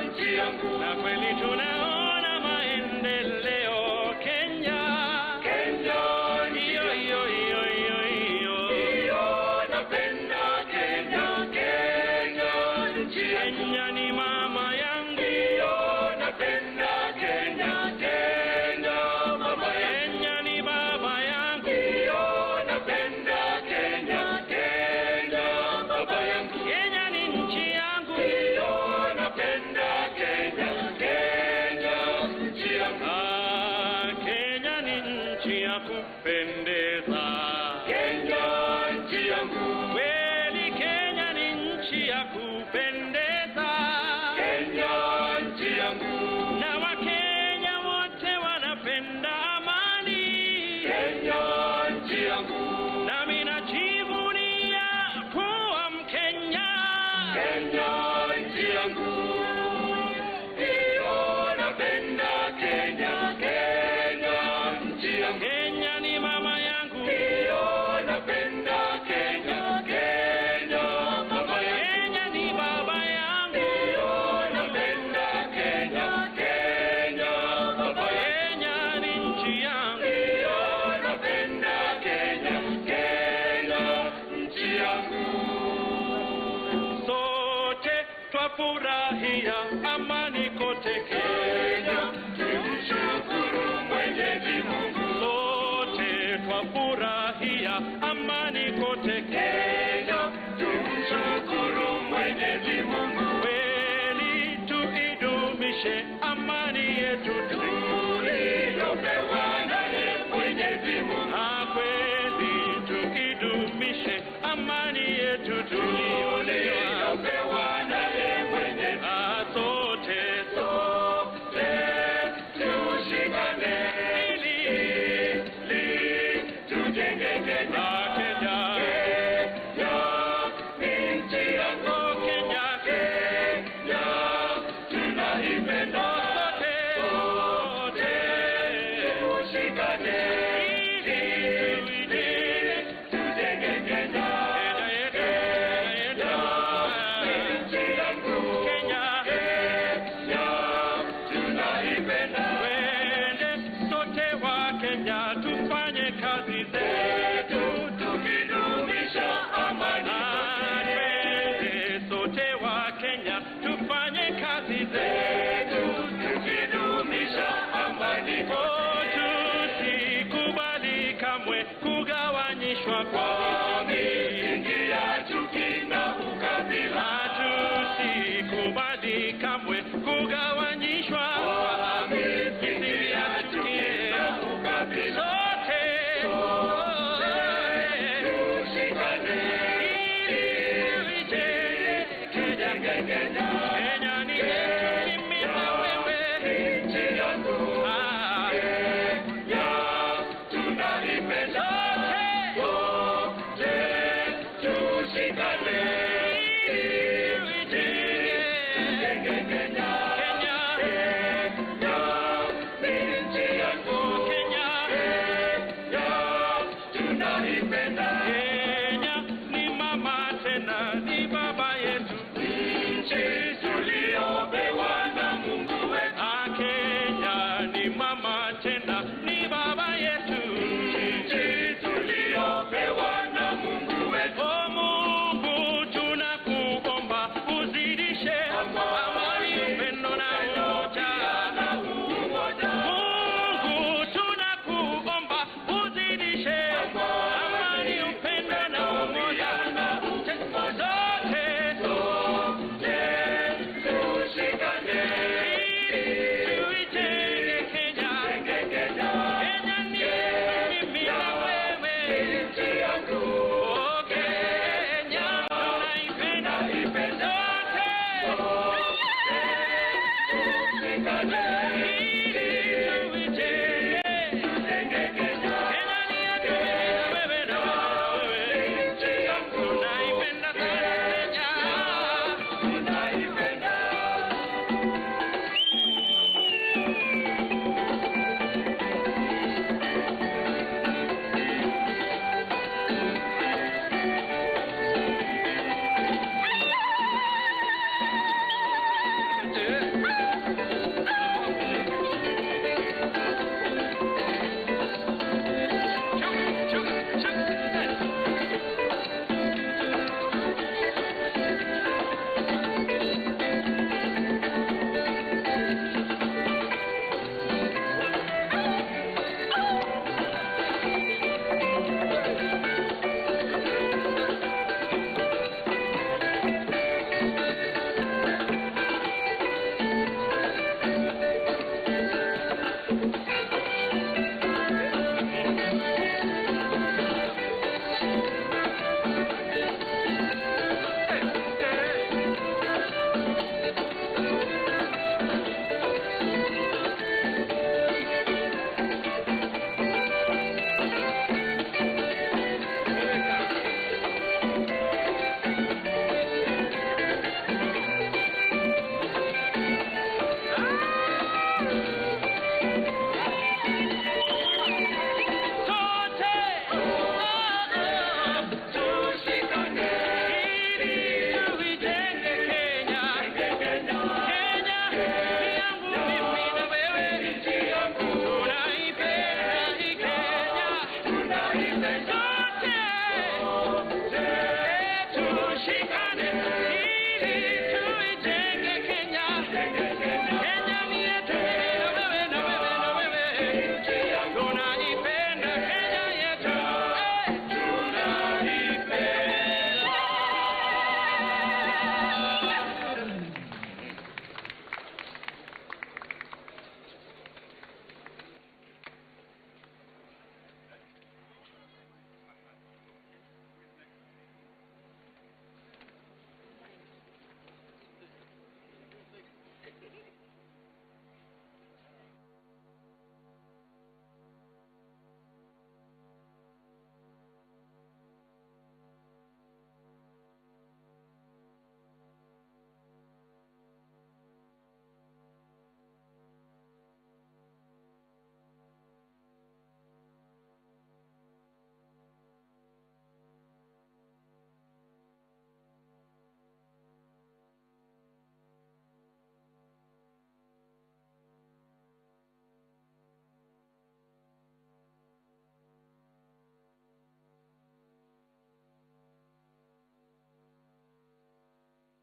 nchi yangu. Na kweli tunaona maendeleo Kenya. Kenya hiyo hiyo hiyo hiyo hiyo. Hiyo napenda Kenya. Kenya nchi yangu. Kenya ni mama yangu. Hiyo napenda Kenya. Kenya mama yangu. Kenya ni baba yangu. Hiyo napenda Kenya. Kenya baba yangu. Kenya ni nchi yangu. Hiyo napenda Kenya. Kenya nchi yangu. Kenya ni nchi ya kupendeza. Kenya nchi yangu. Kweli Kenya ni nchi ya kupendeza. Kenya nchi yangu. Na Wakenya wote wanapenda amani. Kenya nchi yangu. Nami najivunia kuwa Mkenya. Kenya nchi yangu. Hiyo napenda Kenya. Kenya nchi yangu. Kenya ni mama yangu. Hiyo napenda Kenya. Kenya mama yangu. Kenya ni baba yangu. Hiyo napenda Kenya. Kenya baba yangu. Kenya ni nchi yangu. Hiyo napenda Kenya. Kenya nchi yangu. Sote twafurahia amani kote Kenya. Tumshukuru Mwenyezi Mungu. Sote twafurahia amani kote Kenya. Tumshukuru Mwenyezi Mungu. Kweli tuidumishe amani yetu tuliyopewa naye Mwenyezi Mungu. Kweli tuidumishe amani yetu tuliyopewa naye Mwenyezi Mungu. Sote tushikane ili tujenge Kenya. Kenya ni nchi yangu. Kenya tunaipenda. Sote tushikane ili tujenge Kenya. Kenya tufanye kazi zetu tukidumisha amani. Sote wa Kenya tufanye kazi zetu tukidumisha amani. Tusikubali kamwe kugawanyishwa kwa misingi ya chuki na ukabila. Tusikubali kamwe kugawanyishwa kwa misingi ya chuki na ukabila. Sote tushikane ili tujenge Kenya. Kenya ni mimi na wewe, nchi yangu. Kenya tunaipenda. Sote yetu, nchi tuliopewa na Mungu wetu. O Mungu tunakuomba uzidishe amani, upendo na umoja. Mungu tunakuomba uzidishe amani, upendo na umoja. Sote tushikane tuitenge Kenya. Kenya ni mimi na wewe, nchi yangu. Oh Kenya tunaipenda, sote tushikane tuitenge Kenya. Kenya ni yetu, wewe na wewe, nchi yangu. Tunaipenda sana Kenya, tunaipenda.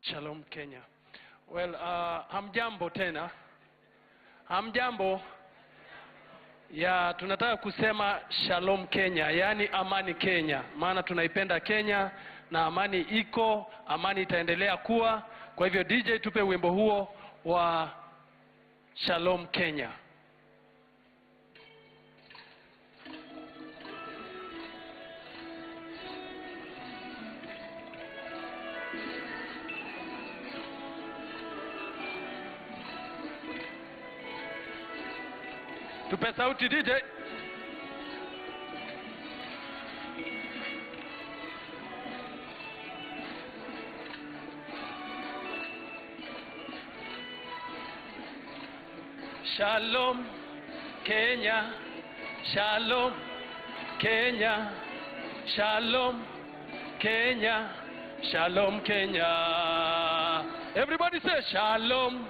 Shalom Kenya. Well, hamjambo tena. Hamjambo. Ya tunataka kusema Shalom Kenya, yani amani Kenya. Maana tunaipenda Kenya na amani iko, amani itaendelea kuwa. Kwa hivyo DJ tupe wimbo huo wa Shalom Kenya. Tupe sauti DJ. Shalom Kenya, Shalom Kenya, Shalom Kenya, Shalom Kenya. Everybody say Shalom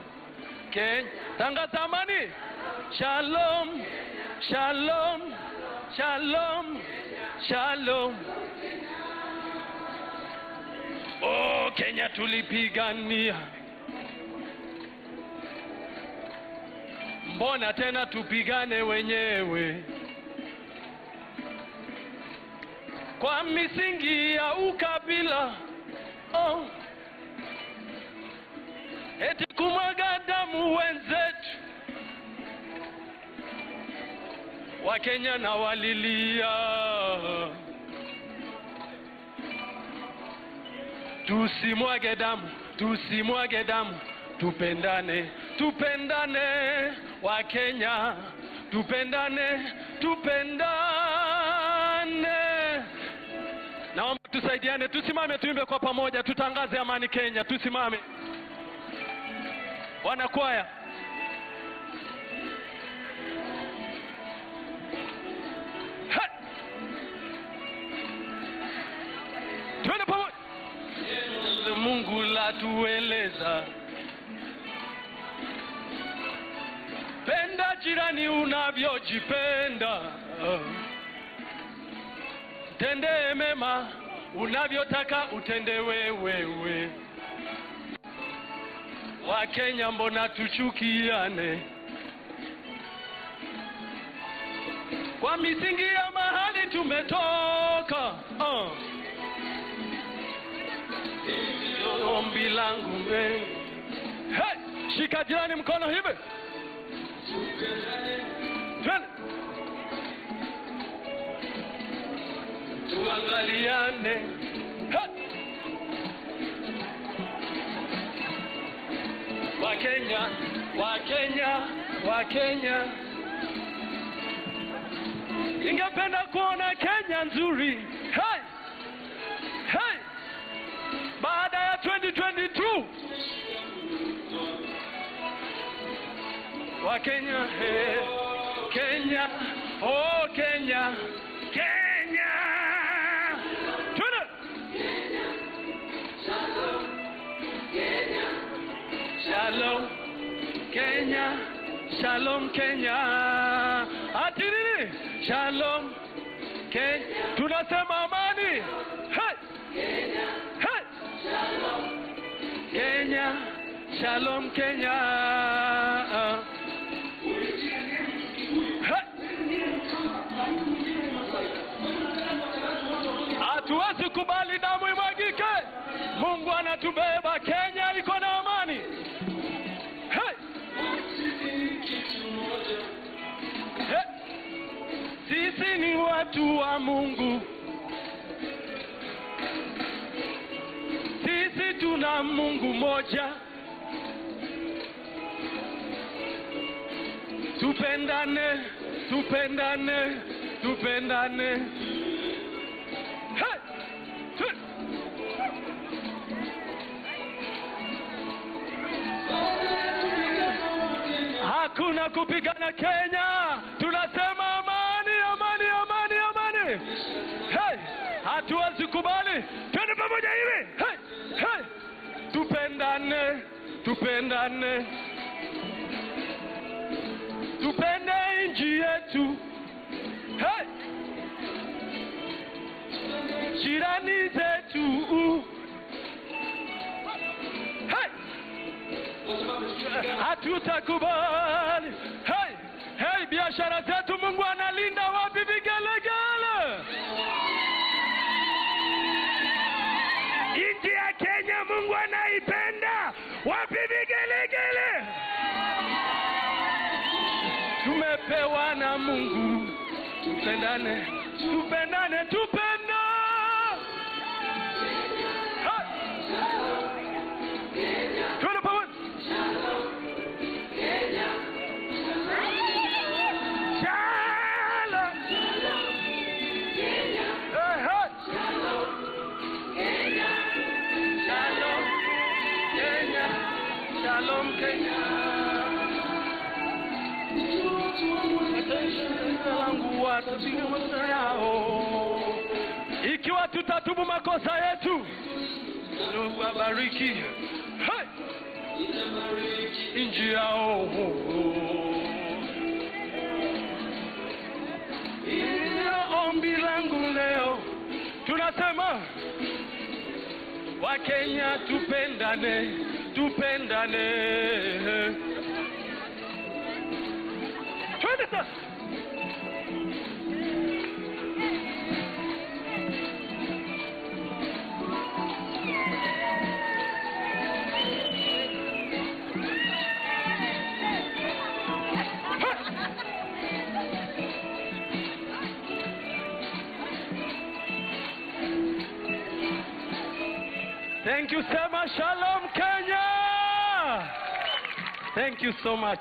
Kenya. Tangaza amani. Shalom, Shalom Shalom, shalom. Oh, Kenya tulipigania. Mbona tena tupigane wenyewe? Kwa misingi ya ukabila. Oh. Eti kumwaga damu wenzetu. Wakenya na walilia. Tusimwage damu, tusimwage damu, tupendane, tupendane, Wakenya, tupendane, tupendane. Naomba tusaidiane, tusimame tuimbe kwa pamoja, tutangaze amani Kenya, tusimame. Wanakwaya. Twende pamoja. Mungu la tueleza. Penda jirani unavyojipenda. Tende mema unavyotaka utende wewe. Wakenya mbona tuchukiane? Kwa misingi ya mahali tumetoka. Ombi langu hey, shika jirani mkono hivi. Twende. Tuangaliane. Wakenya, Wakenya, Wakenya. Ningependa kuona Kenya nzuri. Hey! Hey! Baada ya 2022. Wakenya, hey, Kenya, oh Kenya, Kenya. Twende. Shalom, Kenya. Shalom, Kenya. Shalom, Kenya. Ati nini? Shalom, Kenya. Tunasema amani. Hey! Kenya. Hey! Shalom, Kenya. Shalom, Kenya. Hatuwezi kubali damu imwagike. Mungu anatubeba. Kenya iko na amani. Hey! Hey! Sisi ni watu wa Mungu. Sisi tuna Mungu moja. Tupendane, tupendane, tupendane. Hey! Hakuna kupigana Kenya. Tunasema amani, amani, amani, amani. Hey! Hatuwezi kubali. Twende pamoja hivi. Hey! Hey! Tupendane, tupendane. Tupende nchi yetu. Hey! Jirani zetu. Hey! Hatutakubali. Hey! Hey, biashara zetu Mungu analinda. Wapi vigelegele? Nchi ya Kenya Mungu anaipenda. Wapi vigelegele? Tumepewa na Mungu. Tupendane, tupendane, tupendane. Twende pamoja. Shalom Kenya. Ikiwa tutatubu makosa yetu, Mungu abariki. Hey! Inji yao. Tunasema Wakenya tupendane, tupendane. Twende sasa. Thank you so much. Shalom, Kenya. Thank you so much.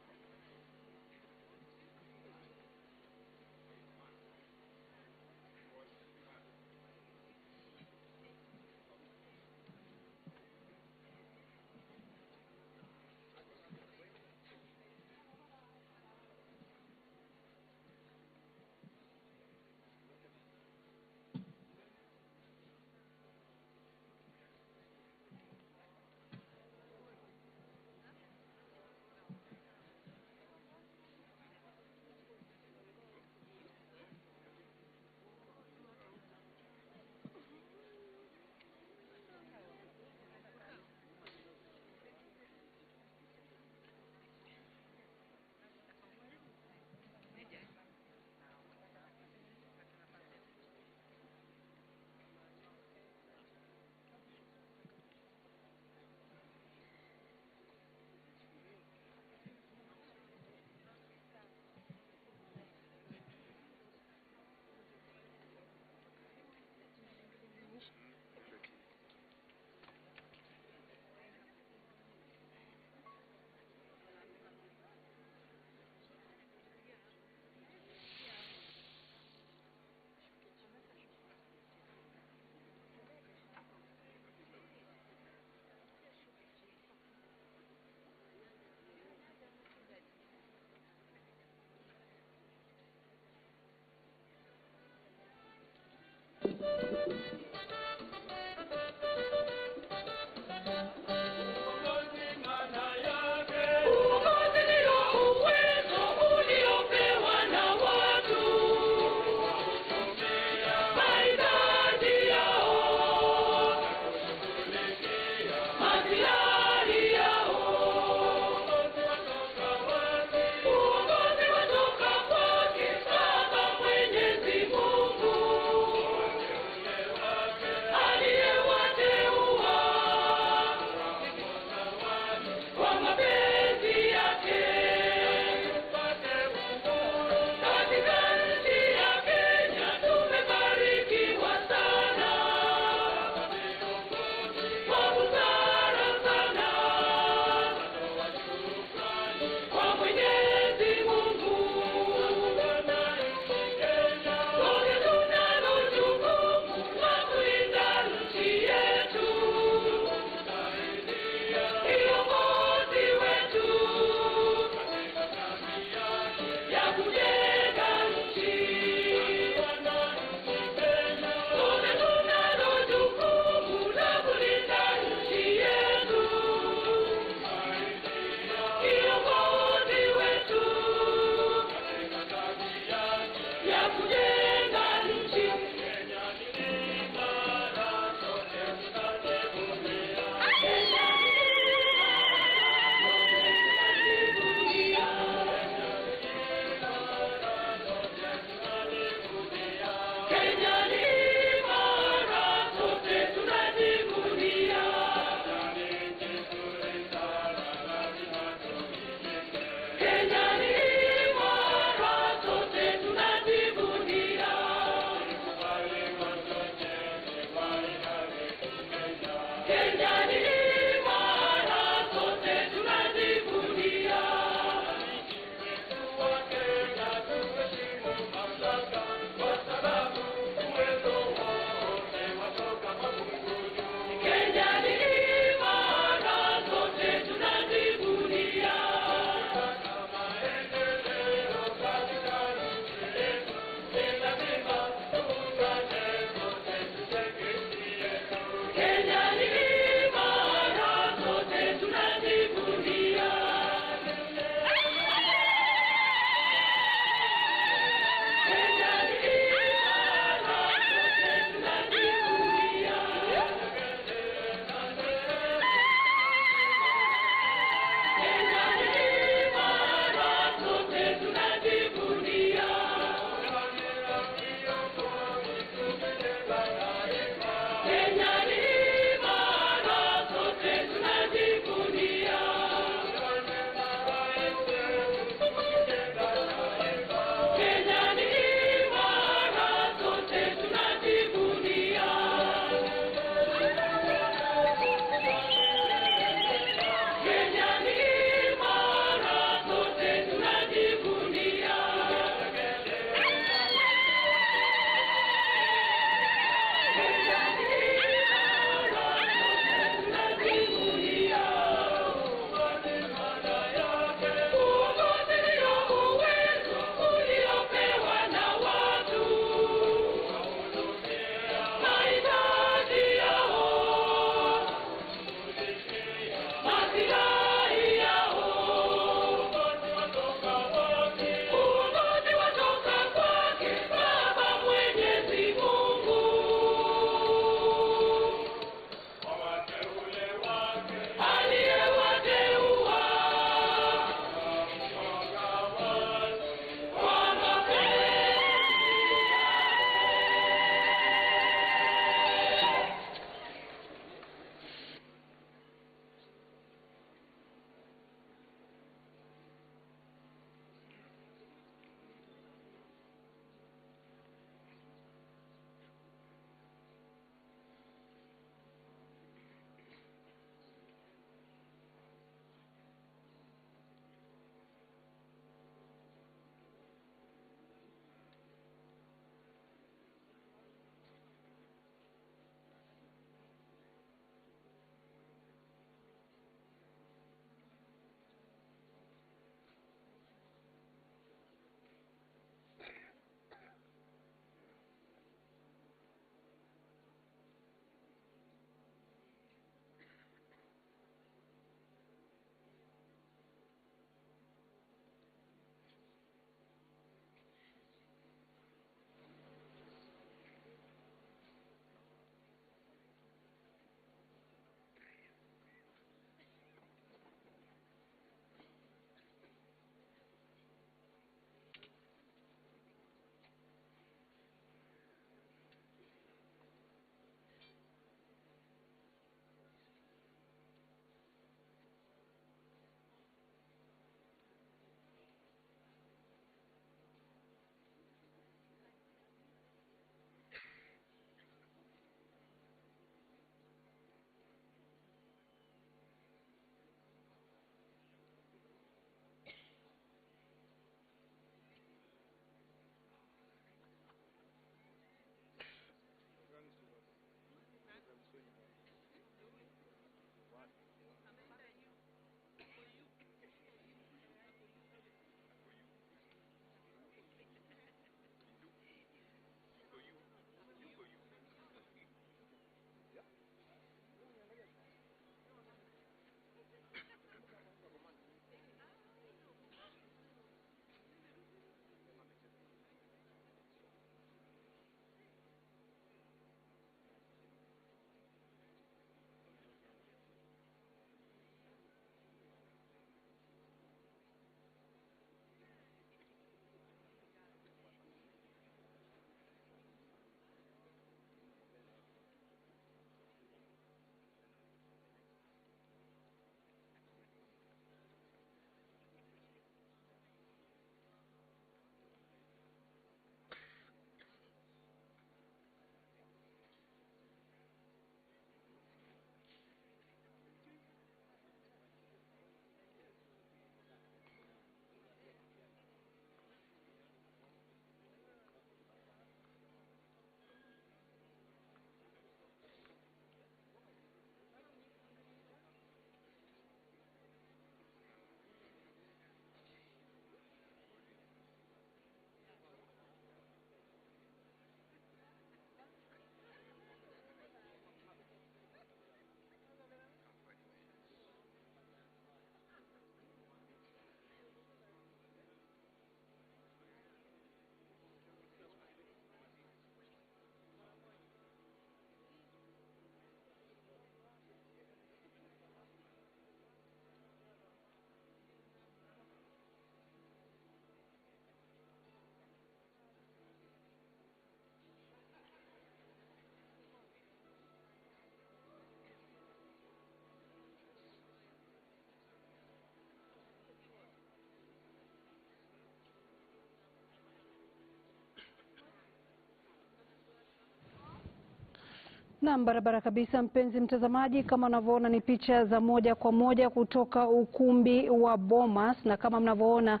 Naam, barabara kabisa mpenzi mtazamaji, kama unavyoona ni picha za moja kwa moja kutoka ukumbi wa Bomas, na kama mnavyoona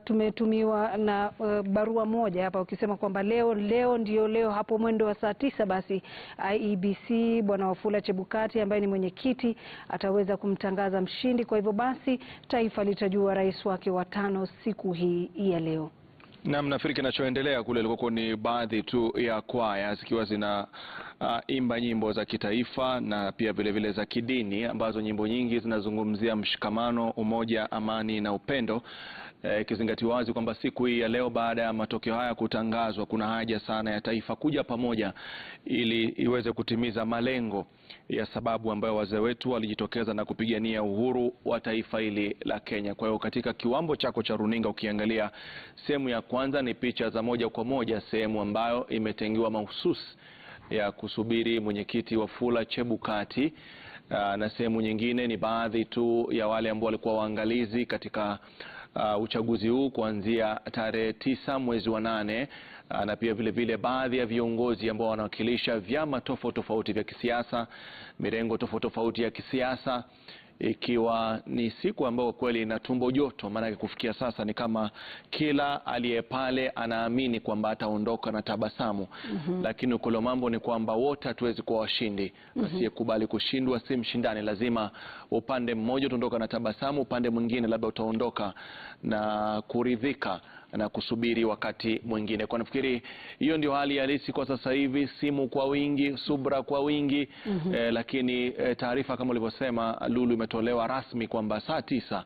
tumetumiwa na barua moja hapa ukisema kwamba leo hapo mwendo wa saa 9 basi IEBC Bwana Wafula Chebukati ambaye ni mwenyekiti ataweza kumtangaza mshindi. Kwa hivyo basi taifa litajua rais wake wa 5 siku hii ya leo. Na nafikiri kinachoendelea kule ilikuwa ni baadhi tu ya kwaya zikiwa zina imba nyimbo za kitaifa na pia vile vile za kidini, ambazo nyimbo nyingi zinazungumzia mshikamano, umoja, amani na upendo. Ikizingatiwa wazi kwamba siku hii ya leo baada ya matokeo haya kutangazwa, kuna haja sana ya taifa kuja pamoja ili iweze kutimiza malengo ya sababu ambayo wazee wetu walijitokeza na kupigania uhuru wa taifa hili la Kenya. Kwa hiyo katika kiwambo chako cha runinga ukiangalia sehemu ya kwanza ni picha za moja kwa moja, sehemu ambayo imetengewa mahususi ya kusubiri mwenyekiti Wafula Chebukati, na sehemu nyingine ni baadhi tu ya wale ambao walikuwa waangalizi katika uchaguzi huu kuanzia tarehe 9 mwezi wa 8, na pia vile vile baadhi ya viongozi ambao wanawakilisha vyama tofauti vya kisiasa, mirengo tofauti ya kisiasa, ikiwa ni siku ambayo kweli ina tumbo joto, maana kufikia sasa ni kama kila aliye pale anaamini kwamba ataondoka na tabasamu. Lakini ukolo mambo ni kwamba wote hatuwezi kuwa washindi. Asiyekubali kushindwa si mshindani. Lazima upande mmoja utaondoka na tabasamu, upande mwingine labda utaondoka na kuridhika na kusubiri wakati mwingine. Kwa nafikiri hiyo ndio hali halisi kwa sasa hivi, simu kwa wingi, subra kwa wingi. Lakini taarifa kama ulivyosema Lulu imetolewa rasmi kwamba saa 9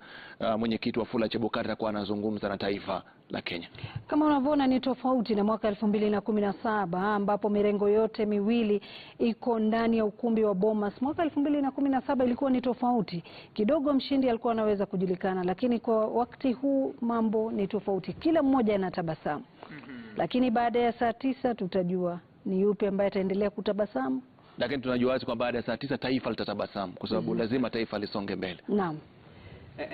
mwenyekiti Wafula Chebukati atakuwa anazungumza na taifa la Kenya. Kama unavyoona ni tofauti na mwaka 2017 ambapo mirengo yote miwili iko ndani ya ukumbi wa Bomas. Mwaka 2017 ilikuwa ni tofauti kidogo, mshindi alikuwa anaweza kujulikana, lakini kwa wakati huu mambo ni tofauti, kila mmoja anatabasamu. Lakini baada ya saa 9 tutajua ni yupi ambaye ataendelea kutabasamu. Lakini tunajua wazi kwamba baada ya saa 9 taifa litatabasamu kwa sababu lazima taifa lisonge mbele. Naam.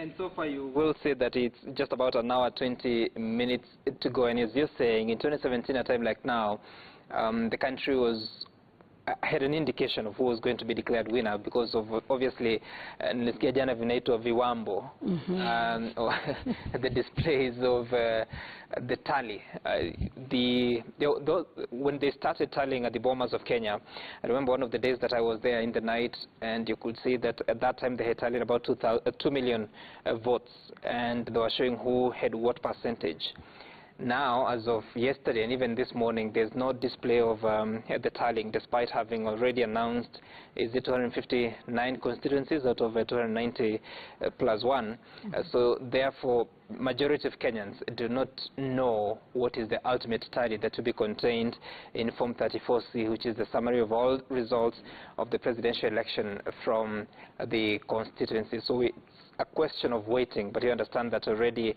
And so far you will say that it's just about an hour 20 minutes to go, and as you're saying, in 2017 a time like now, the country had an indication of who was going to be declared winner because of obviously nilisikia jana vinaitwa viwambo, the displays of the tally, when they started tallying at the Bomas of Kenya. I remember one of the days that I was there in the night, and you could see that at that time they had tallied about 2 million votes, and they were showing who had what percentage. Now, as of yesterday and even this morning, there's no display of the tallying, despite having already announced is it 259 constituencies out of 290 plus 1. So therefore, majority of Kenyans do not know what is the ultimate tally that will be contained in Form 34C, which is the summary of all results of the presidential election from the constituency. So it's a question of waiting, but you understand that already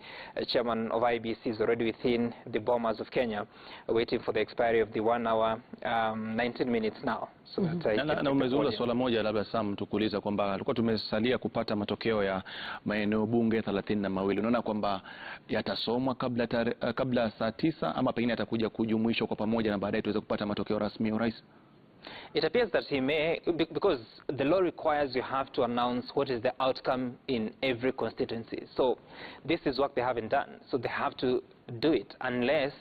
chairman of IEBC is already within the Bomas of Kenya, waiting for the expiry of the 1 hour 19 minutes now. So na umezungumza swala moja labda Sam tukuuliza kwamba tulikuwa tumesalia kupata matokeo ya maeneo bunge 32. Unaona kwamba yatasomwa kabla saa 9 ama pengine atakuja kujumuishwa kwa pamoja na baadaye tuweze kupata matokeo rasmi ya urais? It appears that he may, because the law requires you have to announce what is the outcome in every constituency. So this is what they haven't done. So they have to do it unless,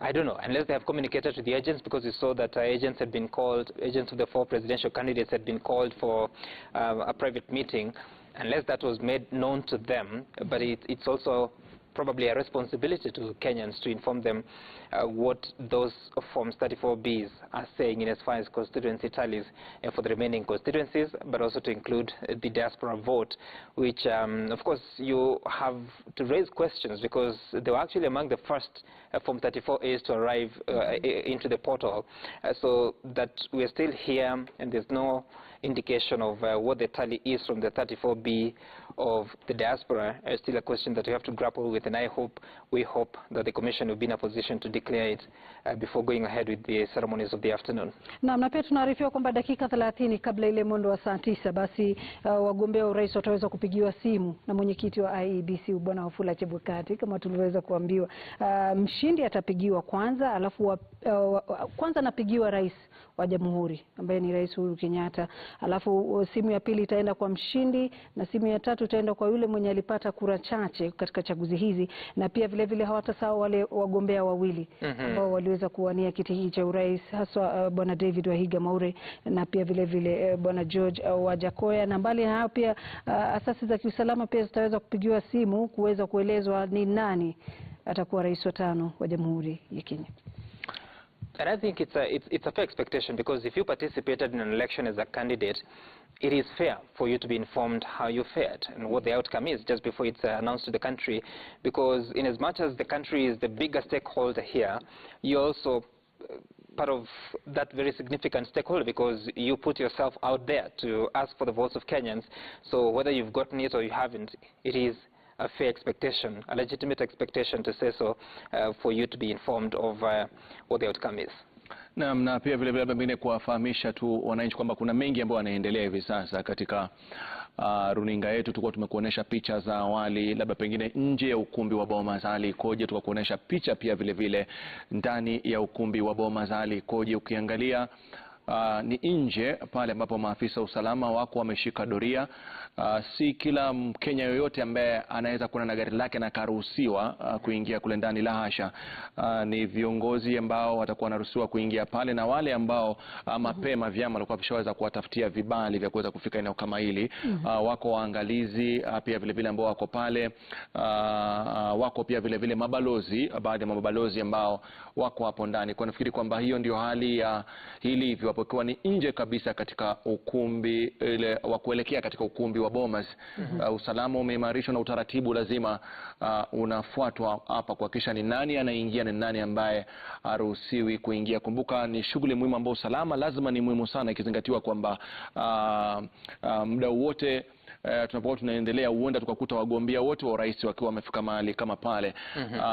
I don't know, unless they have communicated to the agents, because you saw that agents had been called, agents of the 4 presidential candidates had been called for a private meeting, unless that was made known to them. But it's also probably a responsibility to Kenyans to inform them what those Forms 34Bs are saying in as far as constituency tallies for the remaining constituencies, but also to include the diaspora vote, which of course you have to raise questions because they were actually among the first Form 34As to arrive into the portal, so that we are still here and there's no indication of what the tally is from the 34B of the diaspora is still a question that we have to grapple with, and we hope that the Commission will be in a position to declare it before going ahead with the ceremonies of the afternoon. Na pia tunaarifiwa kwamba dakika 30 kabla ile mwendo wa saa 9 basi wagombea urais wataweza kupigiwa simu na mwenyekiti wa IEBC Bwana Wafula Chebukati, kama tuliweza kuambiwa. Mshindi atapigiwa kwanza, alafu kwanza anapigiwa rais wa jamhuri ambaye ni Rais Uhuru Kenyatta, alafu simu ya pili itaenda kwa mshindi na simu ya tatu itaenda kwa yule mwenye alipata kura chache katika chaguzi hizi, na pia vile vile hawatasahau wale wagombea wawili ambao waliweza kuwania kiti hiki cha urais, haswa Bwana David Wahiga Maure na pia vile vile Bwana George Wajakoya. Na mbali na hapo pia asasi za kiusalama pia zitaweza kupigiwa simu kuweza kuelezwa ni nani atakuwa rais wa 5 wa Jamhuri ya Kenya. And I think it's a fair expectation, because if you participated in an election as a candidate, it is fair for you to be informed how you fared and what the outcome is just before it's announced to the country, because in as much as the country is the biggest stakeholder here, you're also part of that very significant stakeholder, because you put yourself out there to ask for the votes of Kenyans. So whether you've gotten it or you haven't, it is a fair expectation, a legitimate expectation to say so, for you to be informed of what the outcome is. Na pia vile vile pengine kuwafahamisha tu wananchi kwamba kuna mengi ambayo yanaendelea hivi sasa katika runinga yetu. Tulikuwa tumekuonesha picha za awali, labda pengine nje ya ukumbi wa Bomas hali ikoje, tukakuonesha picha pia vile vile ndani ya ukumbi wa Bomas hali ikoje. Ukiangalia ni nje pale ambapo maafisa usalama wako wameshika doria. Si kila Mkenya yoyote ambaye anaweza kuwa na gari lake na karuhusiwa kuingia kule ndani, la hasha. Ni viongozi ambao watakuwa wanaruhusiwa kuingia pale, na wale ambao mapema vyama walikuwa vishaweza kuwatafutia vibali vya kuweza kufika eneo kama hili. Wako waangalizi pia vile vile ambao wako pale. Wako pia vile vile mabalozi, baadhi ya mabalozi ambao wako hapo ndani. Kwa nafikiri kwamba hiyo ndio hali ya hili hivyo kwa ni nje kabisa katika ukumbi ile wa kuelekea katika ukumbi wa Bomas. Usalama umeimarishwa na utaratibu lazima unafuatwa hapa kuhakikisha ni nani anaingia na nani ambaye haruhusiwi kuingia. Kumbuka ni shughuli muhimu ambayo usalama lazima ni muhimu sana, ikizingatiwa kwamba muda wote tunapokuwa tunaendelea huenda tukakuta wagombea wote wa urais wakiwa wamefika mahali kama pale.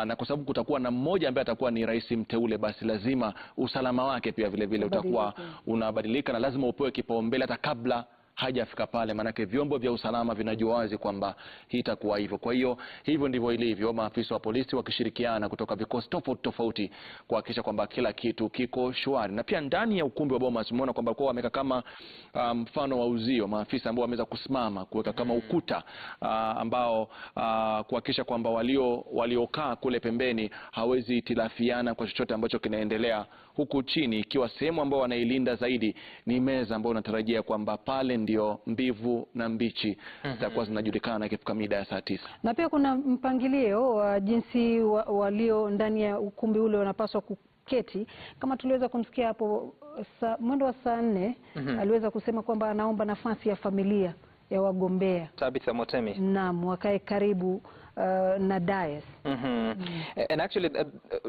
Na kwa sababu kutakuwa na mmoja ambaye atakuwa ni rais mteule, basi lazima usalama wake pia vile vile utakuwa unabadilika, na lazima upewe kipaumbele hata kabla hajafika pale, manake vyombo vya usalama vinajua wazi kwamba hii itakuwa hivyo. Kwa hiyo hivyo ndivyo ilivyo, maafisa wa polisi wakishirikiana kutoka vikosi tofauti tofauti kuhakikisha kwamba kila kitu kiko shwari. Na pia ndani ya ukumbi wa Bomas umeona kwamba kwa wameka kama mfano wa uzio, maafisa ambao wameweza kusimama kuweka kama ukuta ambao kuhakikisha kwamba waliokaa kule pembeni hawezi itilafiana kwa chochote ambacho kinaendelea huku chini, ikiwa sehemu ambao wanailinda zaidi ni meza ambayo unatarajia kwamba pale ndio Mbivu na Mbichi zitakuwa zinajulikana ikifika mida ya saa 9. Na pia kuna mpangilio wa jinsi walio ndani ya ukumbi ule wanapaswa kuketi. Kama tuliweza kumsikia hapo mwendo wa saa 4 aliweza kusema kwamba anaomba nafasi ya familia ya wagombea Tabitha Motemi. Naam, wakae karibu na dais. And actually,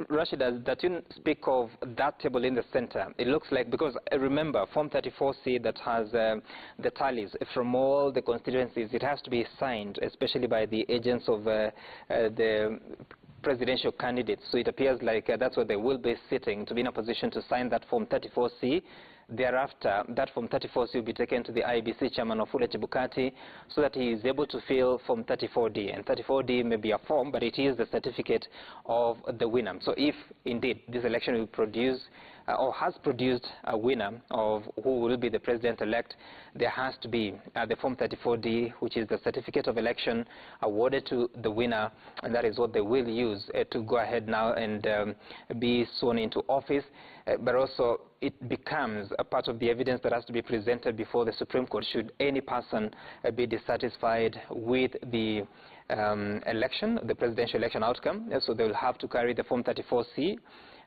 Rashida, that you speak of that table in the center, it looks like, because remember, Form 34C that has the tallies from all the constituencies, it has to be signed, especially by the agents of the presidential candidates. So it appears like that's where they will be sitting to be in a position to sign that Form 34C. Thereafter, that Form 34C will be taken to the IEBC chairman of Wafula Chebukati so that he is able to fill Form 34D. And 34D may be a form, but it is the certificate of the winner. So if indeed this election will produce or has produced a winner of who will be the president-elect, there has to be the Form 34D, which is the certificate of election awarded to the winner, and that is what they will use to go ahead now and be sworn into office. But also it becomes a part of the evidence that has to be presented before the Supreme Court should any person be dissatisfied with the election, the presidential election outcome. So they will have to carry the Form 34C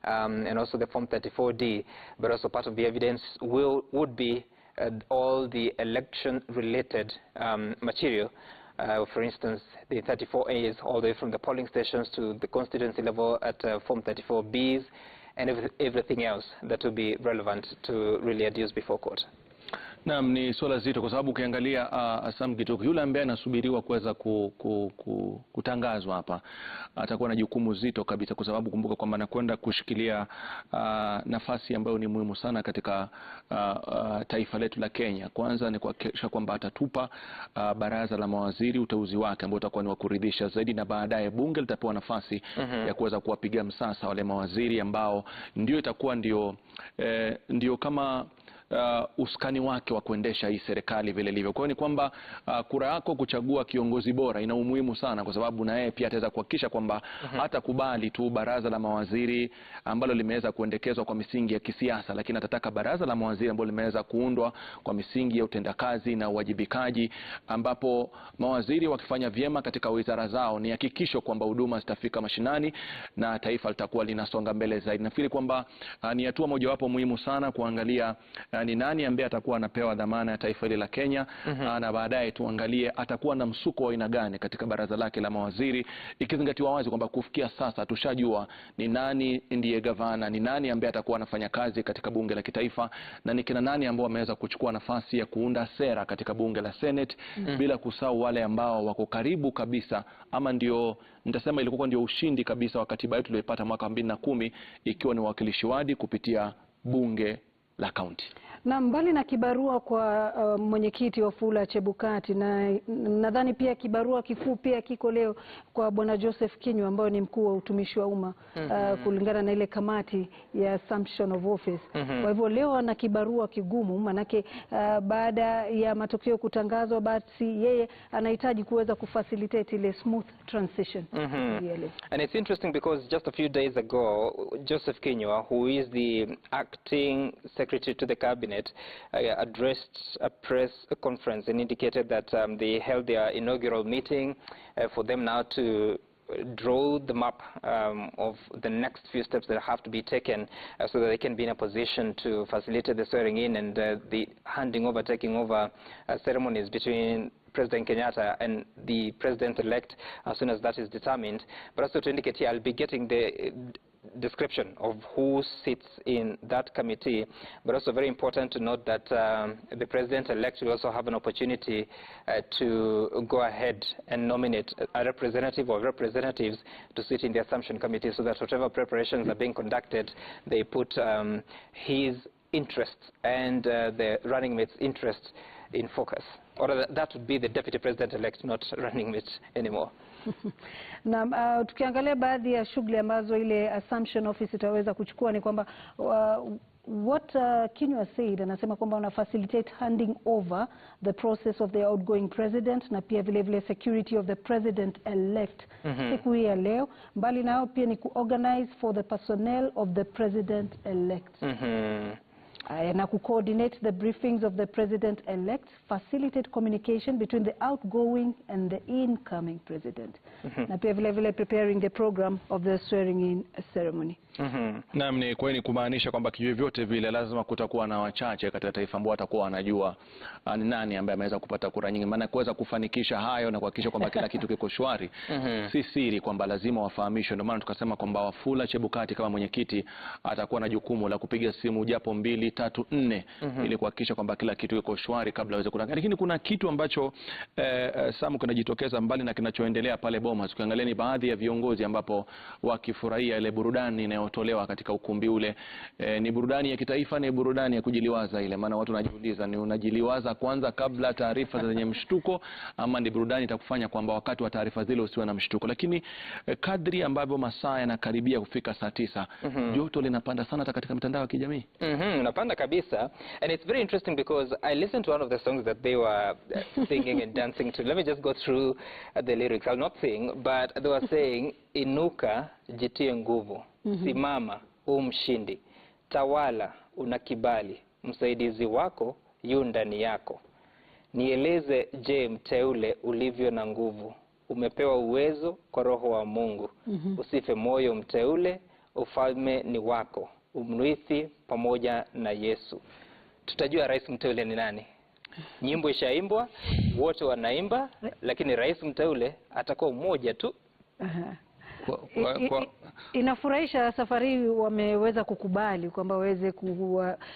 and also the Form 34D, but also part of the evidence would be all the election-related material. For instance, the 34As, all the way from the polling stations to the constituency level at Form 34Bs, and everything else that will be relevant to really adduce before court. Naam, ni swala zito kwa sababu ukiangalia Sam Gituku yule ambaye anasubiriwa kuweza kutangazwa hapa atakuwa na jukumu zito kabisa, kwa sababu kumbuka kwamba anakwenda kushikilia nafasi ambayo ni muhimu sana katika taifa letu la Kenya. Kwanza ni kuhakikisha kwamba atatupa baraza la mawaziri uteuzi wake ambao utakuwa ni wa kuridhisha zaidi, na baadaye bunge litapewa nafasi ya kuweza kuwapiga msasa wale mawaziri ambao ndio itakuwa ndio kama uskani wake wa kuendesha hii serikali vile ilivyo. Kwa hiyo ni kwamba kura yako kuchagua kiongozi bora ina umuhimu sana, kwa sababu na yeye pia ataweza kuhakikisha kwamba hata kubali tu baraza la mawaziri ambalo limeweza kuendekezwa kwa misingi ya kisiasa, lakini atataka baraza la mawaziri ambalo limeweza kuundwa kwa misingi ya utendakazi na uwajibikaji, ambapo mawaziri wakifanya vyema katika wizara zao ni hakikisho kwamba huduma zitafika mashinani na taifa litakuwa linasonga mbele zaidi. Nafikiri kwamba ni hatua mojawapo muhimu sana kuangalia ni nani ambaye atakuwa anapewa dhamana ya taifa hili la Kenya, na baadaye tuangalie atakuwa na msuko wa aina gani katika baraza lake la mawaziri, ikizingatiwa wazi kwamba kufikia sasa tushajua ni nani ndiye gavana, ni nani ambaye atakuwa anafanya kazi katika bunge la kitaifa, na ni kina nani ambao wameweza kuchukua nafasi ya kuunda sera katika bunge la Senate, bila kusahau wale ambao wako karibu kabisa, ama ndio nitasema ilikuwa ndio ushindi kabisa wa katiba yetu tuliyopata mwaka 2010, ikiwa ni wakilishi wadi kupitia bunge la kaunti. Na mbali na kibarua kwa mwenyekiti Wafula Chebukati, na nadhani pia kibarua kikuu pia kiko leo kwa bwana Joseph Kinyua ambaye ni mkuu wa utumishi wa umma kulingana na ile kamati ya assumption of office. Kwa hivyo leo ana kibarua kigumu, manake baada ya matokeo kutangazwa basi yeye anahitaji kuweza kufacilitate ile smooth transition. And it's interesting because just a few days ago Joseph Kinyua, who is the acting secretary to the cabinet, addressed a press conference and indicated that they held their inaugural meeting for them now to draw the map of the next few steps that have to be taken so that they can be in a position to facilitate the swearing in and the taking over ceremonies between President Kenyatta and the president-elect as soon as that is determined. But also to indicate here, I'll be getting the description of who sits in that committee, but also very important to note that the president-elect will also have an opportunity to go ahead and nominate a representative or representatives to sit in the assumption committee, so that whatever preparations are being conducted, they put his interests and the running mate's interests in focus. Or that would be the deputy president-elect, not running mate anymore. Na tukiangalia baadhi ya shughuli ambazo ile assumption office itaweza kuchukua ni kwamba what Kinyua said, anasema kwamba wana facilitate handing over the process of the outgoing president na pia vile vile security of the president-elect siku hii ya leo. Mbali nao pia ni kuorganize for the personnel of the president-elect. Na coordinate the briefings of the president-elect, facilitate communication between the outgoing and the incoming president. Na pia vile vile preparing the program of the swearing-in ceremony. Naam, ni kweli kumaanisha kwamba kivyovyote vile lazima kutakuwa na wachache katika taifa ambao watakuwa wanajua ni nani ambaye ameweza kupata kura nyingi. Maana kuweza kufanikisha hayo na kuhakikisha kwamba kila kitu kiko shwari si siri kwamba lazima wafahamishwe. Ndio maana tukasema kwamba Wafula Chebukati kama mwenyekiti atakuwa na jukumu la kupiga simu japo 2, 3, 4 ili kuhakikisha kwamba kila kitu kiko shwari kabla aweze kutangaza. Lakini kuna kitu ambacho Samu kinajitokeza mbali na kinachoendelea pale Bomas. Ukiangalia ni baadhi ya viongozi ambapo wakifurahia ile burudani inayotolewa katika ukumbi ule. Ni burudani ya kitaifa, ni burudani ya kujiliwaza ile. Maana watu wanajiuliza ni unajiliwaza kwanza kabla taarifa zenye mshtuko, ama ni burudani itakufanya kwamba wakati wa taarifa zile usiwe na mshtuko. Lakini kadri ambavyo masaa yanakaribia kufika saa 9 joto linapanda sana katika mitandao ya kijamii. Unapanda kabisa. And it's very interesting because I listened to one of the songs that they were singing and dancing to. Let me just go through the lyrics. I'll not sing, but they were saying, inuka jitie nguvu, simama umshindi, tawala una kibali, msaidizi wako yu ndani yako, nieleze je mteule ulivyo na nguvu, umepewa uwezo kwa roho wa Mungu, usife moyo mteule, ufalme ni wako, umrithi pamoja na Yesu. Tutajua rais mteule ni nani. Nyimbo ishaimbwa, wote wanaimba, lakini rais mteule atakuwa mmoja tu. Inafurahisha safari wameweza kukubali kwamba waweze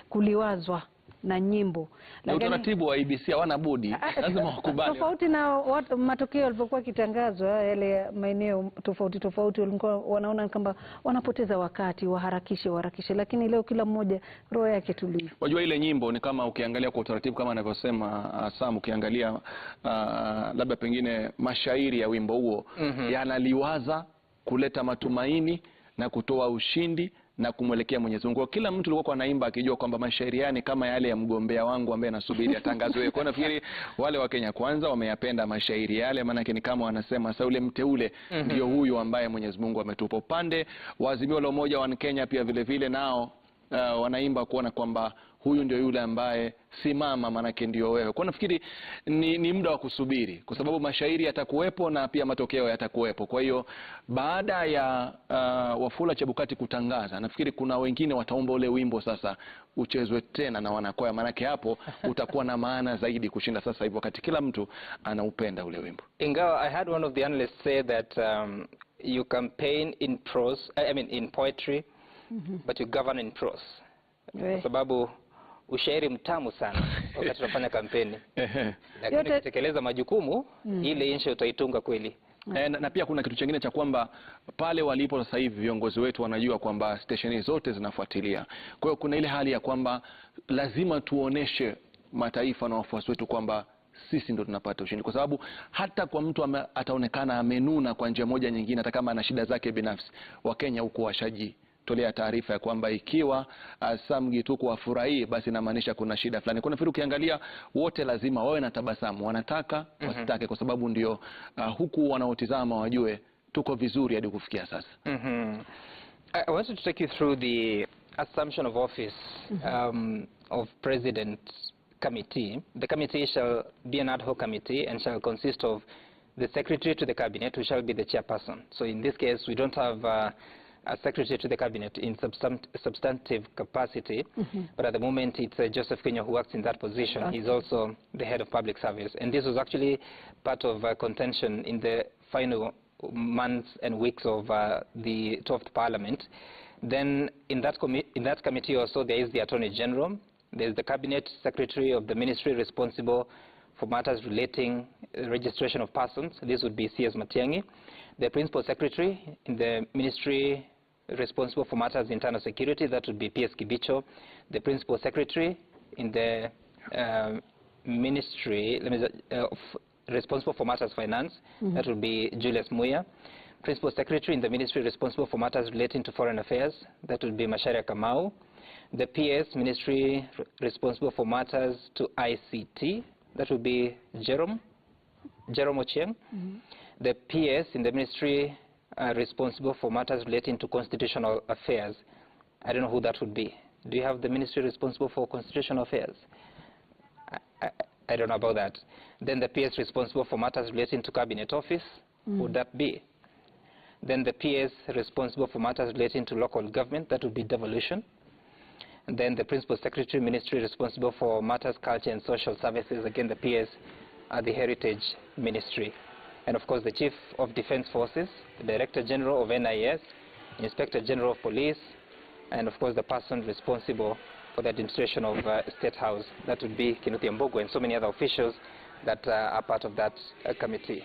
kuliwazwa na nyimbo. Na utaratibu wa ABC hawana budi, lazima wakubali. Tofauti na matokeo yalivyokuwa kitangazwa, yale maeneo tofauti walikuwa wanaona kwamba wanapoteza wakati, waharakishe, lakini leo kila mmoja roho yake tulivu. Wajua ile nyimbo ni kama ukiangalia kwa utaratibu kama anavyosema Sam, ukiangalia labda pengine mashairi ya wimbo huo yanaliwaza kuleta matumaini na kutoa ushindi na kumwelekea Mwenyezi Mungu. Kila mtu alikuwa anaimba akijua kwamba mashairi yani kama yale ya mgombea wangu ambaye anasubiri atangazwe. Kwa nafikiri wale wa Kenya Kwanza wameyapenda mashairi yale, maana ni kama wanasema sasa ule mteule ndio huyu ambaye Mwenyezi Mungu ametupa. Upande wa Azimio la Umoja wa Kenya pia vile vile nao wanaimba kuona kwamba huyu ndio yule ambaye simama, manake ndio wewe. Kwa nafikiri ni muda wa kusubiri, kwa sababu mashairi yatakuwepo na pia matokeo yatakuwepo. Kwa hiyo baada ya Wafula Chebukati kutangaza, nafikiri kuna wengine wataomba ule wimbo sasa uchezwe tena na wanakwaya, manake hapo utakuwa na maana zaidi kushinda sasa hivi wakati kila mtu anaupenda ule wimbo. Ingawa I had one of the analysts say that you campaign in prose, in poetry, but you govern in prose. Kwa sababu ushairi mtamu sana wakati tunafanya kampeni. Lakini kutekeleza majukumu ile insha utaitunga kweli. Na pia kuna kitu kingine cha kwamba pale walipo sasa hivi viongozi wetu wanajua kwamba stesheni zote zinafuatilia. Kwa hiyo kuna ile hali ya kwamba lazima tuoneshe mataifa na wafuasi wetu kwamba sisi ndo tunapata ushindi, kwa sababu hata kwa mtu ataonekana amenuna kwa njia moja nyingine, hata kama ana shida zake binafsi, Wakenya huko washaji tolea taarifa ya kwamba ikiwa Sam Gituku wafurahie basi inamaanisha kuna shida fulani. Kwa nafikiri ukiangalia wote lazima wawe na tabasamu, wanataka wasitake, kwa sababu ndio huku wanaotizama wajue tuko vizuri hadi kufikia sasa. I wanted to take you through the assumption of office of President Committee. The committee shall be an ad hoc committee and shall consist of the Secretary to the Cabinet, who shall be the chairperson. So in this case we don't have a Secretary to the Cabinet in substantive capacity, but at the moment it's Joseph Kenya who works in that position. He's also the head of public service, and this was actually part of contention in the final months and weeks of the 12th Parliament. Then in that committee also there is the Attorney General, there is the Cabinet Secretary of the Ministry responsible for matters relating registration of persons. This would be C.S. Matiang'i. The Principal Secretary in the Ministry responsible for matters internal security, that would be P.S. Kibicho. The Principal Secretary in the Ministry responsible for matters finance, that would be Julius Muya. Principal Secretary in the Ministry responsible for matters relating to foreign affairs, that would be Macharia Kamau. The PS Ministry responsible for matters to ICT, that would be Jerome Ochieng. The PS in the Ministry responsible for matters relating to constitutional affairs. I don't know who that would be. Do you have the Ministry responsible for constitutional affairs? I don't know about that. Then the PS responsible for matters relating to cabinet office, would that be? Then the PS responsible for matters relating to local government, that would be devolution. And then the Principal Secretary Ministry responsible for matters culture and social services, again the PS are the Heritage Ministry. And of course the Chief of Defense Forces, the Director General of NIS, Inspector General of Police, and of course the person responsible for the administration of State House, that would be Kinuthia Mbogo, and so many other officials that are part of that committee.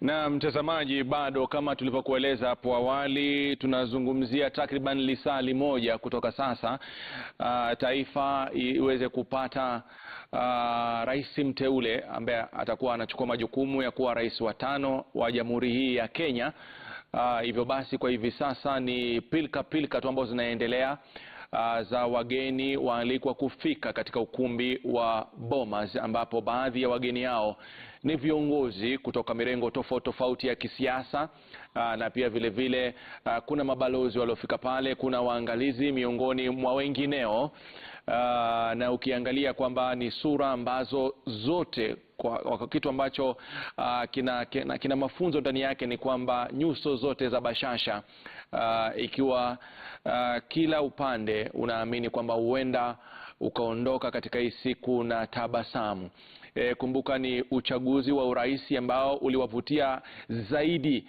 Na mtazamaji, bado kama tulivyokueleza hapo awali, tunazungumzia takriban lisali moja kutoka sasa taifa iweze kupata rais mteule ambaye atakuwa anachukua majukumu ya kuwa rais wa 5 wa jamhuri hii ya Kenya. Hivyo basi kwa hivi sasa ni pilka tu ambazo zinaendelea za wageni waalikwa kufika katika ukumbi wa Bomas, ambapo baadhi ya wageni hao ni viongozi kutoka mirengo tofauti ya kisiasa, na pia vile vile kuna mabalozi waliofika pale, kuna waangalizi miongoni mwa wengineo, na ukiangalia kwamba ni sura ambazo zote kwa kitu ambacho kina mafunzo ndani yake ni kwamba nyuso zote za bashasha, ikiwa kila upande unaamini kwamba huenda ukaondoka katika hii siku na tabasamu. Kumbuka ni uchaguzi wa urais ambao uliwavutia zaidi,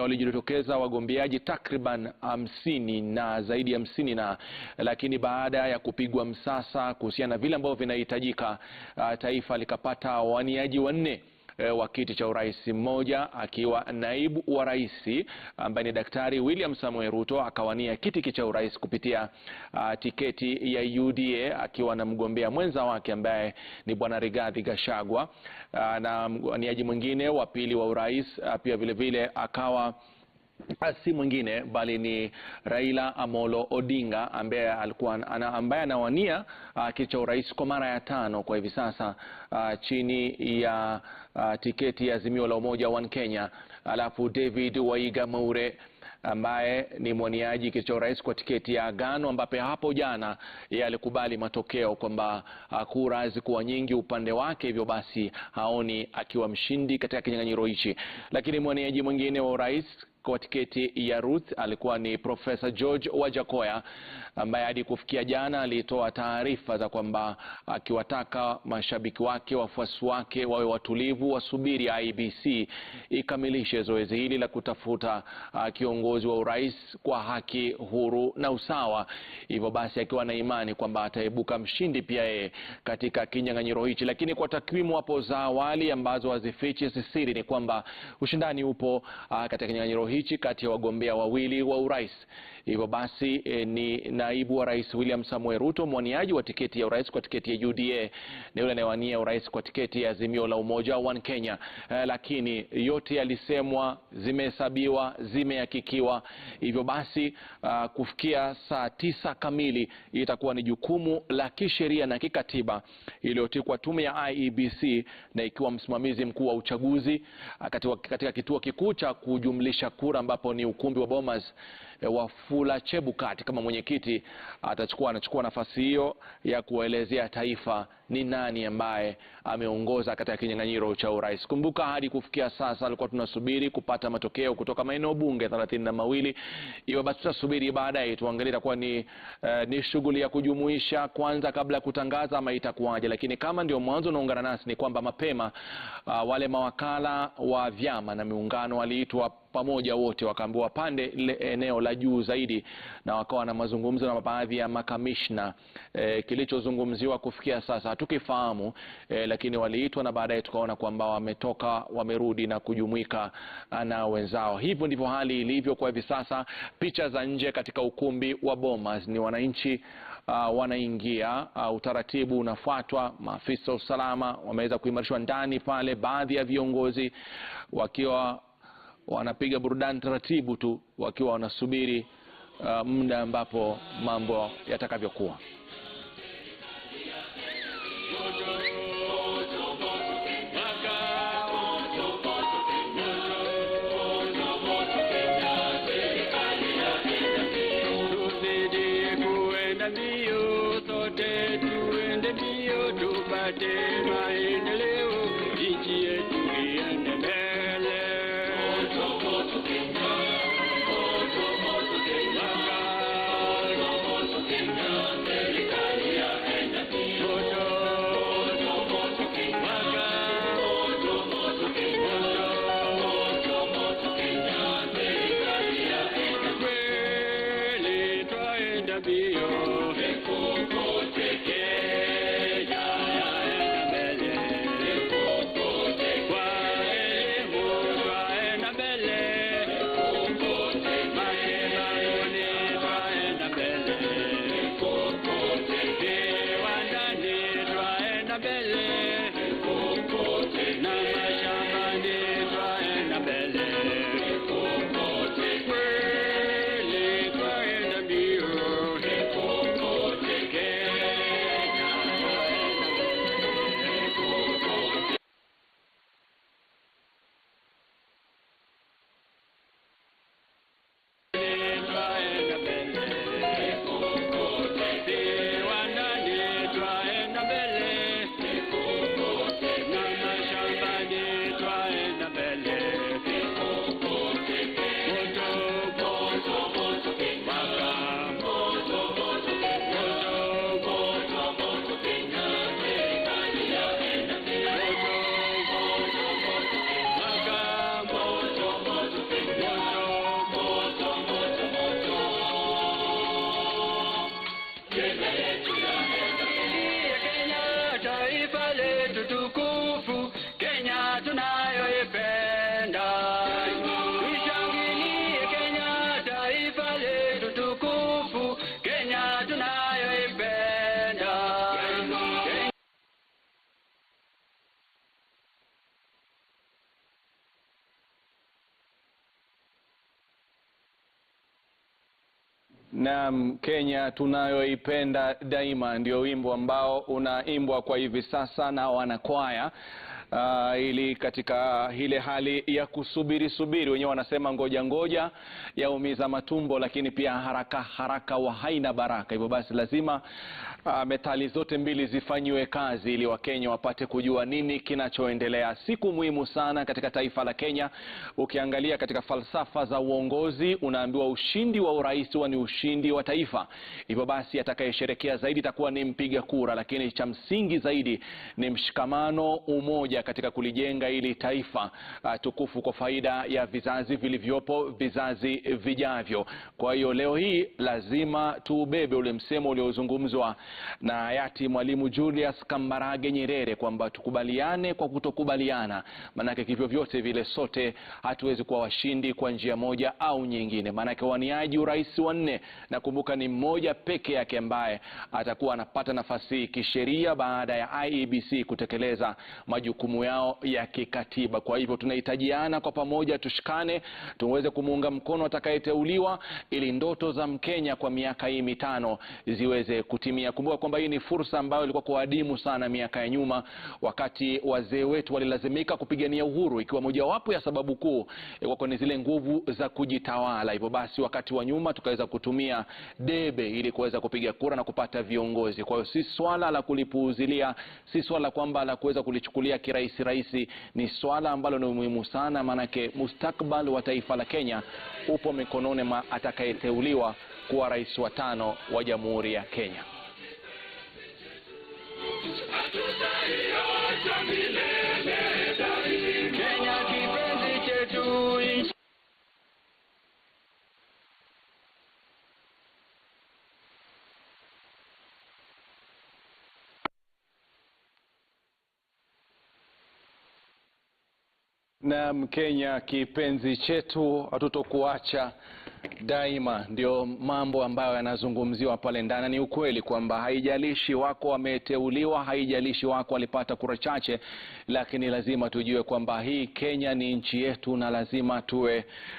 walijitokeza wagombeaji takriban 50 na zaidi ya 50, na lakini baada ya kupigwa msasa kuhusiana na vile ambavyo vinahitajika, taifa likapata waniaji 4 wa kiti cha urais, mmoja akiwa naibu wa rais ambaye ni Daktari William Samoei Ruto, akawania kiti cha urais kupitia tiketi ya UDA akiwa na mgombea mwenza wake ambaye ni Bwana Rigathi Gachagua, na mwaniaji mwingine wa pili wa urais pia vile vile akawa si mwingine bali ni Raila Amolo Odinga ambaye alikuwa anawania kiti cha urais kwa mara ya 5 kwa hivi sasa, chini ya tiketi ya Azimio la Umoja One Kenya. Alafu David Waiga Maure ambaye ni mwaniaji kiti cha urais kwa tiketi ya Agano, ambapo hapo jana yeye alikubali matokeo kwamba kura zikuwa nyingi upande wake, hivyo basi haoni akiwa mshindi katika kinyang'anyiro hichi. Lakini mwaniaji mwingine wa urais kwa tiketi ya Ruth alikuwa ni Profesa George Wajakoya, ambaye hadi kufikia jana alitoa taarifa za kwamba akiwataka mashabiki wake, wafuasi wake wawe watulivu, wasubiri IEBC ikamilishe zoezi hili la kutafuta kiongozi wa urais kwa haki, huru na usawa. Hivyo basi akiwa na imani kwamba ataibuka mshindi pia yeye katika kinyang'anyiro hichi. Lakini kwa takwimu hapo za awali ambazo hazifichi siri ni kwamba ushindani upo katika kinyang'anyiro hichi kati ya wagombea wawili wa urais. Hivyo basi ni naibu wa rais William Samoei Ruto, mwaniaji wa tiketi ya urais kwa tiketi ya UDA, na yule anayewania urais kwa tiketi ya Azimio la Umoja One Kenya. Lakini yote yalisemwa, zimehesabiwa, zimehakikiwa. Hivyo basi kufikia saa 9 kamili itakuwa ni jukumu la kisheria na kikatiba iliyotikwa tume ya IEBC, na ikiwa msimamizi mkuu wa uchaguzi katika kituo kikuu cha kujumlisha kura ambapo ni ukumbi wa Bomas, Wafula Chebukati kama mwenyekiti anachukua nafasi hiyo ya kuelezea taifa ni nani ambaye ameongoza katika kinyang'anyiro cha urais. Kumbuka hadi kufikia sasa alikuwa tunasubiri kupata matokeo kutoka maeneo bunge 32. Hiyo basi tutasubiri baadaye tuangalie itakuwa ni shughuli ya kujumuisha kwanza kabla ya kutangaza ama itakuwaje. Lakini kama ndio mwanzo unaungana nasi ni kwamba mapema wale mawakala wa vyama na miungano waliitwa pamoja, wote wakaambiwa pande eneo la juu zaidi, na wakawa na mazungumzo na baadhi ya makamishna. Kilichozungumziwa kufikia sasa hatukifahamu, lakini waliitwa na baadaye tukaona kwamba wamerudi na kujumuika na wenzao. Hivyo ndivyo hali ilivyo kwa hivi sasa. Picha za nje katika ukumbi wa Bomas ni wananchi wanaingia, utaratibu unafuatwa, maafisa wa usalama wameweza kuimarishwa ndani pale, baadhi ya viongozi wakiwa wanapiga burudani taratibu tu wakiwa wanasubiri muda ambapo mambo yatakavyokuwa. Sote tuende mbio tupate maendeleo, nchi yetu iende mbele. Kenya, Naam, Kenya tunayoipenda daima ndio wimbo ambao unaimbwa kwa hivi sasa na wanakwaya ili katika ile hali ya kusubiri, wenyewe wanasema ngoja ngoja yaumiza matumbo, lakini pia haraka haraka wa haina baraka. Hivyo basi lazima metali zote mbili zifanywe kazi ili Wakenya wapate kujua nini kinachoendelea. Siku muhimu sana katika taifa la Kenya. Ukiangalia katika falsafa za uongozi unaambiwa ushindi wa urais ni ushindi wa taifa. Hivyo basi atakayesherekea zaidi itakuwa ni mpiga kura, lakini cha msingi zaidi ni mshikamano, umoja katika kulijenga ili taifa tukufu kwa faida ya vizazi vilivyopo, vizazi vijavyo. Kwa hiyo leo hii lazima tuubebe ule msemo uliozungumzwa na hayati Mwalimu Julius Kambarage Nyerere kwamba tukubaliane kwa kutokubaliana, manake kivyo vyote vile sote hatuwezi kuwa washindi kwa njia moja au nyingine. Manake waniaji urais wanne, na kumbuka ni mmoja peke yake ambaye atakuwa anapata nafasi kisheria baada ya IEBC kutekeleza majukumu yao ya kikatiba. Kwa hivyo tunahitajiana kwa pamoja, tushikane, tuweze kumuunga mkono atakayeteuliwa ili ndoto za Mkenya kwa miaka hii mitano ziweze kutimia. Kumbuka kwamba hii ni fursa ambayo ilikuwa kuadimu sana miaka ya nyuma, wakati wazee wetu walilazimika kupigania uhuru, ikiwa mojawapo ya sababu kuu ilikuwa ni zile nguvu za kujitawala. Hivyo basi wakati wa nyuma tukaweza kutumia debe ili kuweza kupiga kura na kupata viongozi. Kwa hiyo si swala la kulipuuzilia, si swala kwamba la kuweza kulichukulia kirahisi, ni swala ambalo ni muhimu sana, manake mustakbal wa taifa la Kenya upo mikononi mwa atakayeteuliwa kuwa rais wa 5 wa Jamhuri ya Kenya. Kenya kipenzi chetu. Na Kenya kipenzi chetu, hatutokuacha daima. Ndio mambo ambayo yanazungumziwa pale ndani. Ni ukweli kwamba haijalishi wako wameteuliwa, haijalishi wako walipata kura chache, lakini lazima tujue kwamba hii Kenya ni nchi yetu na lazima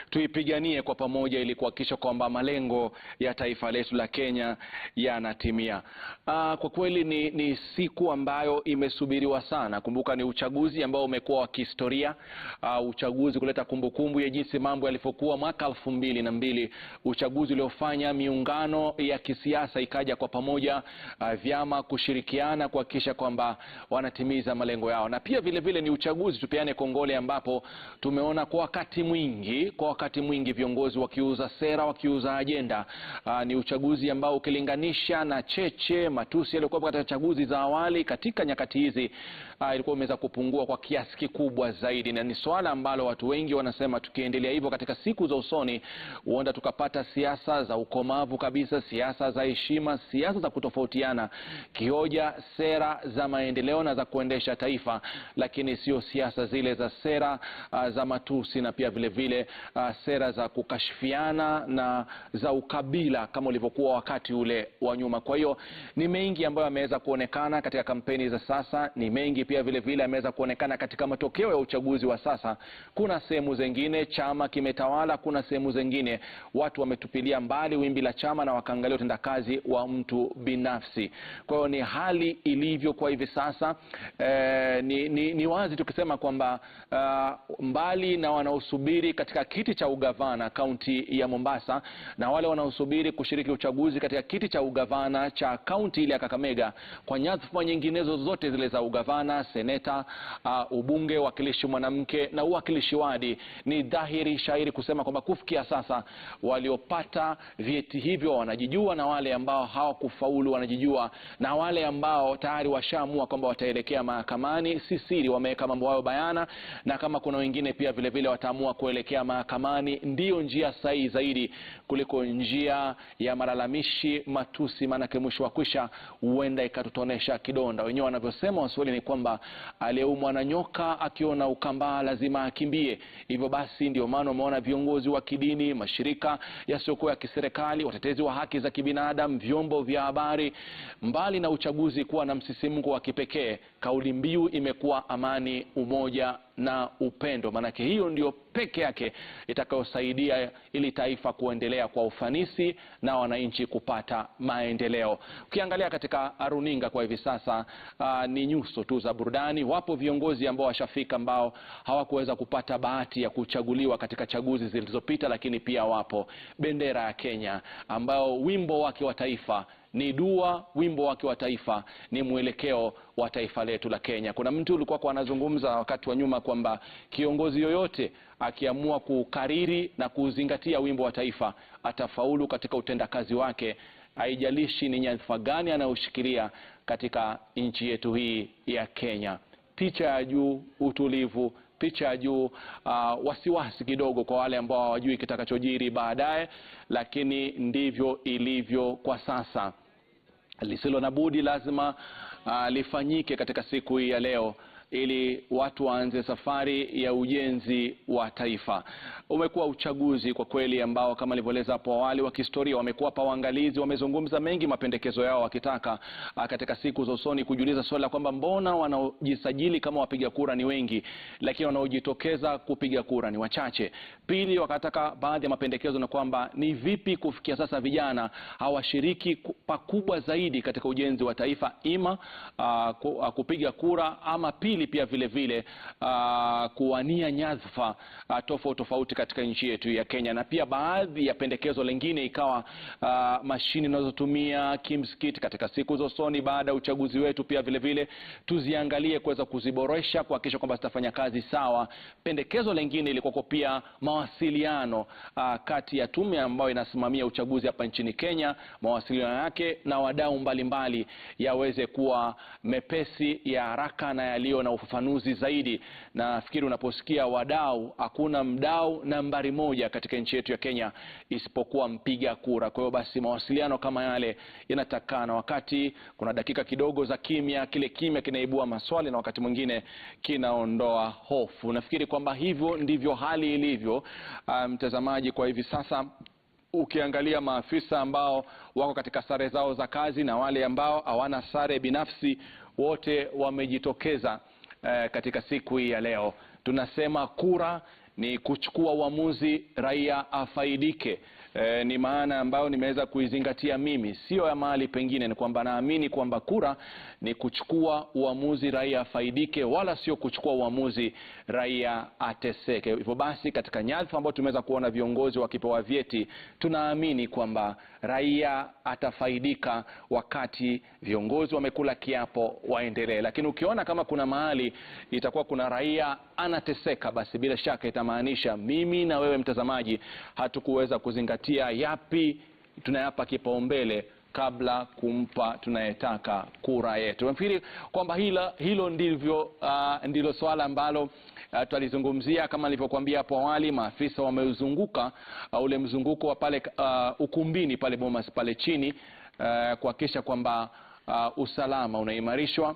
tuipiganie kwa pamoja ili kuhakikisha kwamba malengo ya taifa letu la Kenya yanatimia. Kwa kweli ni siku ambayo imesubiriwa sana. Kumbuka ni uchaguzi ambao umekuwa wa kihistoria, uchaguzi kuleta kumbukumbu ya jinsi mambo yalivyokuwa mwaka 2002, uchaguzi uliofanya miungano ya kisiasa ikaja kwa pamoja, vyama kushirikiana kuhakikisha kwamba wanatimiza malengo yao. Na pia vile vile ni uchaguzi, tupeane kongole, ambapo tumeona kwa wakati mwingi viongozi wakiuza sera, wakiuza ajenda. Ni uchaguzi ambao ukilinganisha na matusi yaliokuwa katika chaguzi za awali katika nyakati hizi, ilikuwa imeweza kupungua kwa kiasi kikubwa zaidi, na ni swala ambalo watu wengi wanasema tukiendelea hivyo katika siku za usoni huenda tukapata siasa za ukomavu kabisa, siasa za heshima, siasa za kutofautiana kihoja, sera za maendeleo na za kuendesha taifa, lakini sio siasa zile za sera za matusi na pia vile vile sera za kukashifiana na za ukabila kama ulivyokuwa wakati ule wa nyuma. Kwa hiyo ni mengi ambayo yameweza kuonekana katika kampeni za sasa, ni mengi pia vile vile yameweza kuonekana katika matokeo ya uchaguzi wa sasa. Kuna sehemu zingine chama kimetawala, kuna sehemu zingine watu wametupilia mbali wimbi la chama na wakaangalia utendakazi wa mtu binafsi. Kwa hiyo ni hali ilivyo kwa hivi sasa. Ni wazi tukisema kwamba mbali na wanaosubiri katika kiti cha ugavana kaunti ya Mombasa na wale wanaosubiri kushiriki uchaguzi katika kiti cha ugavana cha kaunti ile ya Kakamega, kwa nyadhifa nyinginezo zote zile za ugavana, seneta, ubunge, wakilishi mwanamke na uwakilishi wadi, ni dhahiri shairi kusema kwamba kufikia sasa waliopata vyeti hivyo wanajijua, na wale ambao hawakufaulu wanajijua, na wale ambao tayari washaamua kwamba wataelekea mahakamani si siri, wameweka mambo hayo bayana, na kama kuna wengine pia vile vile wataamua kuelekea mahakamani, ndio njia sahihi zaidi kuliko njia ya malalamishi, matusi, maana mwisho wa kwisha huenda ikatutonesha kidonda. Wenyewe wanavyosema Waswahili ni kwamba aliyeumwa na nyoka akiona ukambaa lazima akimbie. Hivyo basi ndio maana umeona viongozi wa kidini, mashirika yasiyokuwa ya kiserikali, watetezi wa haki za kibinadamu, vyombo vya habari, mbali na uchaguzi kuwa na msisimko wa kipekee, kauli mbiu imekuwa amani, umoja na upendo, manake hiyo ndio peke yake itakayosaidia ili taifa kuendelea kwa ufanisi na wananchi kupata maendeleo. Ukiangalia katika runinga kwa hivi sasa ni nyuso tu za burudani. Wapo viongozi ambao washafika ambao hawakuweza kupata bahati ya kuchaguliwa katika chaguzi zilizopita, lakini pia wapo bendera ya Kenya ambao wimbo wake wa taifa ni dua, wimbo wake wa taifa ni mwelekeo wa taifa letu la Kenya. Kuna mtu ulikuwa anazungumza wakati wa nyuma kwamba kiongozi yoyote akiamua kukariri na kuzingatia wimbo wa taifa atafaulu katika utendakazi wake, haijalishi ni nyadhifa gani anayoshikilia katika nchi yetu hii ya Kenya. Picha ya juu utulivu, picha ya juu wasiwasi kidogo kwa wale ambao hawajui kitakachojiri baadaye, lakini ndivyo ilivyo kwa sasa. Lisilo na budi lazima lifanyike katika siku hii ya leo ili watu waanze safari ya ujenzi wa taifa. Umekuwa uchaguzi kwa kweli ambao kama nilivyoeleza hapo awali wa kihistoria. Wamekuwa pa waangalizi, wamezungumza mengi mapendekezo yao wakitaka katika siku za usoni kujiuliza swali kwamba mbona wanaojisajili kama wapiga kura ni wengi lakini wanaojitokeza kupiga kura ni wachache. Pili, wakataka baadhi ya mapendekezo na kwamba ni vipi kufikia sasa vijana hawashiriki pakubwa zaidi katika ujenzi wa taifa, ima kupiga kura ama pili pia vile vile kuwania nyadhifa tofauti katika nchi yetu ya Kenya. Na pia baadhi ya pendekezo lingine ikawa mashini tunazotumia kimskiti katika siku za usoni baada ya uchaguzi wetu pia vile vile tuziangalie kuweza kuziboresha kuhakikisha kwamba zitafanya kazi sawa. Pendekezo lingine ilikuwa pia mawasiliano kati ya tume ambayo inasimamia uchaguzi hapa nchini Kenya, mawasiliano yake na wadau mbalimbali yaweze kuwa mepesi, ya haraka na yaliyo na ufafanuzi zaidi. Na nafikiri unaposikia wadau, hakuna mdau nambari moja katika nchi yetu ya Kenya isipokuwa mpiga kura. Kwa hiyo basi mawasiliano kama yale yanatakana. Wakati kuna dakika kidogo za kimya, kile kimya kinaibua maswali na wakati mwingine kinaondoa hofu. Nafikiri kwamba hivyo ndivyo hali ilivyo mtazamaji kwa hivi sasa. Ukiangalia maafisa ambao wako katika sare zao za kazi na wale ambao hawana sare binafsi, wote wamejitokeza katika siku hii ya leo. Tunasema kura ni kuchukua uamuzi raia afaidike. Ni maana ambayo nimeweza kuizingatia mimi, sio ya mahali pengine. Ni kwamba naamini kwamba kura ni kuchukua uamuzi raia afaidike, wala sio kuchukua uamuzi raia ateseke. Hivyo basi katika nyadhifa ambayo tumeweza kuona viongozi wakipewa vyeti, tunaamini kwamba raia atafaidika wakati viongozi wamekula kiapo waendelee. Lakini ukiona kama kuna mahali itakuwa kuna raia anateseka, basi bila shaka itamaanisha mimi na wewe mtazamaji hatukuweza kuzingatia yapi tunayapa kipaumbele kabla kumpa tunayetaka kura yetu. Nafikiri kwamba hilo ndilo swala ambalo tulizungumzia. Kama nilivyokuambia hapo awali, maafisa wameuzunguka ule mzunguko wa pale ukumbini pale Bomas pale chini kuhakikisha kwamba usalama unaimarishwa.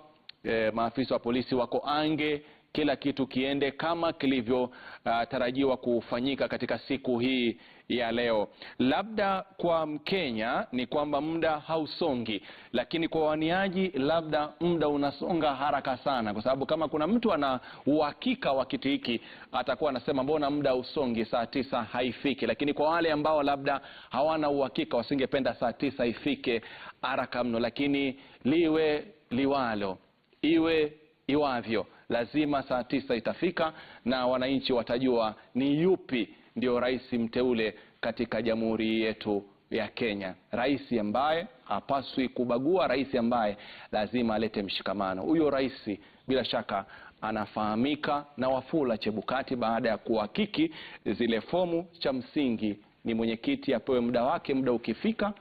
Maafisa wa polisi wako ange, kila kitu kiende kama kilivyo tarajiwa kufanyika katika siku hii ya leo. Labda kwa Mkenya ni kwamba muda hausongi, lakini kwa waniaji labda muda unasonga haraka sana, kwa sababu kama kuna mtu ana uhakika wa kitu hiki atakuwa anasema mbona muda usongi, saa 9 haifiki. Lakini kwa wale ambao labda hawana uhakika, wasingependa saa 9 ifike haraka mno, lakini liwe liwalo, iwe iwavyo, lazima saa 9 itafika na wananchi watajua ni yupi ndio rais mteule katika jamhuri yetu ya Kenya. Rais ambaye hapaswi kubagua, rais ambaye lazima alete mshikamano. Huyo rais bila shaka anafahamika na Wafula Chebukati baada ya kuhakiki zile fomu. Cha msingi ni mwenyekiti apewe muda wake, muda ukifika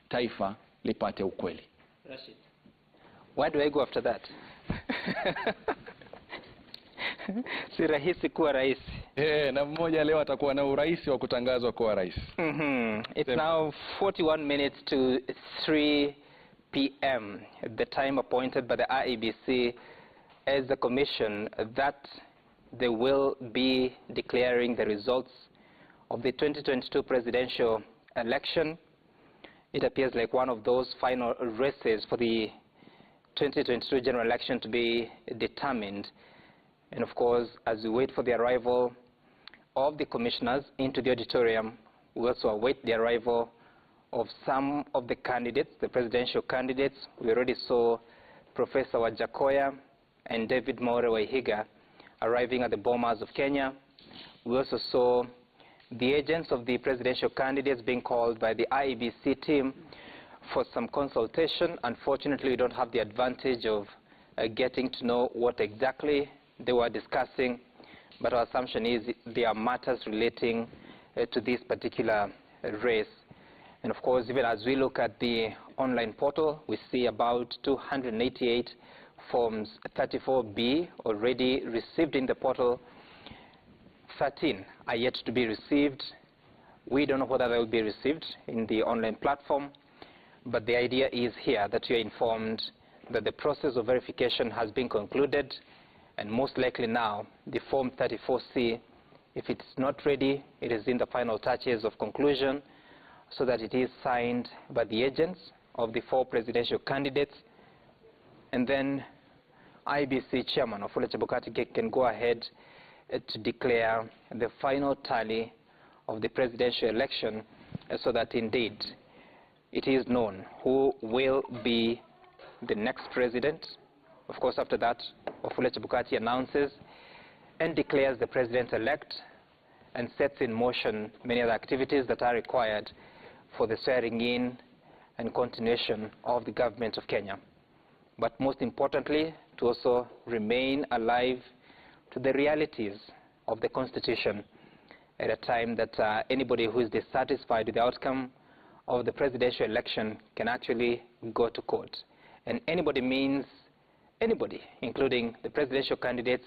taifa lipate ukweli. Rashid, where do I go after that? Si rahisi kuwa rais. Na mmoja leo atakuwa na urais wa kutangazwa kuwa rais. It's now 41 minutes to 3 p.m. the time appointed by the IEBC as the commission that they will be declaring the results of the 2022 presidential election. It appears like one of those final races for the 2022 general election to be determined. And of course, as we wait for the arrival of the commissioners into the auditorium, we also await the arrival of some of the candidates, the presidential candidates. We already saw Professor Wajakoya and David More Waihiga arriving at the Bomas of Kenya. We also saw the agents of the presidential candidates being called by the IEBC team for some consultation. Unfortunately, we don't have the advantage of getting to know what exactly they were discussing, but our assumption is there are matters relating to this particular race. And of course, even as we look at the online portal, we see about 288 forms 34B already received in the portal. 13 are yet to be received. We don't know whether they will be received in the online platform, but the idea is here that you are informed that the process of verification has been concluded, and most likely now the form 34C, if it's not ready, it is in the final touches of conclusion, so that it is signed by the agents of the 4 presidential candidates, and then IBC Chairman Wafula Chebukati can go ahead to declare the final tally of the presidential election, so that indeed it is known who will be the next president. Of course, after that, Wafula Chebukati announces and declares the president-elect and sets in motion many other activities that are required for the swearing in and continuation of the government of Kenya. But most importantly, to also remain alive to the realities of the Constitution at a time that anybody who is dissatisfied with the outcome of the presidential election can actually go to court. And anybody means anybody, including the presidential candidates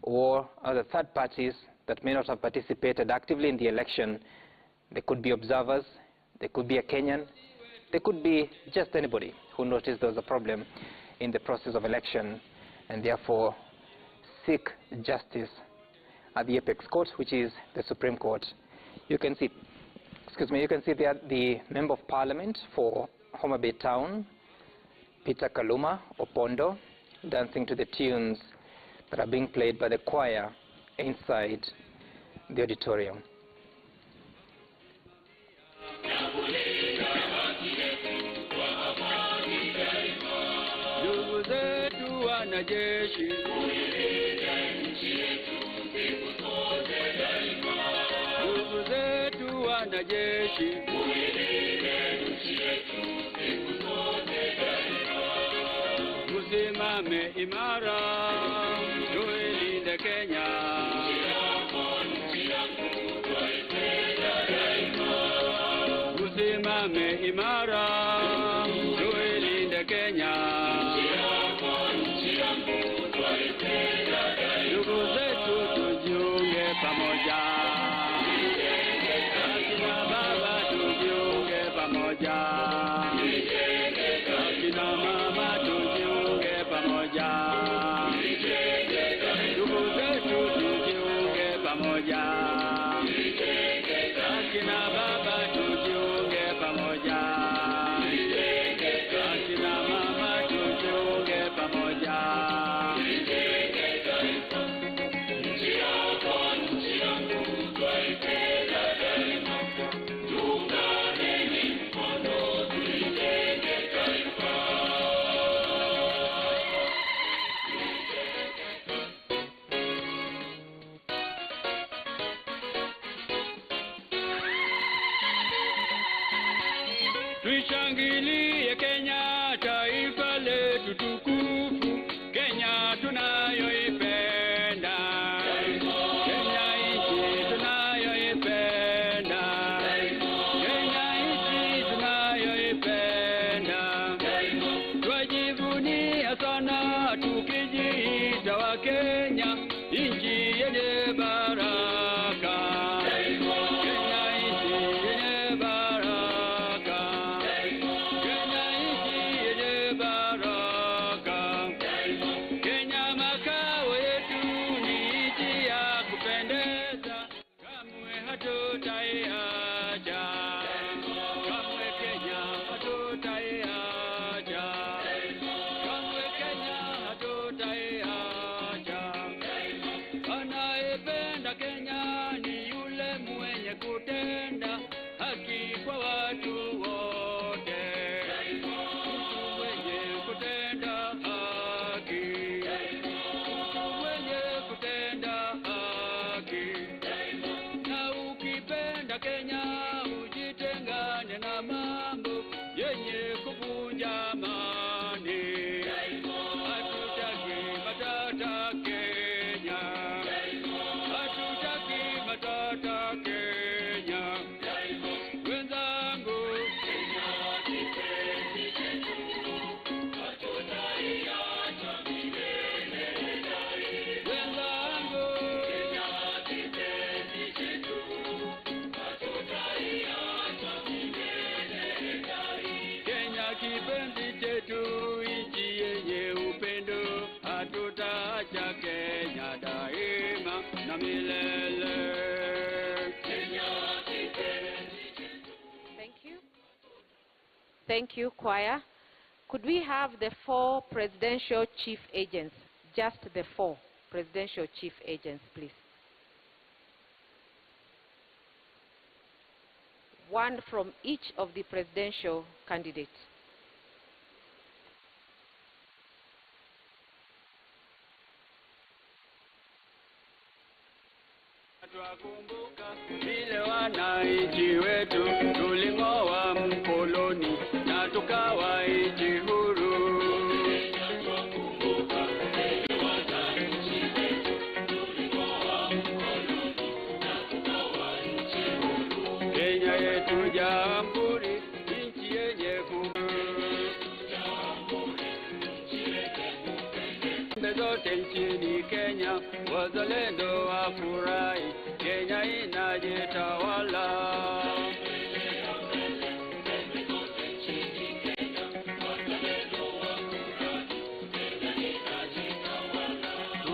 or other third parties that may not have participated actively in the election. They could be observers, they could be a Kenyan, they could be just anybody who noticed there was a problem in the process of election and therefore seek justice at the apex court, which is the Supreme Court. You can see, you can see there the Member of Parliament for Homa Bay Town, Peter Kaluma Opondo, dancing to the tunes that are being played by the choir inside the auditorium. Ndugu zetu wanajeshi, ndugu zetu wanajeshi, tusimame imara, tuilinde Kenya. Tusimame imara, tuilinde Kenya. Ndugu zetu tujiunge pamoja, akina baba tujiunge pamoja, akina mama tujiunge pamoja, ndugu zetu tujiunge pamoja, akina baba tujiunge pamoja, akina mama tujiunge pamoja. Tuishangilie Kenya, taifa letu tukufu, Kenya tunayoipenda, Kenya nchi tunayoipenda, Kenya nchi tunayoipenda. Twajivunia sana tukijiita wa Kenya, nchi yenye baraka, Kenya nchi yenye baraka, Kenya nchi yenye baraka. Kenya makao yetu ni nchi ya kupendeza, kamwe hatutaiacha, kamwe Kenya hatutaiacha, kamwe Kenya hatutaiacha. Thank you, choir. Could we have the 4 presidential chief agents? Just the 4 presidential chief agents, please. 1 from each of the presidential candidates. Twakumbuka vile wananchi wetu tuling'oa mkoloni na tukawa nchi huru. Twakumbuka vile wananchi wetu tuling'oa mkoloni na tukawa nchi huru. Kenya yetu jamhuri, nchi yenye pembe zote nchini Kenya, wazalendo wafurahi, Kenya inajitawala.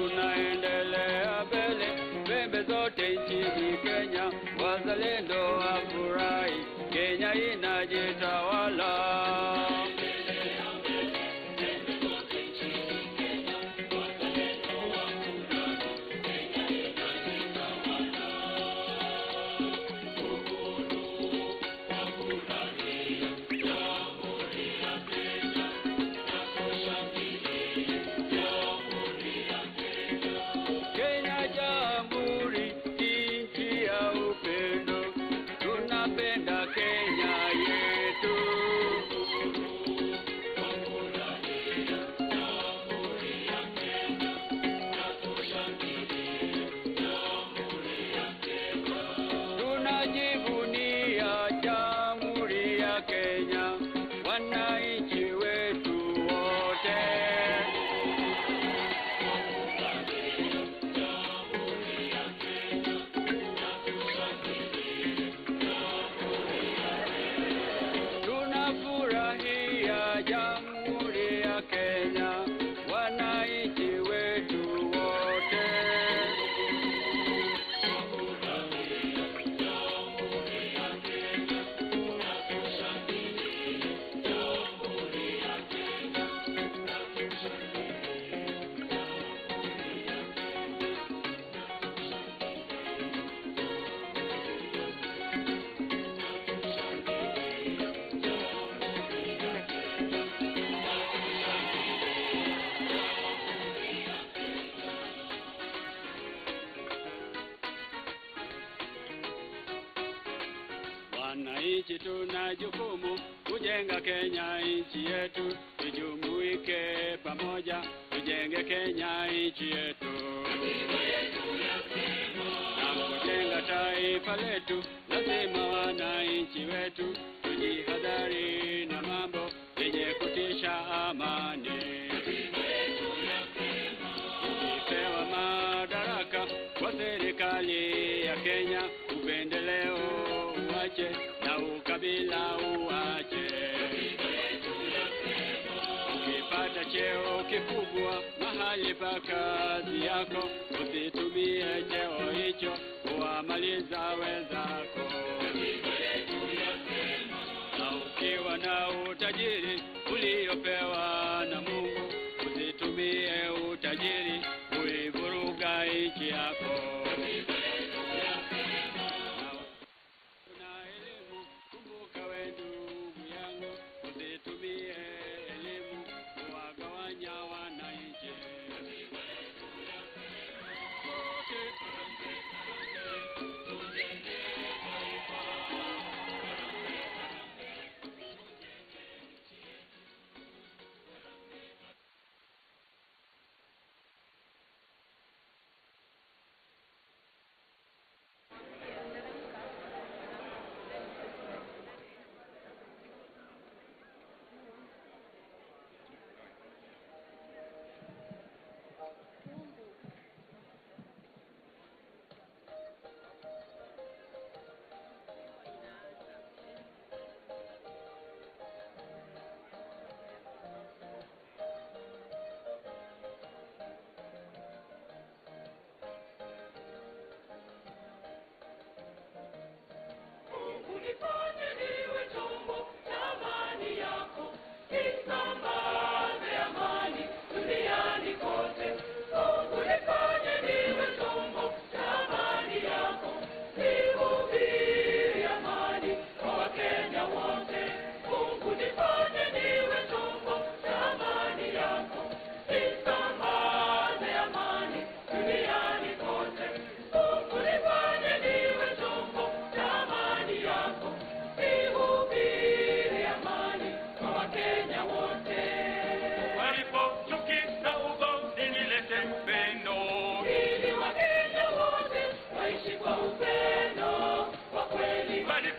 Tunaendelea mbele, pembe zote nchini Kenya, wazalendo wafurahi, Kenya inajitawala. Kenya jamhuri, nchi ya upendo, tunapenda Kenya yetu. Tunajivunia jamhuri ya Kenya, wananchi wetu wote. Tunafurahia jamhuri ya Kenya, wananchi wetu wote. Wananchi tuna jukumu kujenga Kenya nchi yetu, tujumuike pamoja, tujenge Kenya nchi yetu. Na kujenga taifa letu, lazima wananchi wetu tujihadhari na mambo yenye kutisha amani. Tukipewa madaraka kwa serikali ya Kenya, upendeleo uache na ukabila uache. Ukipata cheo kikubwa mahali pa kazi yako, usitumie cheo hicho kuwamaliza wenzako. Na ukiwa na utajiri uliopewa na Mungu, usitumie utajiri kuivuruga nchi yako.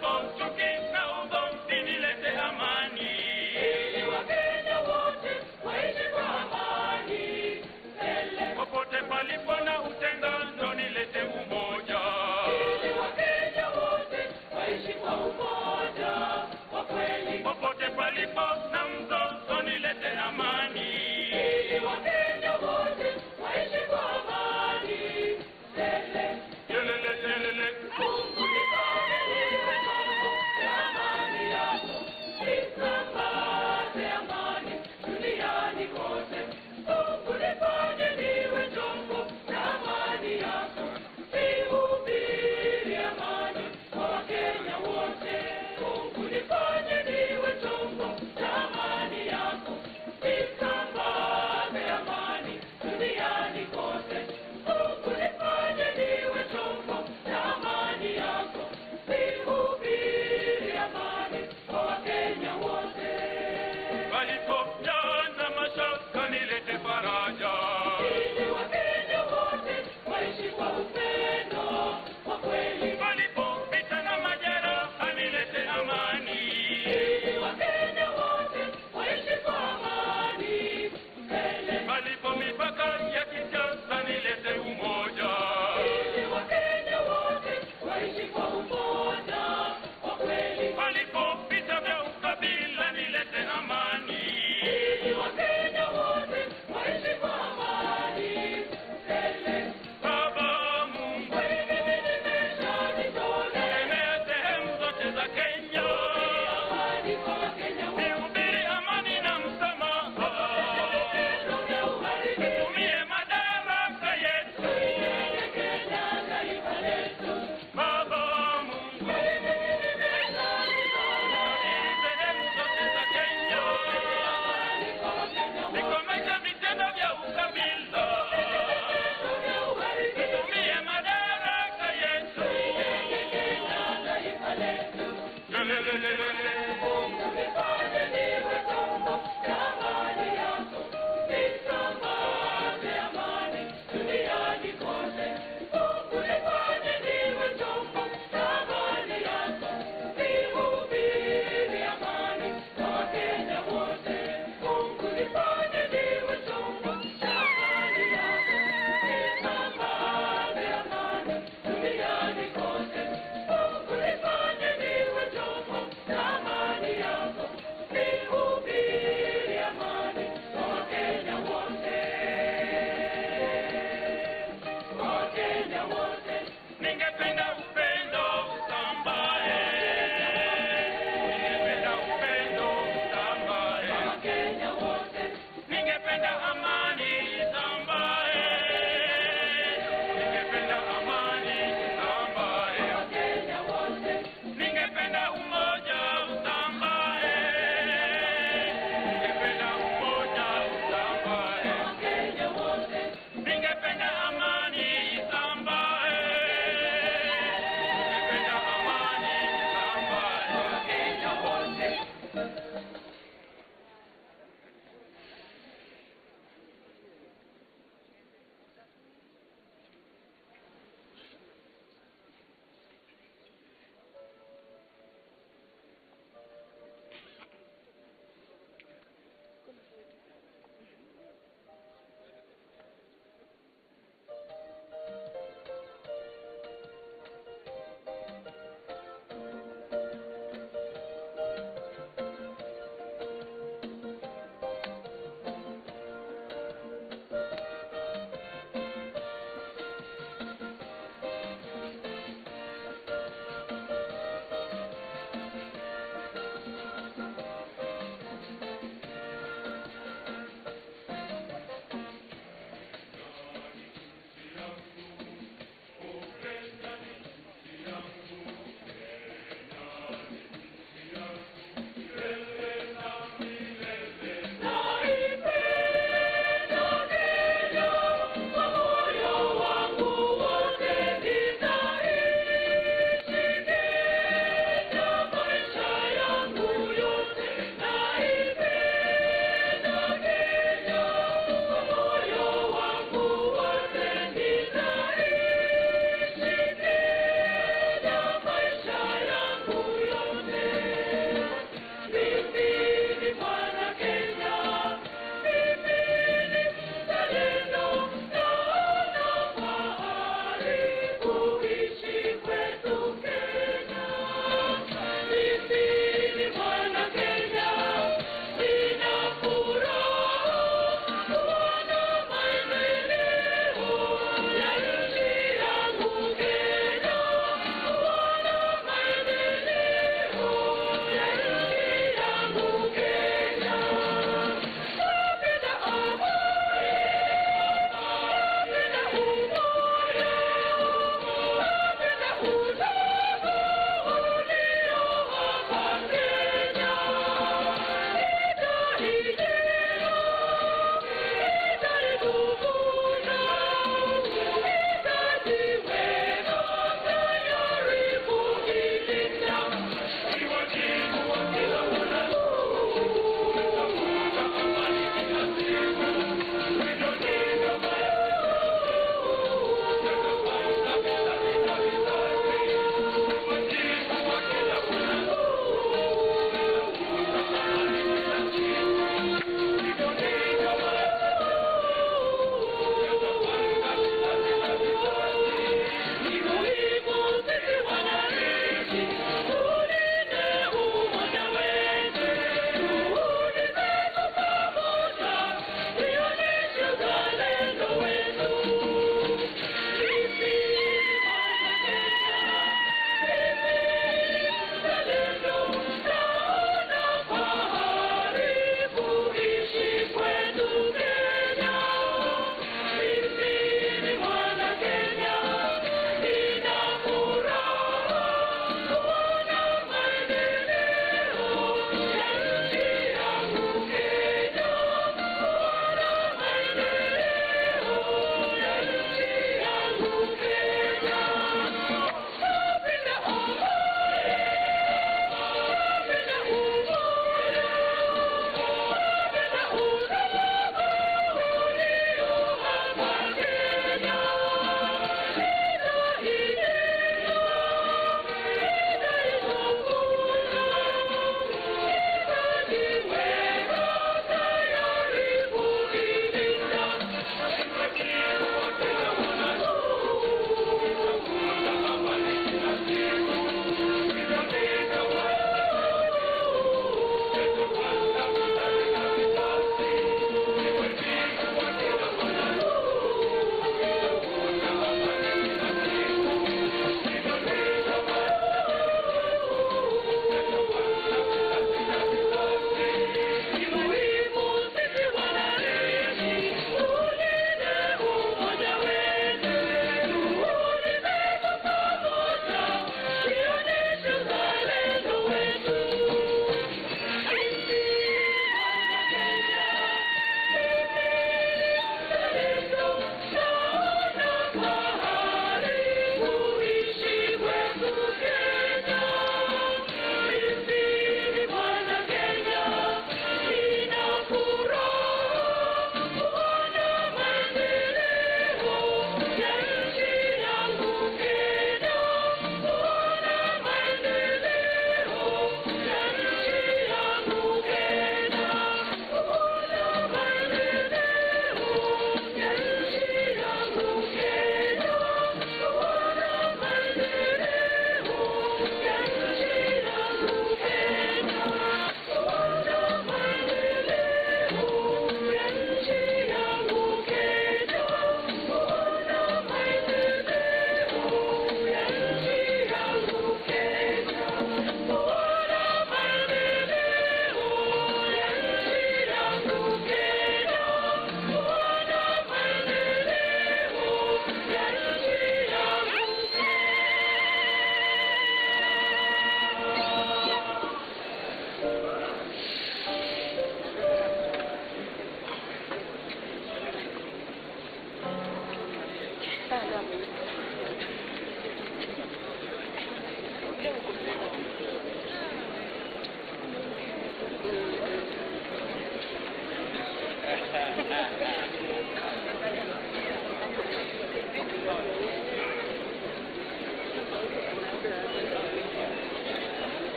kuwepo chuki na ugomvi, nilete amani. Ili Wakenya wote waishi kwa amani. Popote palipo na utengano, nilete umoja. Ili Wakenya wote waishi kwa umoja wa kweli. Popote palipo na mzozo, nilete amani. Ili Wakenya wote waishi kwa amani. Yelele, yelele. Mungu nifanye niwe chombo cha amani yako. Nisambaze amani duniani kote. Mungu nifanye niwe chombo cha amani.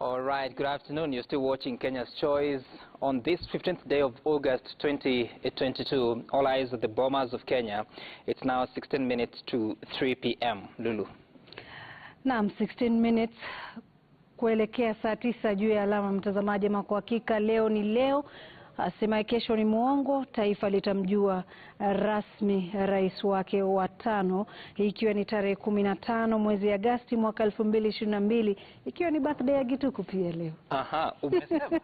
All right, good afternoon. You're still watching Kenya's Choice on this 15th day of August 2022. All eyes at the Bomas of Kenya. It's now 16 minutes to 3 p.m. Lulu. Naam, 16 minutes kuelekea saa 9 juu ya alama, mtazamaji. Ama kwa hakika leo ni leo, asema kesho ni muongo. Taifa litamjua rasmi rais wake wa 5, ikiwa ni tarehe 15 mwezi Agosti mwaka 2022, ikiwa ni birthday ya Gituku pia leo. Aha, umesema.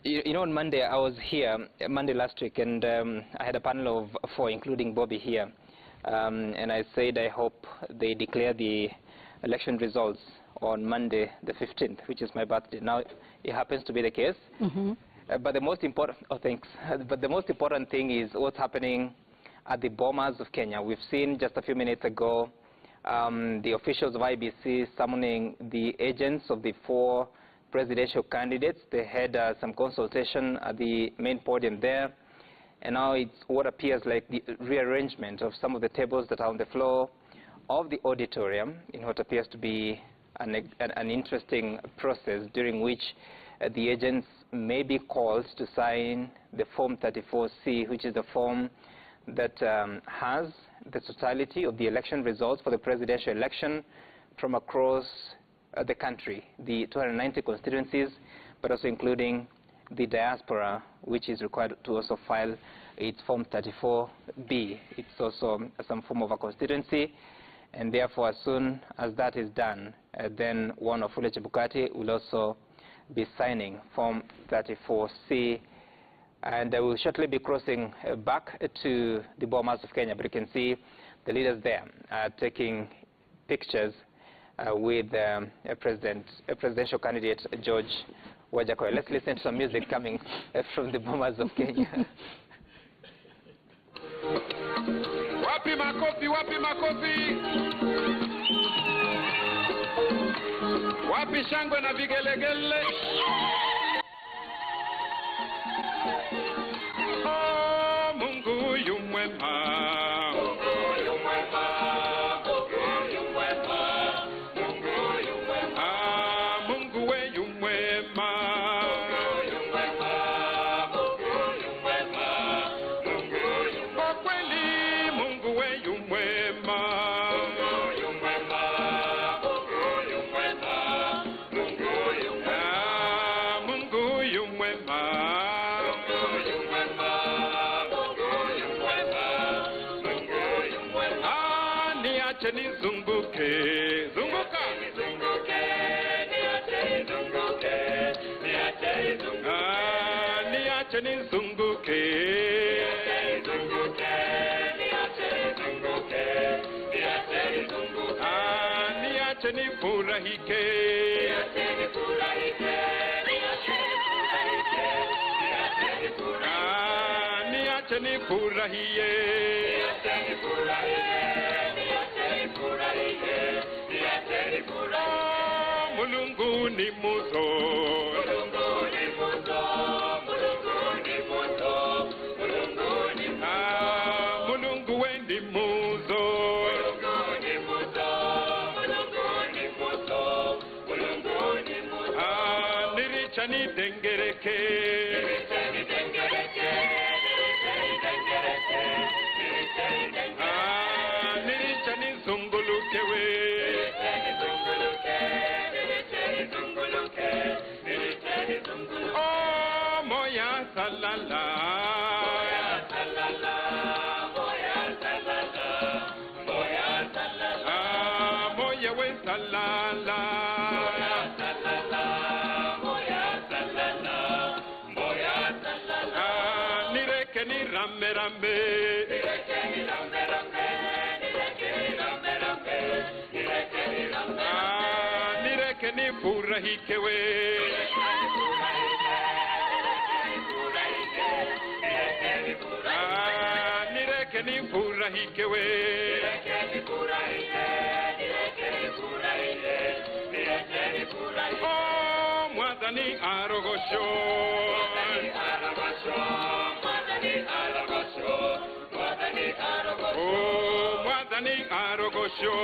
You know, on Monday I was here, Monday last week, and I had a panel of 4, including Bobby here, and I said I hope they declare the election results on Monday the 15th, which is my birthday. Now it happens to be the case. But the most important the most important thing is what's happening at the Bomas of Kenya. We've seen just a few minutes ago the officials of IBC summoning the agents of the 4 presidential candidates. They had some consultation at the main podium there, and now it's what appears like the rearrangement of some of the tables that are on the floor of the auditorium in what appears to be an interesting process during which the agents may be called to sign the Form 34C, which is the form that has the totality of the election results for the presidential election from across the country, the 290 constituencies, but also including the diaspora, which is required to also file its Form 34B. It's also some form of a constituency. And therefore, as soon as that is done, then one of Wafula Chebukati will also be signing Form 34C. And we'll shortly be crossing back to the Bomas of Kenya. But you can see the leaders there taking pictures with a presidential candidate, George Wajakoya. Let's listen to some music coming from the Bomas of Kenya. Wapi makofi, wapi makofi. Wapi shangwe na vigelegele. Oh, Mungu yu mwema. Mungu yu mwema. Mungu yu mwema. Mungu yu mwema. Ah, Mungu we yu mwema. Mungu yu mwema. Mungu yu mwema. Mungu yu mwema. Kwa kweli Mungu we yu mwema. Mungu yu mwema. Mungu yu mwema. Mungu yu mwema. Ah, Mungu yu mwema. Mungu yu mwema. Mungu yu mwema. Mungu yu mwema. Ah, niache nizunguke. Zunguka. Nizunguke. Niache nizunguke. Niache nizunguke. Ah, niache nizunguke. Niache nizunguke. Niache nizunguke. Niache nizunguke. Ah, niache nifurahike. Niache nifurahike. Niache nifurahike. Niache nifurahike. Ah, niache nifurahie. Niache nifurahie. Niache nifurahie. Niache nifurahie. Mulungu ni muzo. Mulungu ni muzo. Mulungu ni muzo. Mulungu ni muzo. Ah, Mulungu we ni muzo. Mulungu ni muzo. Mulungu ni muzo. Nirichani dengereke. Nirichani zungulukewe. Oh, moya salala. Moya we salala. Nireke ni rambe rambe. Nireke ni furahikewe. Nireke ni furahikewe. Oh, mwadhani arogosho. Oh, mwadhani arogosho.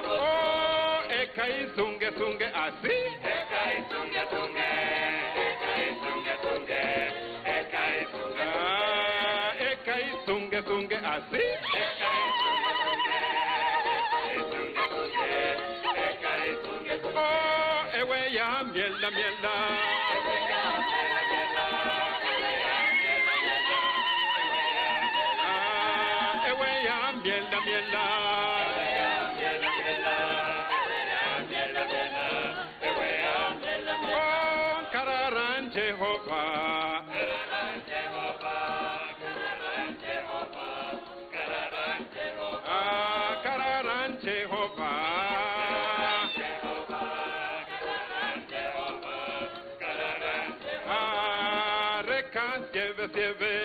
Oh, ekai sunge sunge asi. Ekai sunge sunge. Ekai sunge sunge asi. Oh, ewe ya miela miela. Ewe ya miela miela. Oh, kararan Jehovah. Kararan Jehovah. Rekan jeve jeve.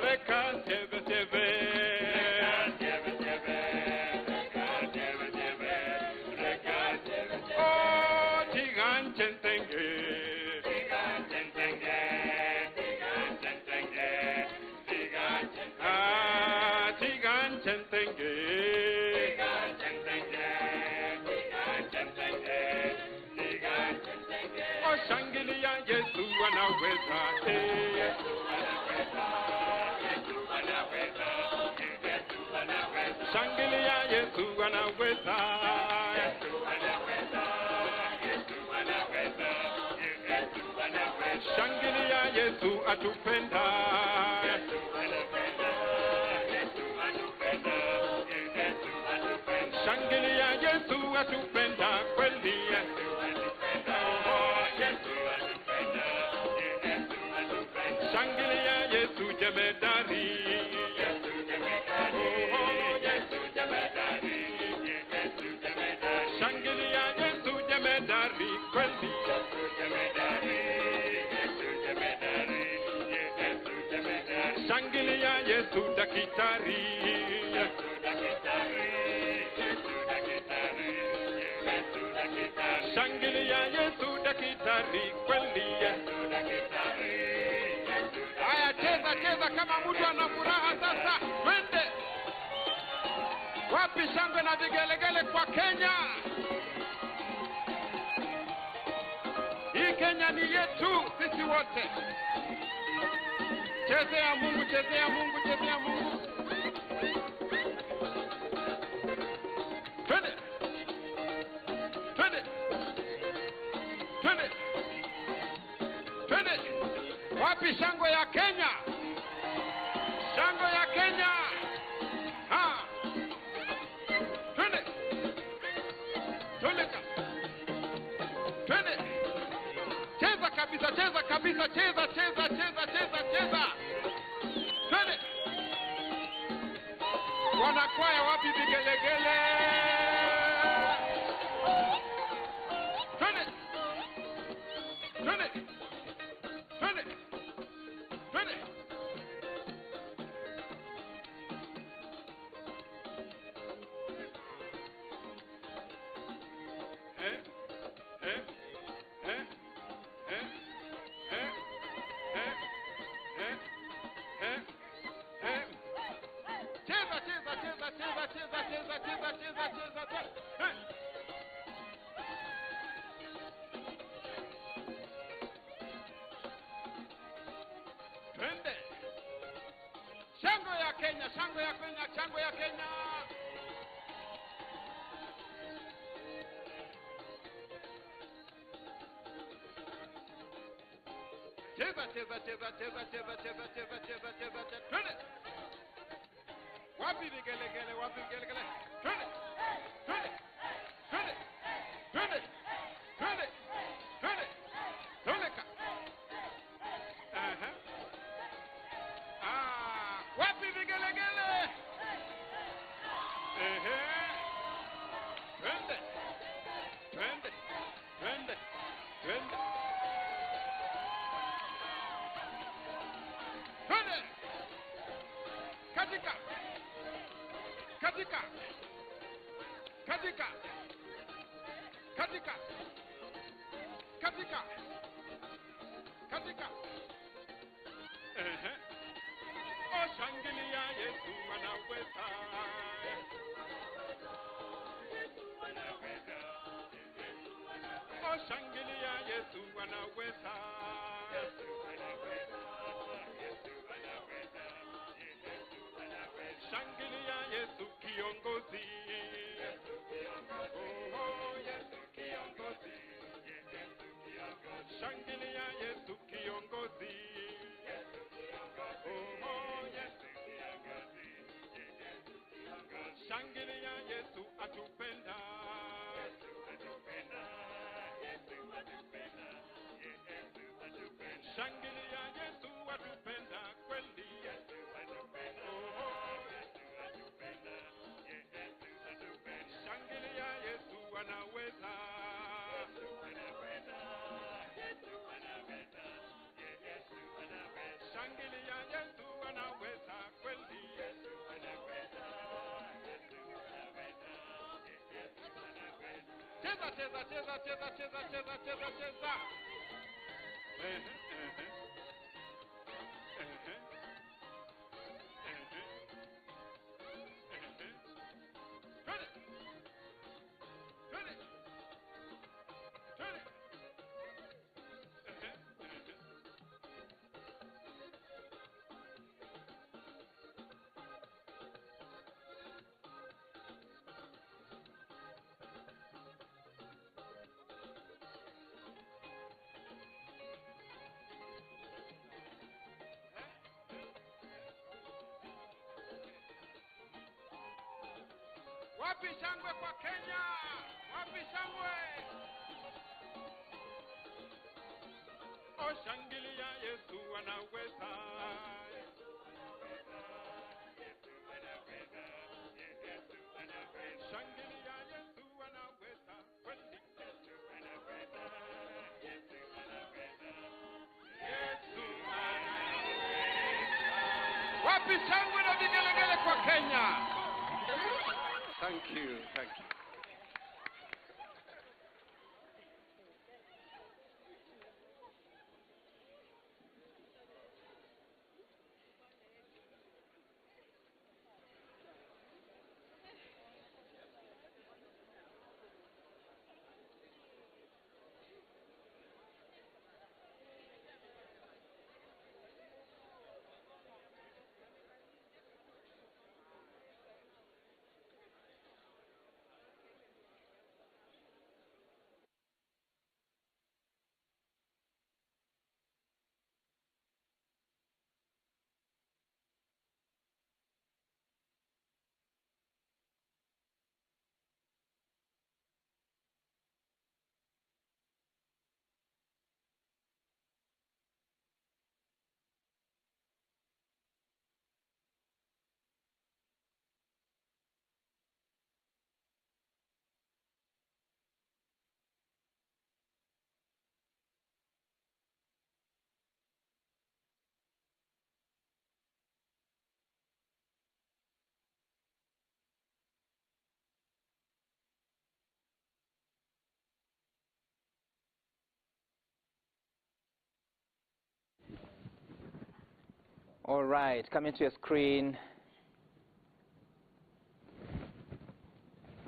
Rekan jeve jeve. Oh, jigan chentenge. Jigan chentenge. Oh, shangilia Yesu anaweza. Shangilia Yesu anaweza. Shangilia Yesu atupenda. Shangilia Yesu atupenda kweli. Shangilia Yesu jemedari. Shangilia Yesu jemedari kweli. Shangilia Yesu dakitari. Shangilia Yesu dakitari kweli. Haya, cheza cheza kama mtu ana furaha sasa. Twende. Wapi shangwe na vigelegele kwa Kenya? Hii Kenya ni yetu sisi wote. Chezea Mungu, chezea Mungu, chezea Mungu. Twende. Twende. Twende. Twende. Wapi shangwe ya Kenya? Shangwe ya Kenya. Ha. Twende. Twende. Twende. Cheza kabisa, cheza kabisa, cheza, cheza, cheza, cheza, cheza. Twende. Wanakwaya wapi vigelegele? Twende. Twende. Twende. Twende. cheza, cheza, cheza, cheza, cheza, cheza, cheza. Twende. Shangwe ya Kenya, shangwe ya Kenya, shangwe ya Kenya. Cheza, cheza, cheza, cheza, cheza, cheza, cheza, cheza, cheza, cheza. Twende. Wapi vigelegele, wapi vigelegele. Twende. Twende. Twende. Twende. Twende. Twende. Toleka. Aha. Ah, wapi vigelegele? Ehe. Twende. Twende. Twende. Twende. Twende. Katika. Katika. Katika. Katika. Katika. Katika. Ehe. O shangilia Yesu anaweza. O shangilia Yesu anaweza. Shangilia Yesu kiongozi. Oh, Yesu kiongozi. Shangilia Yesu kiongozi. Oh, Yesu kiongozi. Shangilia Yesu atupenda. Shangilia Yesu atupenda kweli. Shangilia Yesu anaweza. Shangilia Yesu anaweza kweli. Cheza, cheza, cheza, cheza, cheza, cheza, cheza, cheza. Wapi shangwe kwa Kenya? Wapi shangwe? O shangilia Yesu anaweza. Shangilia Yesu anaweza. Kweli Yesu anaweza. Yesu anaweza. Wapi shangwe na vigelegele kwa Kenya? Thank you, thank you. All right, coming to your screen.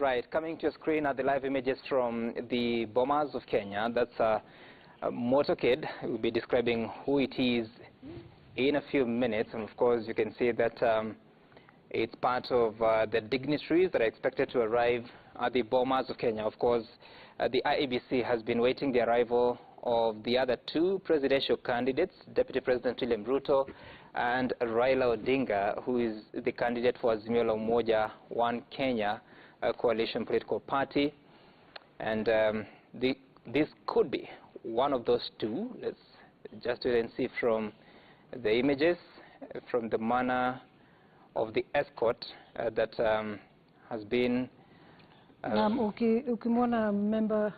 Right, coming to your screen are the live images from the Bomas of Kenya. That's Matokeo. We'll be describing who it is in a few minutes. And of course, you can see that it's part of the dignitaries that are expected to arrive at the Bomas of Kenya. Of course, the IEBC has been waiting the arrival of the other two presidential candidates, Deputy President William Ruto and Raila Odinga, who is the candidate for Azimio la Umoja One Kenya, a coalition political party. And this could be one of those two. Let's just wait and see from the images, from the manner of the escort that has been... ukimwona member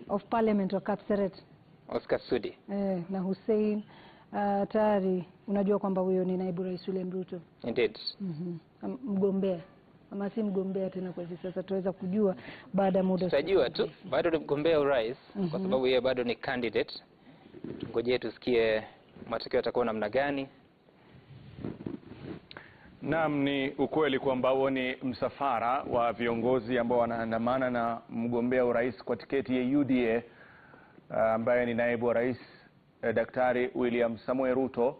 of parliament wa Kapseret Oscar Sudi na Hussein tayari unajua kwamba huyo ni naibu rais William Ruto. Indeed. Mgombea ama si mgombea tena kwa hivi sasa tuweza kujua baada muda. Tutajua tu bado ni mgombea urais kwa sababu yeye bado ni candidate. Ngoje tusikie matokeo yatakuwa namna gani. Naam, ni ukweli kwamba huo ni msafara wa viongozi ambao wanaandamana na mgombea urais kwa tiketi ya UDA ambaye ni naibu wa rais Daktari William Samoei Ruto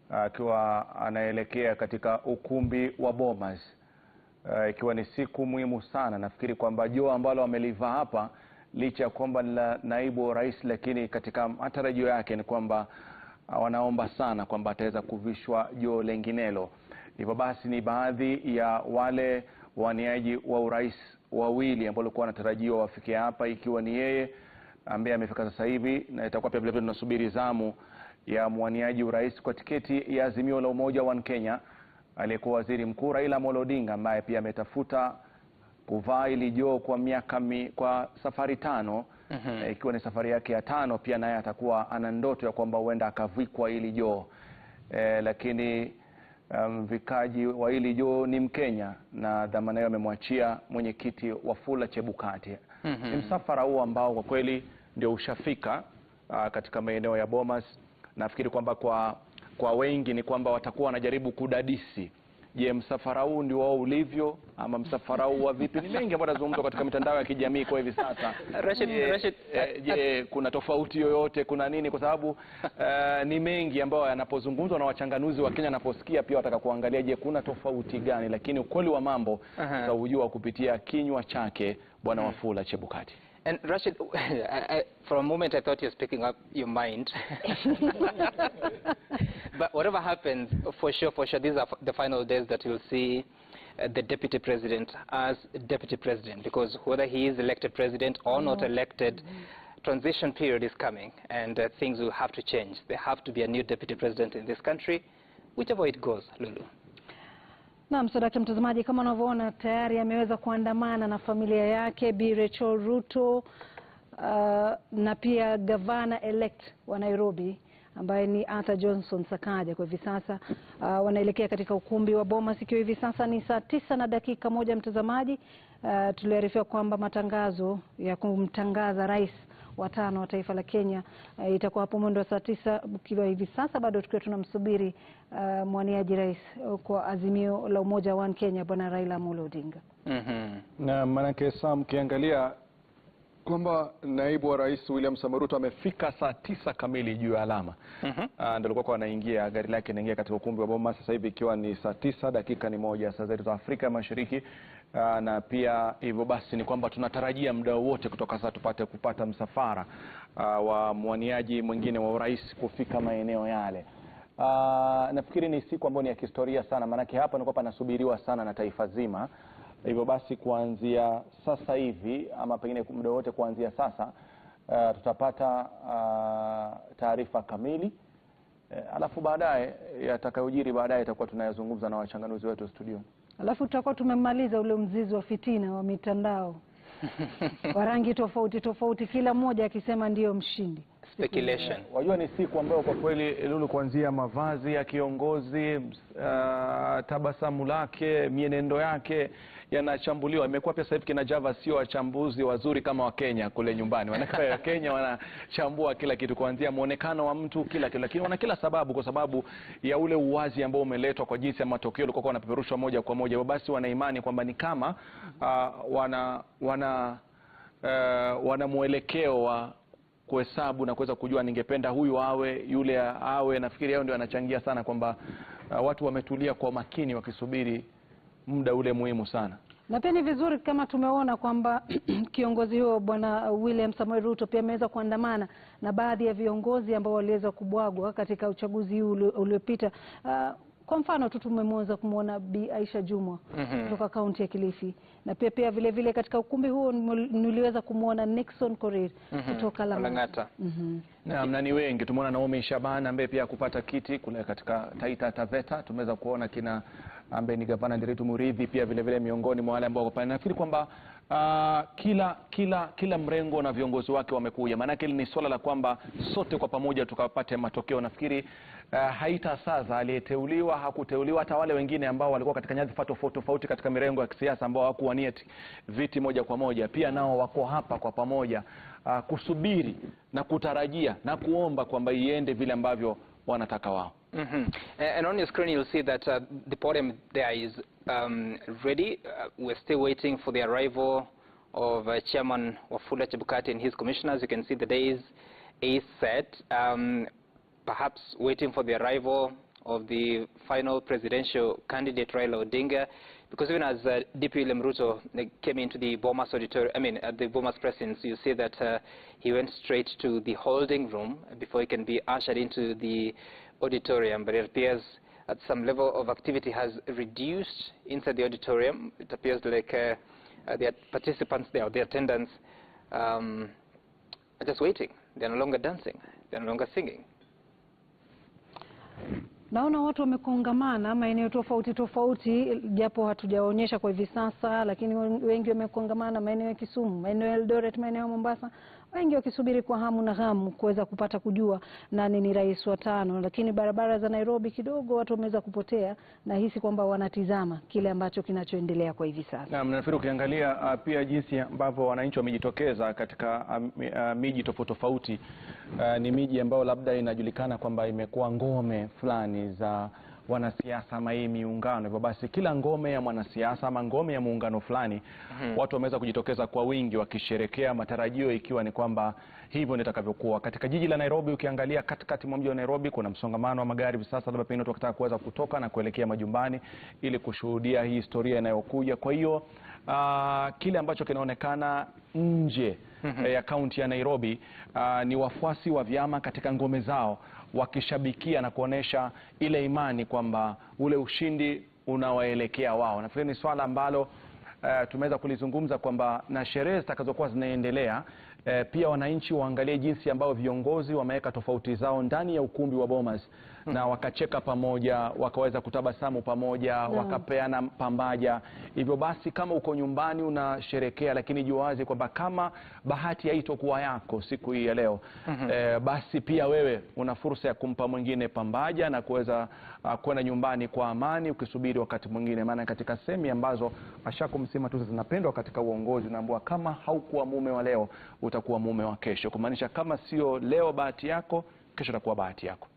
akiwa anaelekea katika ukumbi wa Bomas, ikiwa ni siku muhimu sana. Nafikiri kwamba joo ambalo amelivaa hapa licha ya kwamba la naibu wa rais, lakini katika matarajio yake ni kwamba wanaomba sana kwamba ataweza kuvishwa joo lenginelo. Hivyo basi ni baadhi ya wale waniaji wa urais wawili ambao walikuwa wanatarajiwa wafikia hapa, ikiwa ni yeye ambaye amefika sasa hivi, na itakuwa pia vile tunasubiri zamu ya mwaniaji urais kwa tiketi ya Azimio la Umoja One Kenya, aliyekuwa waziri mkuu Raila Odinga, ambaye pia ametafuta kuvaa ili joo kwa kwa safari 5, ikiwa ni safari yake ya 5. Pia naye atakuwa ana ndoto ya kwamba huenda akavikwa ili joo, lakini vikaji wa ili joo ni Mkenya na dhamana hiyo amemwachia mwenyekiti Wafula Chebukati. Ni msafara huu ambao kwa kweli ndio ushafika katika maeneo ya Bomas. Nafikiri kwamba kwa wengi ni kwamba watakuwa wanajaribu kudadisi, je, msafara huu ndio wao ulivyo ama msafara huu wa vipi? Ni mengi ambayo yanazungumzwa katika mitandao ya kijamii kwa hivi sasa. Je, kuna tofauti yoyote, kuna nini? Kwa sababu ni mengi ambayo yanapozungumzwa na wachanganuzi wa Kenya, naposikia pia wataka kuangalia, je, kuna tofauti gani? Lakini ukweli wa mambo utaujua kupitia kinywa chake Bwana Wafula Chebukati. And Rashid, for a moment I thought you were speaking up your mind. But whatever happens, for sure, these are the final days that you'll see the deputy president as deputy president, because whether he is elected president or not elected, transition period is coming, and things will have to change. There have to be a new deputy president in this country, whichever it goes. Lulu. Naam, Sadaka mtazamaji, kama unavyoona tayari ameweza kuandamana na familia yake Bi Rachel Ruto na pia gavana elect wa Nairobi ambaye ni Arthur Johnson Sakaja. Kwa hivi sasa wanaelekea katika ukumbi wa Bomas, ikiwa hivi sasa ni saa 9:01 mtazamaji. Tuliarifiwa kwamba matangazo ya kumtangaza rais wa 5 wa taifa la Kenya itakuwa hapo mwendo wa saa 9, ukiwa hivi sasa bado tukiwa tunamsubiri mwaniaji rais kwa Azimio la Umoja One Kenya Bwana Raila Odinga. Na manake Sam, kiangalia kwamba naibu wa rais William Samoei Ruto amefika saa 9 kamili juu ya alama. Ndio alikuwa anaingia, gari lake inaingia katika ukumbi wa Bomas sasa hivi, ikiwa ni saa 9 dakika ni 1 saa zetu za Afrika Mashariki. Na pia hivyo basi ni kwamba tunatarajia muda wote kutoka sasa tupate kupata msafara wa mwaniaji mwingine wa urais kufika maeneo yale. Nafikiri ni siku ambayo ni ya kihistoria sana, maanake hapa ni kwamba nasubiriwa sana na taifa zima. Hivyo basi kuanzia sasa hivi ama pengine muda wote kuanzia sasa tutapata taarifa kamili, alafu baadaye yatakayojiri baadaye itakuwa tunayazungumza na wachanganuzi wetu studio. Alafu tutakuwa tumemaliza ule mzizi wa fitina wa mitandao wa rangi tofauti tofauti, kila mmoja akisema ndio mshindi. speculation. Wajua ni siku ambayo kwa kweli Lulu, kuanzia mavazi ya kiongozi, tabasamu lake, mienendo yake yanachambuliwa. Imekuwa pia sasa hivi kina Java sio wachambuzi wazuri kama wa Kenya kule nyumbani. Wanakaa Kenya wanachambua kila kitu, kuanzia muonekano wa mtu, kila kitu, lakini wana kila sababu, kwa sababu ya ule uwazi ambao umeletwa kwa jinsi ya matokeo yalikuwa yanapeperushwa moja kwa moja. Basi wana imani kwamba ni kama wana mwelekeo wa kuhesabu na kuweza kujua ningependa huyu awe, yule awe. Nafikiri hao ndio anachangia sana kwamba watu wametulia kwa makini wakisubiri muda ule muhimu sana. Na pia ni vizuri kama tumeona kwamba kiongozi huo Bwana William Samoei Ruto pia ameweza kuandamana na baadhi ya viongozi ambao waliweza kubwagwa katika uchaguzi huu uliopita. Kwa mfano tu tumemweza kumwona Bi Aisha Jumwa kutoka kaunti ya Kilifi, na pia vile vile katika ukumbi huo niliweza kumwona Nixon Korir kutoka Lang'ata. Na ni wengi tumeona Naomi Shabana ambaye pia kupata kiti kule katika Taita Taveta. Tumeweza kuona kina ambaye ni gavana Nderitu Muridhi pia vile vile miongoni mwa wale ambao wako pale. Nafikiri kwamba kila mrengo na viongozi wake wamekuja, maana yake ni swala la kwamba sote kwa pamoja tukapate matokeo. Nafikiri haitasaza aliyeteuliwa hakuteuliwa, hata wale wengine ambao walikuwa katika nyadhifa tofauti katika mirengo ya kisiasa ambao hawakuwania viti moja kwa moja, pia nao wako hapa kwa pamoja kusubiri na kutarajia na kuomba kwamba iende vile ambavyo wanataka wao. And on your screen you'll see that the podium there is ready. We're still waiting for the arrival of Chairman Wafula Chebukati and his commissioners. You can see the days is set. Perhaps waiting for the arrival of the final presidential candidate Raila Odinga, because even as DP William Ruto came into the Bomas auditorium, at the Bomas presence, you see that he went straight to the holding room before he can be ushered into the auditorium. But it appears that some level of activity has reduced inside the auditorium. It appears like the participants there, the attendants, are just waiting. They're no longer dancing. They're no longer singing. Naona watu wamekongamana maeneo tofauti japo hatujaonyesha kwa hivi sasa, lakini wengi wamekongamana maeneo ya Kisumu, maeneo ya Eldoret, maeneo ya Mombasa, wengi wakisubiri kwa hamu na hamu kuweza kupata kujua nani ni rais wa tano. Lakini barabara za Nairobi kidogo watu wameweza kupotea, na hisi kwamba wanatizama kile ambacho kinachoendelea kwa hivi sasa. Na nafikiri ukiangalia pia jinsi ambavyo wananchi wamejitokeza katika miji tofauti, ni miji ambayo labda inajulikana kwamba imekuwa ngome fulani za wanasiasa ama hii miungano. Hivyo basi kila ngome ya mwanasiasa ama ngome ya muungano fulani watu wameweza kujitokeza kwa wingi wakisherekea, matarajio ikiwa ni kwamba hivyo nitakavyokuwa. Katika jiji la Nairobi ukiangalia katikati mwa mji wa Nairobi kuna msongamano wa magari hivi sasa, labda pengine watu wakitaka kuweza kutoka na kuelekea majumbani ili kushuhudia hii historia inayokuja. Kwa hiyo kile ambacho kinaonekana nje ya kaunti ya Nairobi ni wafuasi wa vyama katika ngome zao wakishabikia na kuonesha ile imani kwamba ule ushindi unawaelekea wao. Nafikiri ni swala ambalo tumeweza kulizungumza kwamba na sherehe zitakazokuwa zinaendelea pia wananchi waangalie jinsi ambao viongozi wameweka tofauti zao ndani ya ukumbi wa Bomas na wakacheka pamoja, wakaweza kutabasamu pamoja, wakapeana pambaja. Hivyo basi kama uko nyumbani unasherekea, lakini jua wazi kwamba kama bahati haitokuwa yako siku hii ya leo, basi pia wewe una fursa ya kumpa mwingine pambaja na kuweza kwenda nyumbani kwa amani ukisubiri wakati mwingine. Maana katika semi ambazo ashakumsema tu zinapendwa katika uongozi, unaambiwa kama haukuwa mume wa leo utakuwa mume wa kesho, kumaanisha kama sio leo bahati yako, kesho itakuwa bahati yako.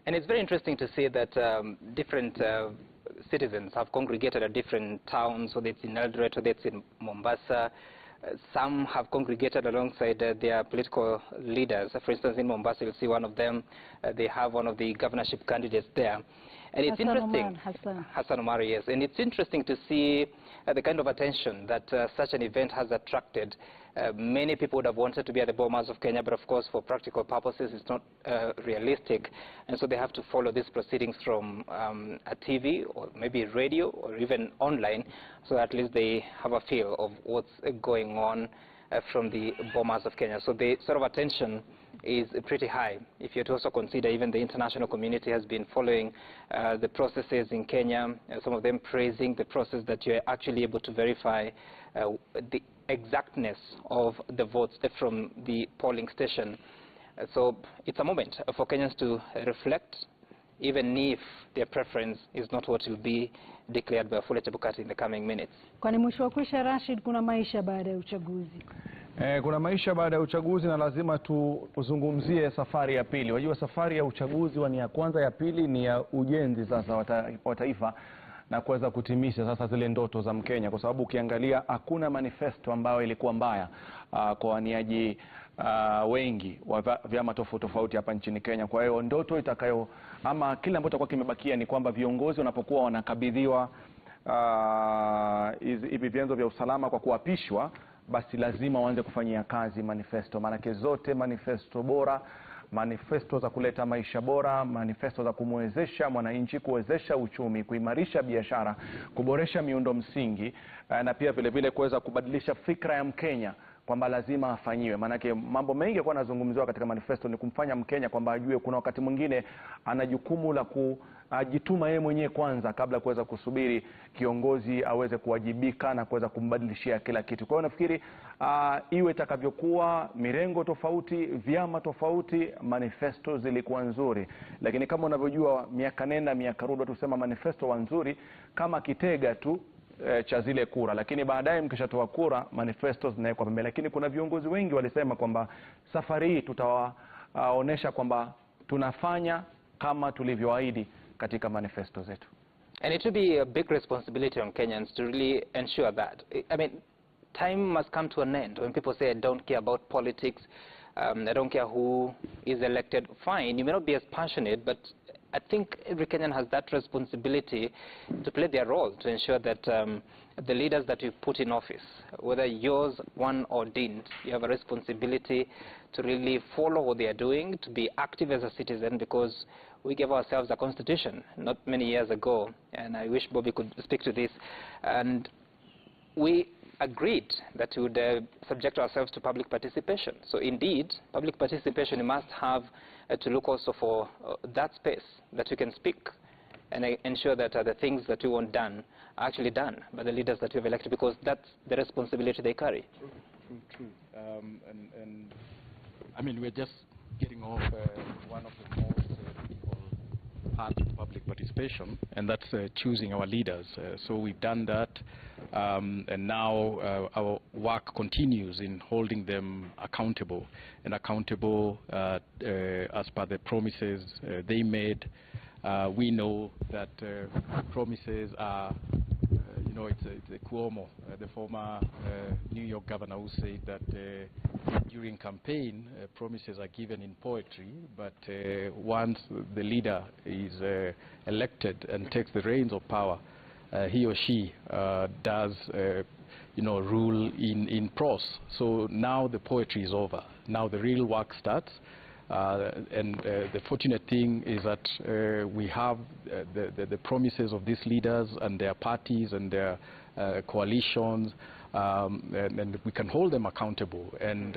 And it's very interesting to see that different citizens have congregated at different towns, whether it's in Eldoret, whether it's in Mombasa. Some have congregated alongside their political leaders. For instance, in Mombasa, you'll see one of them. They have one of the governorship candidates there. And it's interesting. Hassan Omar, yes. And it's interesting to see the kind of attention that such an event has attracted. Many people would have wanted to be at the Bomas of Kenya, but of course, for practical purposes, it's not realistic. And so they have to follow these proceedings from a TV or maybe radio or even online, so at least they have a feel of what's going on from the Bomas of Kenya. So the sort of attention is pretty high. If you to also consider even the international community has been following the processes in Kenya, some of them praising the process that you're actually able to verify the exactness of the votes from the polling station. So it's a moment for Kenyans to reflect, even if their preference is not what will be declared by Wafula Chebukati in the coming minutes. Kwani mwisho wa kwisha, Rashid, kuna maisha baada ya uchaguzi? Kuna maisha baada ya uchaguzi na lazima tuzungumzie safari ya pili. Wajua safari ya uchaguzi ni ya kwanza, ya pili ni ya ujenzi sasa wa taifa na kuweza kutimisha sasa zile ndoto za Mkenya, kwa sababu ukiangalia hakuna manifesto ambayo ilikuwa mbaya kwa waniaji wengi wa vyama tofauti hapa nchini Kenya. Kwa hiyo ndoto itakayo ama kile ambacho kwa kimebakia ni kwamba viongozi wanapokuwa wanakabidhiwa hivi vyanzo vya usalama kwa kuapishwa, basi lazima waanze kufanyia kazi manifesto. Maana zote manifesto bora, manifesto za kuleta maisha bora, manifesto za kumwezesha mwananchi, kuwezesha uchumi, kuimarisha biashara, kuboresha miundo msingi, na pia vile vile kuweza kubadilisha fikra ya Mkenya kwamba lazima afanyiwe. Maana mambo mengi yalikuwa yanazungumziwa katika manifesto ni kumfanya Mkenya kwamba ajue kuna wakati mwingine ana jukumu la kujituma yeye mwenyewe kwanza kabla kuweza kusubiri kiongozi aweze kuwajibika na kuweza kumbadilishia kila kitu. Kwa hiyo nafikiri iwe itakavyokuwa, mirengo tofauti, vyama tofauti, manifesto zilikuwa nzuri. Lakini kama unavyojua miaka nenda miaka rudi tusema manifesto wa nzuri kama kitega tu cha zile kura, lakini baadaye mkishatoa kura manifesto zinawekwa pembeni. Lakini kuna viongozi wengi walisema kwamba safari hii tutawaonesha kwamba tunafanya kama tulivyoahidi katika manifesto zetu. And it will be a big responsibility on Kenyans to really ensure that. I mean, time must come to an end. When people say I don't care about politics, I don't care who is elected, fine, you may not be as passionate, but I think every Kenyan has that responsibility to play their role to ensure that the leaders that you put in office, whether yours won or didn't, you have a responsibility to really follow what they are doing, to be active as a citizen, because we gave ourselves a constitution not many years ago, and I wish Bobby could speak to this, and we agreed that we would subject ourselves to public participation. So indeed, public participation, you must have to look also for that space that you can speak and ensure that the things that you want done are actually done by the leaders that you have elected, because that's the responsibility they carry. True. And I mean, we're just getting off one of the most critical parts of public participation, and that's choosing our leaders. So we've done that, and now our work continues in holding them accountable, and accountable as per the promises they made. We know that promises are, you know, it's a Cuomo, the former New York governor, who said that during campaign promises are given in poetry, but once the leader is elected and takes the reins of power, he or she does you know, rule in prose. So now the poetry is over. Now the real work starts. And the fortunate thing is that we have the promises of these leaders and their parties and their coalitions, and we can hold them accountable. And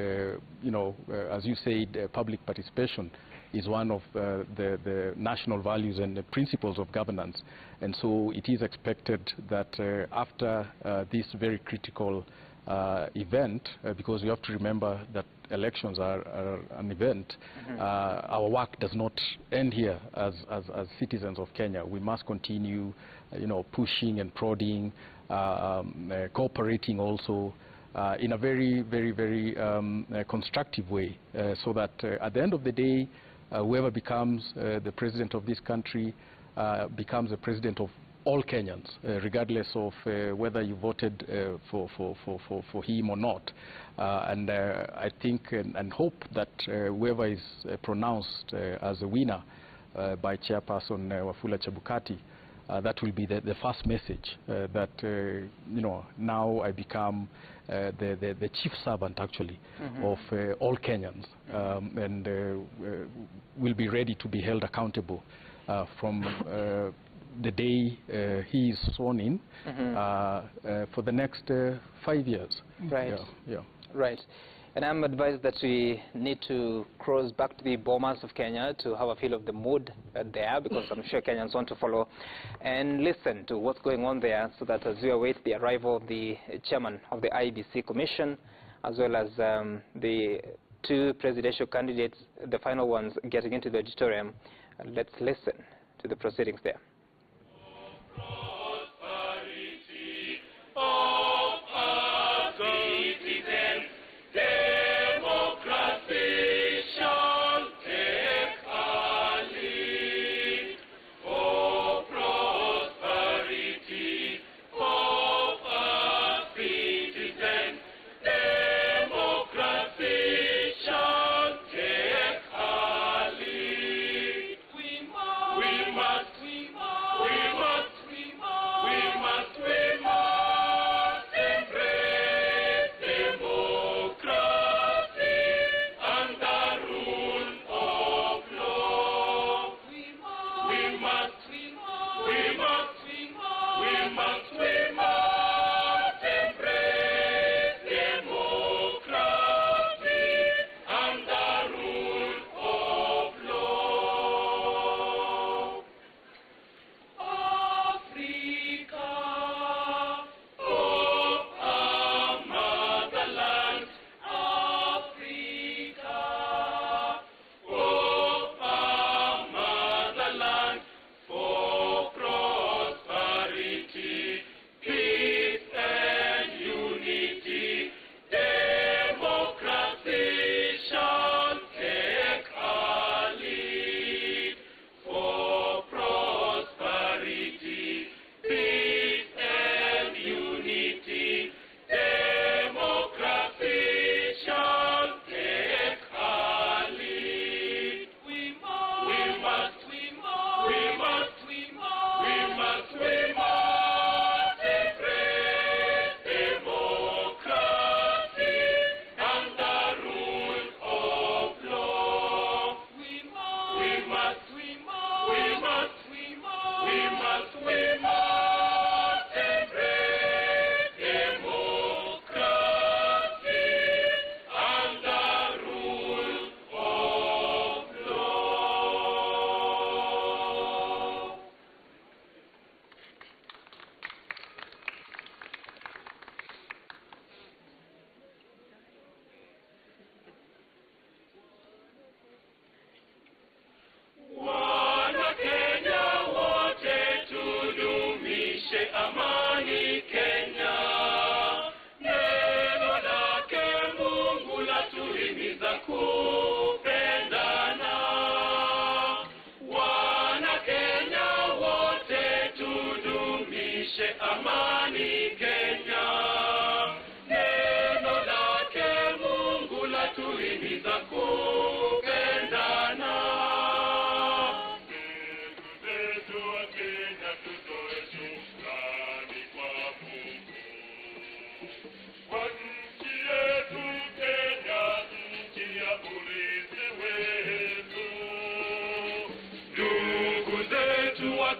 you know, as you said, public participation is one of the national values and the principles of governance. And so it is expected that after this very critical event, because you have to remember that elections are an event, our work does not end here as citizens of Kenya. We must continue, you know, pushing and prodding, cooperating also in a very, very, very constructive way, so that at the end of the day, whoever becomes the president of this country becomes the president of all Kenyans, regardless of whether you voted for him or not. And I think and hope that whoever is pronounced as a winner by Chairperson Wafula Chebukati, that will be the first message that you know, now I become the chief servant actually of all Kenyans, and will be ready to be held accountable from the day he is sworn in for the next 5 years. Right. Yeah. Right. And I'm advised that we need to cross back to the Bomas of Kenya to have a feel of the mood there, because I'm sure Kenyans want to follow and listen to what's going on there, so that as we await the arrival of the chairman of the IEBC Commission, as well as the two presidential candidates, the final ones, getting into the auditorium. Let's listen to the proceedings there.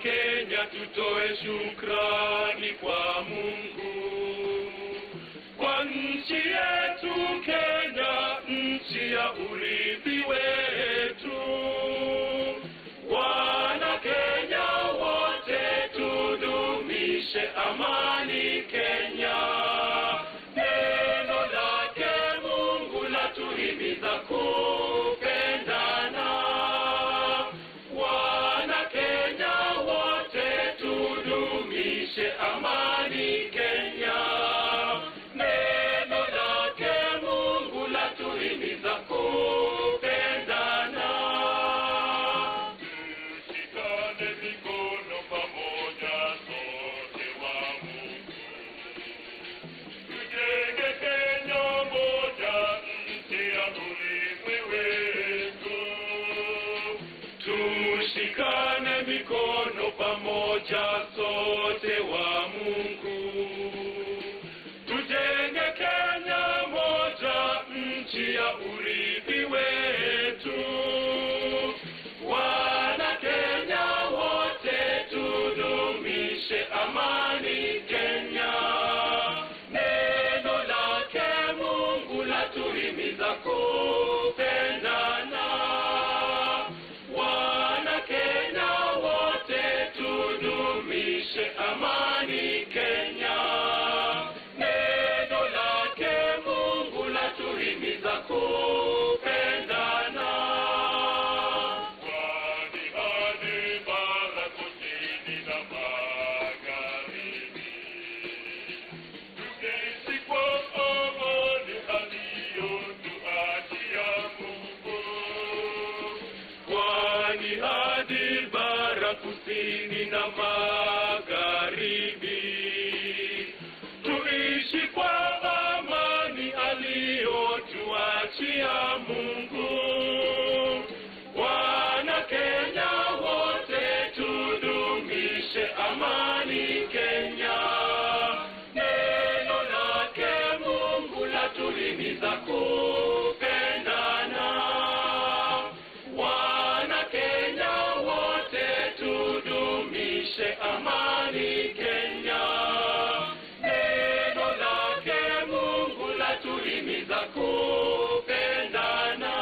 Kenya tutoe shukrani kwa Mungu kwa nchi yetu Kenya, nchi ya urithi wetu. Wana Kenya wote tudumishe amani Kenya. Neno lake Mungu latuhimiza kupendana. Wana Kenya wote tudumishe amani Kenya. Neno lake Mungu latuhimiza kupendana. Tushikane mikono pamoja sote wa Mungu. Tujenge Kenya moja, nchi ya urithi wetu. Tushikane mikono pamoja sote wa Mungu. Tujenge Kenya moja, nchi ya urithi wetu. Wana Kenya wote tudumishe amani Kenya. Neno lake Mungu latuhimiza kupendana. Wana Kenya wote tudumishe kusini na magharibi. Tuishi kwa amani aliyotuachia Mungu. Wana Kenya wote tudumishe amani Kenya. Neno lake Mungu latuhimiza kupendana. Wana Kenya wote tudumishe amani Kenya. Neno lake Mungu latuhimiza kupendana.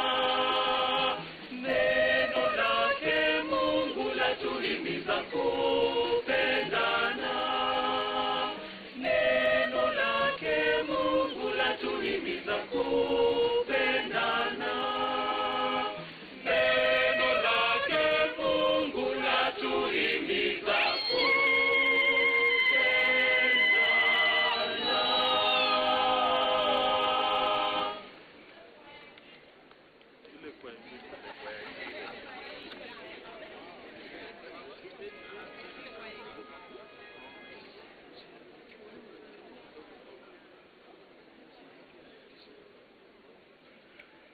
Neno lake Mungu latuhimiza kupendana. Neno lake Mungu latuhimiza kupendana. Neno lake Mungu latuhimiza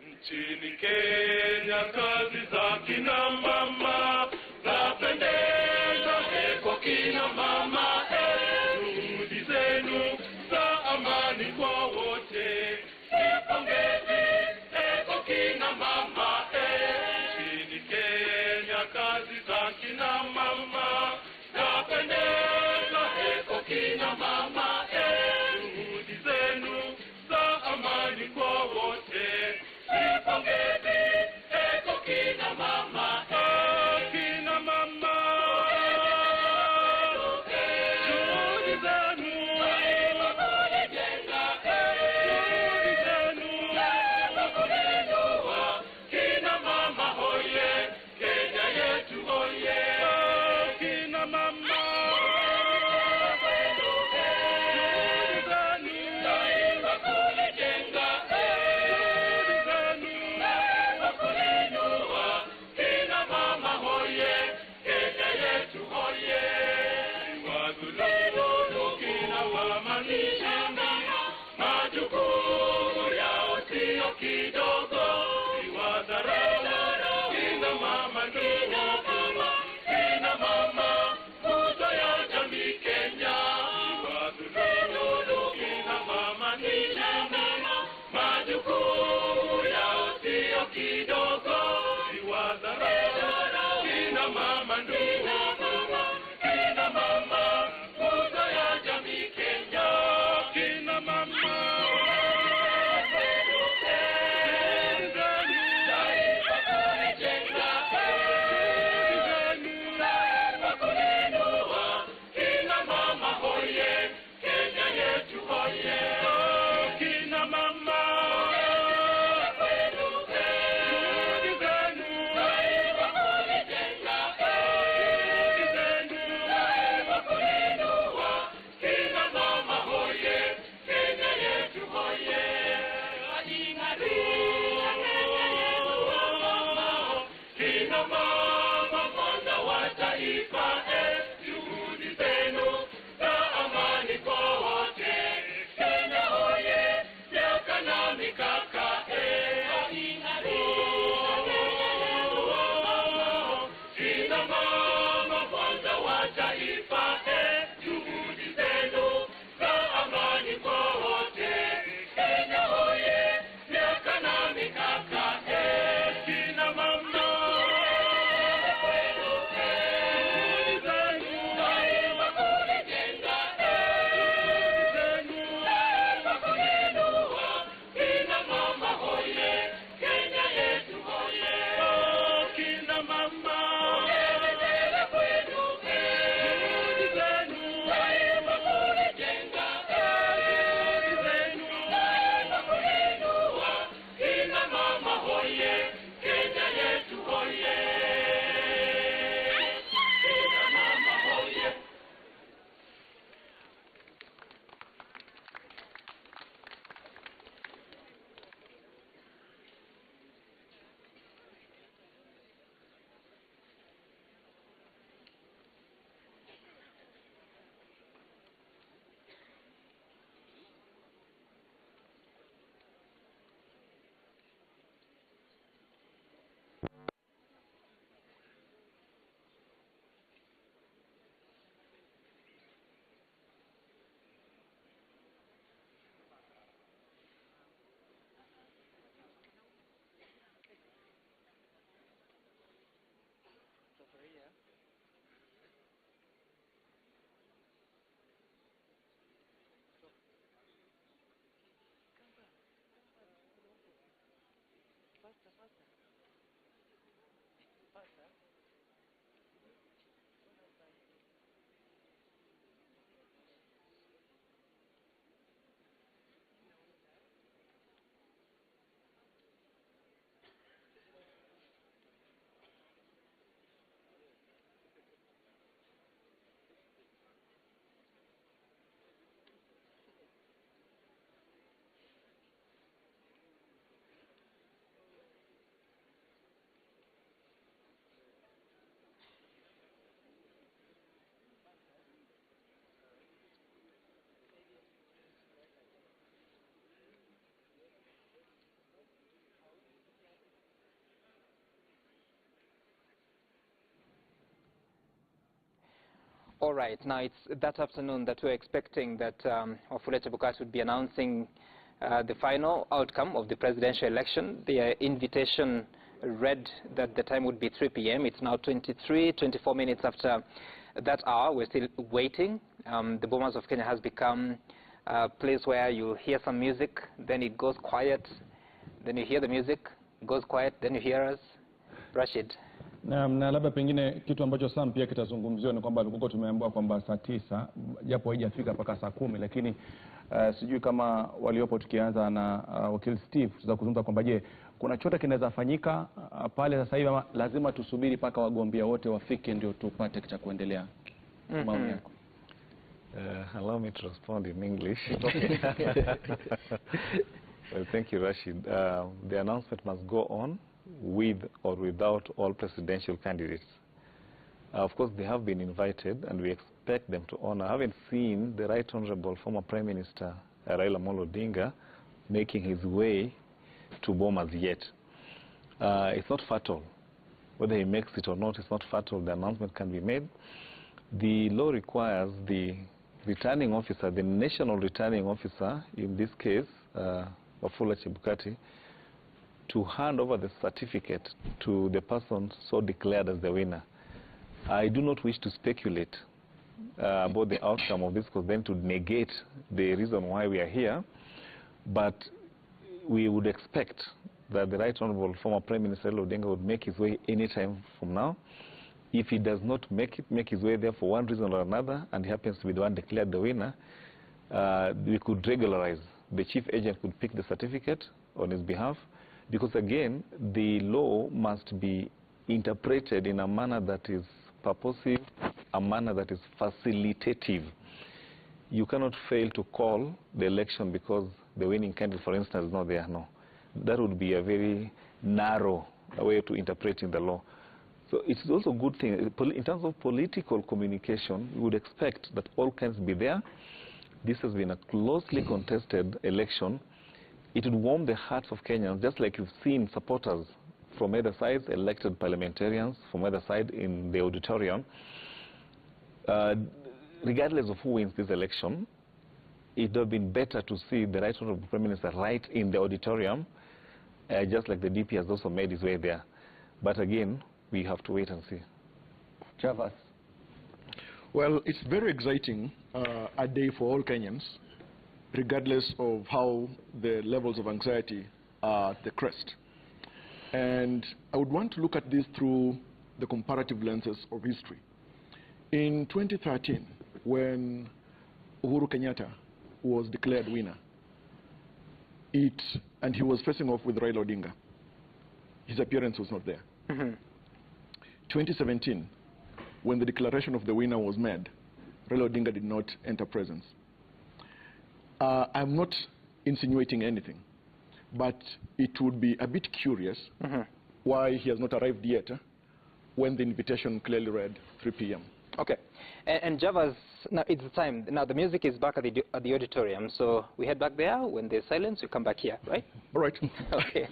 nchini Kenya kazi za kina mama zapendeza, heko kina mama, juhudi zenu za amani kwa wote, nipongezi, heko kina mama. Nchini Kenya kazi za kina mama zapendeza, heko kina mama, juhudi zenu za amani kwa wote, nipongezi, heko kina mama. Kina mama, juhudi zenu kulijenga, juhudi zenu kulinua. Kina mama hoye, Kenya yetu hoye. Kina mama, juhudi zenu kulijenga, juhudi zenu kulinua. Kina mama hoye, Kenya yetu hoye. Wadhulumu kina mama ni jamii, majukumu yao sio kidogo. Wadharau kina mama ni mama, kina mama nguzo ya jamii Kenya. Wadhulumu kina mama ni jamii, majukumu yao sio kidogo. Wadharau kina mama ni mama, kina mama nguzo ya jamii Kenya. Kina mama, All right. Now, it's that afternoon that we're expecting that Wafula Chebukati would be announcing the final outcome of the presidential election. The invitation read that the time would be 3 p.m. It's now 24 minutes after that hour. We're still waiting. The Bomas of Kenya has become a place where you hear some music, then it goes quiet, then you hear the music, goes quiet, then you hear us. Rashid. Na labda pengine kitu ambacho Sam pia kitazungumziwa ni kwamba tulikuwa tumeambiwa kwamba saa 9 japo haijafika mpaka saa 10, lakini sijui kama waliopo tukianza na wakili Steve tutazungumza kwamba je, kuna chochote kinaweza fanyika pale sasa hivi ama lazima tusubiri mpaka wagombea wote wafike ndio tupate cha kuendelea? Maoni yako. Allow me to respond in English. Well, thank you, Rashid. The announcement must go on with or without all presidential candidates. Of course, they have been invited and we expect them to honor. I haven't seen the Right Honorable former Prime Minister Raila Amolo Odinga making his way to Bomas yet. It's not fatal. Whether he makes it or not, it's not fatal. The announcement can be made. The law requires the returning officer, the national returning officer, in this case, Wafula Chebukati, to hand over the certificate to the person so declared as the winner. I do not wish to speculate about the outcome of this, because then to negate the reason why we are here, but we would expect that the Right Honorable former Prime Minister Odinga would make his way anytime from now. If he does not make his way there for one reason or another, and he happens to be the one declared the winner, we could regularize. The chief agent could pick the certificate on his behalf, because again, the law must be interpreted in a manner that is purposive, a manner that is facilitative. You cannot fail to call the election because the winning candidate, for instance, is not there. No. That would be a very narrow way to interpreting the law. So it's also a good thing. In terms of political communication, we would expect that all kinds be there. This has been a closely contested election. It would warm the hearts of Kenyans, just like you've seen supporters from either side, elected parliamentarians from either side in the auditorium. Regardless of who wins this election, it would have been better to see the Right Honorable Prime Minister right in the auditorium, just like the DP has also made his way there. But again, we have to wait and see. Javas. Well, it's very exciting, a day for all Kenyans, regardless of how the levels of anxiety are at the crest. And I would want to look at this through the comparative lenses of history. In 2013, when Uhuru Kenyatta was declared winner, and he was facing off with Raila Odinga, his appearance was not there. 2017, when the declaration of the winner was made, Raila Odinga did not enter presence. I'm not insinuating anything, but it would be a bit curious why he has not arrived yet when the invitation clearly read 3 p.m. Okay. And Javas, now it's the time. Now the music is back at the auditorium, so we head back there. When there's silence, we come back here, right? All right. Okay.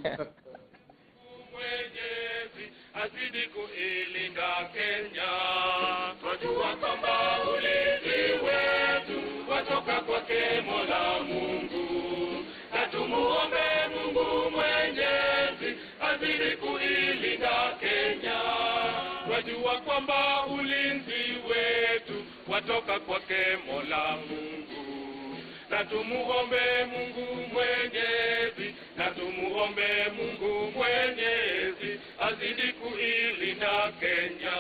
Azidi kuilinda Kenya, twajua kwamba ulinzi wetu watoka kwake Mola Mungu, na tumuombe Mungu Mwenyezi azidi kuilinda Kenya. Twajua kwamba ulinzi wetu watoka kwake Mola Mungu, na tumuombe Mungu Mwenyezi, na tumuombe Mungu Mwenyezi azidi kuilinda Kenya.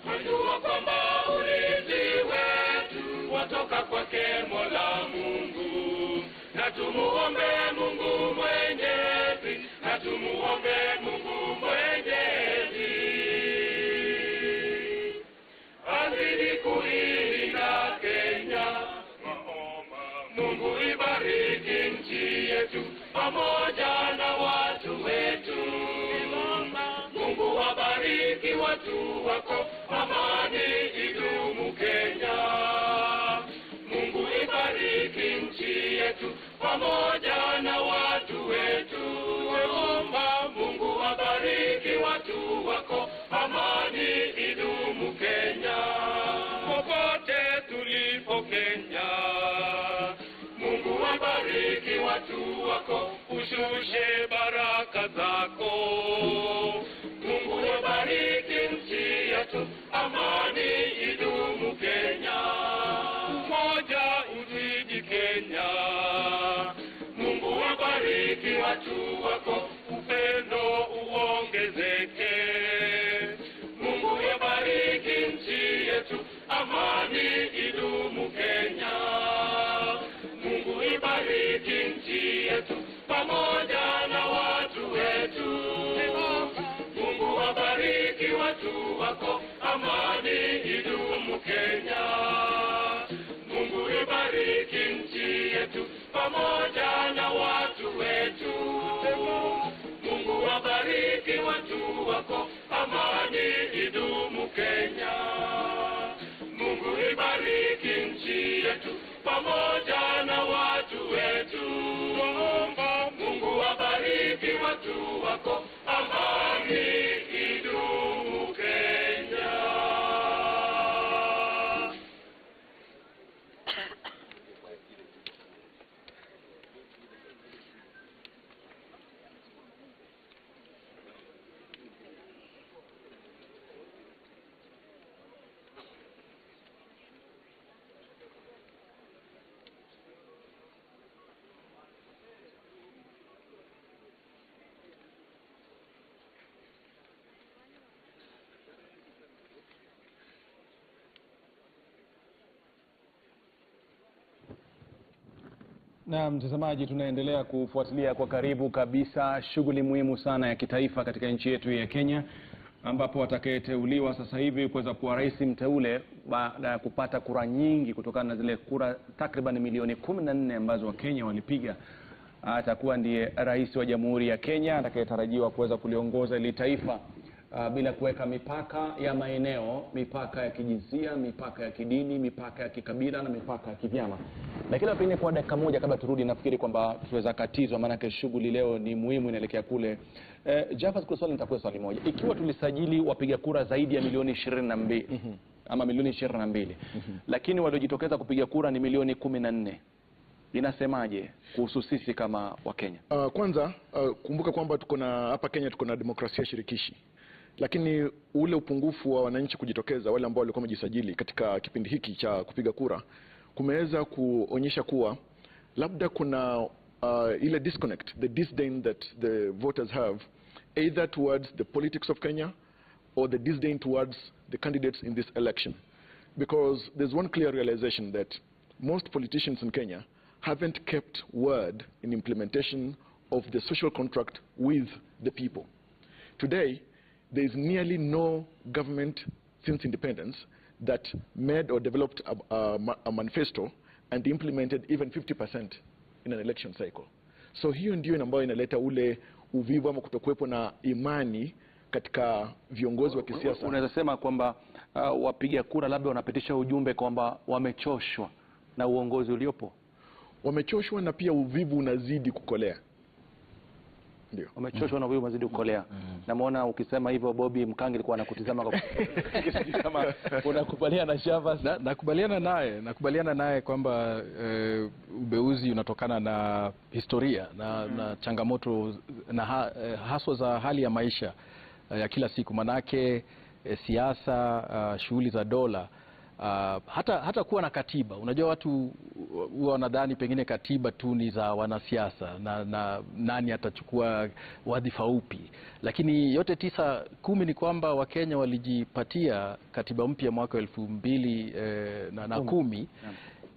Twajua kwamba ulinzi wetu watoka kwake Mola Mungu, na tumuombe Mungu Mwenyezi, na tumuombe Mungu Mwenyezi azidi kuilinda Kenya. Mungu ibariki nchi yetu pamoja na watu wetu. Mungu wabariki watu wako, amani idumu Kenya. Mungu ibariki nchi yetu pamoja na watu wetu. Weomba Mungu wabariki watu wako, amani idumu Kenya. popote tulipo Kenya. Mungu wabariki watu wako, ushushe baraka zako. Mungu wabariki nchi yetu, amani idumu Kenya. Moja uzidi Kenya. Mungu wabariki watu wako, upendo uongezeke. Mungu wabariki nchi yetu, amani idumu Kenya. Mungu ibariki nchi yetu pamoja na watu wetu. Mungu wabariki watu wako, amani idumu Kenya. Mungu ibariki nchi yetu pamoja na watu wetu. Mungu wabariki watu wako, amani idumu Kenya. Mungu ibariki nchi yetu pamoja na watu wetu. Mungu wabariki watu wako, amani idumu Kenya. Na mtazamaji, tunaendelea kufuatilia kwa karibu kabisa shughuli muhimu sana ya kitaifa katika nchi yetu ya Kenya, ambapo atakayeteuliwa sasa hivi kuweza kuwa rais mteule baada ya kupata kura nyingi kutokana na zile kura takriban milioni 14 ambazo Wakenya walipiga, atakuwa ndiye rais wa Jamhuri ya Kenya atakayetarajiwa kuweza kuliongoza ile taifa bila kuweka mipaka ya maeneo, mipaka ya kijinsia, mipaka ya kidini, mipaka ya kikabila na mipaka ya kivyama. Lakini pengine kwa dakika moja kabla turudi, nafikiri kwamba tuweza katizwa, maana shughuli leo ni muhimu, inaelekea kule. Jafas, kwa swali nitakuwa swali moja. Ikiwa tulisajili wapiga kura zaidi ya milioni 22 ama milioni 22, lakini waliojitokeza kupiga kura ni milioni 14, inasemaje kuhusu sisi kama Wakenya? Kwanza kumbuka kwamba hapa Kenya tuko na demokrasia shirikishi. Lakini ule upungufu wa wananchi kujitokeza, wale ambao walikuwa wamejisajili katika kipindi hiki cha kupiga kura, kumeweza kuonyesha kuwa labda kuna ile disconnect, the disdain that the voters have either towards the politics of Kenya or the disdain towards the candidates in this election. Because there's one clear realization that most politicians in Kenya haven't kept word in implementation of the social contract with the people. Today, there is nearly no government since independence that made or developed a manifesto and implemented even 50% in an election cycle. So hiyo ndio ambayo inaleta ule uvivu ama kutokuwepo na imani katika viongozi wa kisiasa. Unaweza sema kwamba wapiga kura labda wanapitisha ujumbe kwamba wamechoshwa na uongozi uliopo? Wamechoshwa na pia uvivu unazidi kukolea. Ndio. Wamechoshwa na uvivu unazidi kukolea. Namuona ukisema hivyo Bobby Mkangi alikuwa anakutizama kwa kama unakubaliana na Shavas. Nakubaliana naye kwamba ubeuzi unatokana na historia na changamoto na haswa za hali ya maisha ya kila siku, manake siasa, shughuli za dola, hata kuwa na katiba. Unajua watu huwa wanadhani pengine katiba tu ni za wanasiasa na nani atachukua wadhifa upi, lakini yote 9-10 ni kwamba Wakenya walijipatia katiba mpya mwaka 2010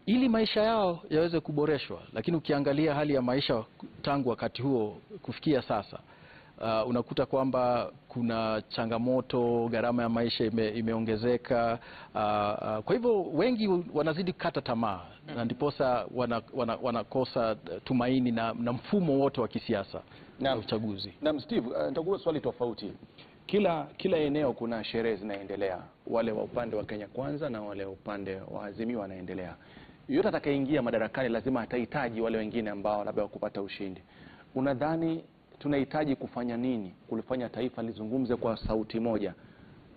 ili maisha yao yaweze kuboreshwa. Lakini ukiangalia hali ya maisha tangu wakati huo kufikia sasa, unakuta kwamba kuna changamoto, gharama ya maisha imeongezeka. Kwa hivyo wengi wanazidi kukata tamaa na ndiposa wanakosa tumaini na mfumo wote wa kisiasa na uchaguzi. Na Steve, nitakuwa swali tofauti. Kila eneo kuna sherehe zinaendelea, wale wa upande wa Kenya Kwanza na wale upande wa Azimio wanaendelea. Yote atakayeingia madarakani lazima atahitaji wale wengine ambao labda kupata ushindi. Unadhani tunahitaji kufanya nini kulifanya taifa lizungumze kwa sauti moja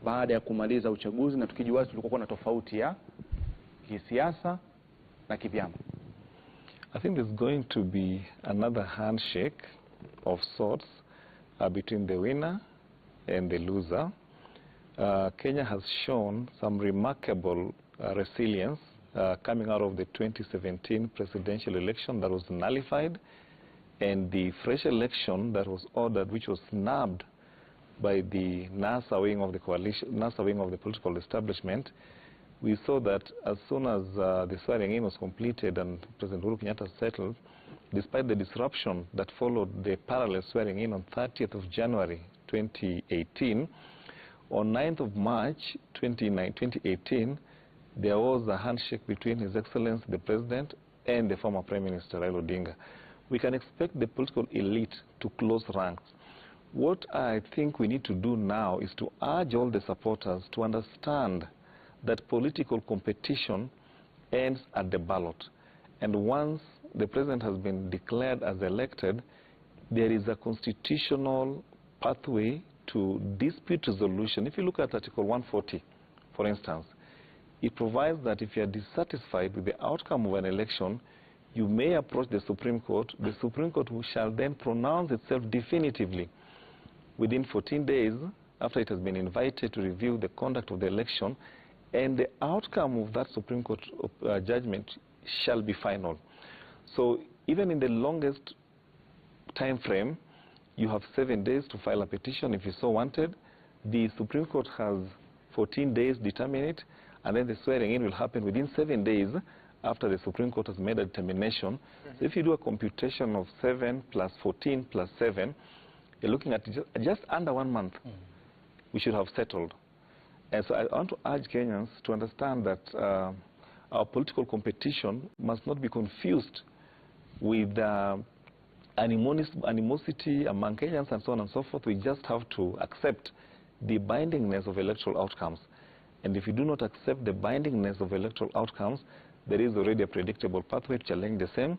baada ya kumaliza uchaguzi, na tukijua tulikuwa na tofauti ya kisiasa na kivyama? I think there's going to be another handshake of sorts between the winner and the loser. Kenya has shown some remarkable resilience coming out of the 2017 presidential election that was nullified, and the fresh election that was ordered, which was snubbed by the NASA wing of the coalition, NASA wing of the political establishment. We saw that as soon as the swearing in was completed and President Uhuru Kenyatta settled, despite the disruption that followed the parallel swearing in on 30th of January 2018, on 9th of March 2018, there was a handshake between His Excellency the President and the former Prime Minister Raila Odinga. We can expect the political elite to close ranks. What I think we need to do now is to urge all the supporters to understand that political competition ends at the ballot. And once the President has been declared as elected, there is a constitutional pathway to dispute resolution. If you look at Article 140, for instance, it provides that if you are dissatisfied with the outcome of an election, you may approach the Supreme Court. The Supreme Court shall then pronounce itself definitively within 14 days after it has been invited to review the conduct of the election, and the outcome of that Supreme Court judgment shall be final. So even in the longest time frame, you have 7 days to file a petition if you so wanted. The Supreme Court has 14 days to determine it, and then the swearing in will happen within 7 days after the Supreme Court has made a determination. So if you do a computation of 7 plus 14 plus 7, you're looking at just under 1 month. We should have settled. And so I want to urge Kenyans to understand that our political competition must not be confused with animosity among Kenyans and so on and so forth. We just have to accept the bindingness of electoral outcomes. And if you do not accept the bindingness of electoral outcomes, there is already a predictable pathway to challenge the same.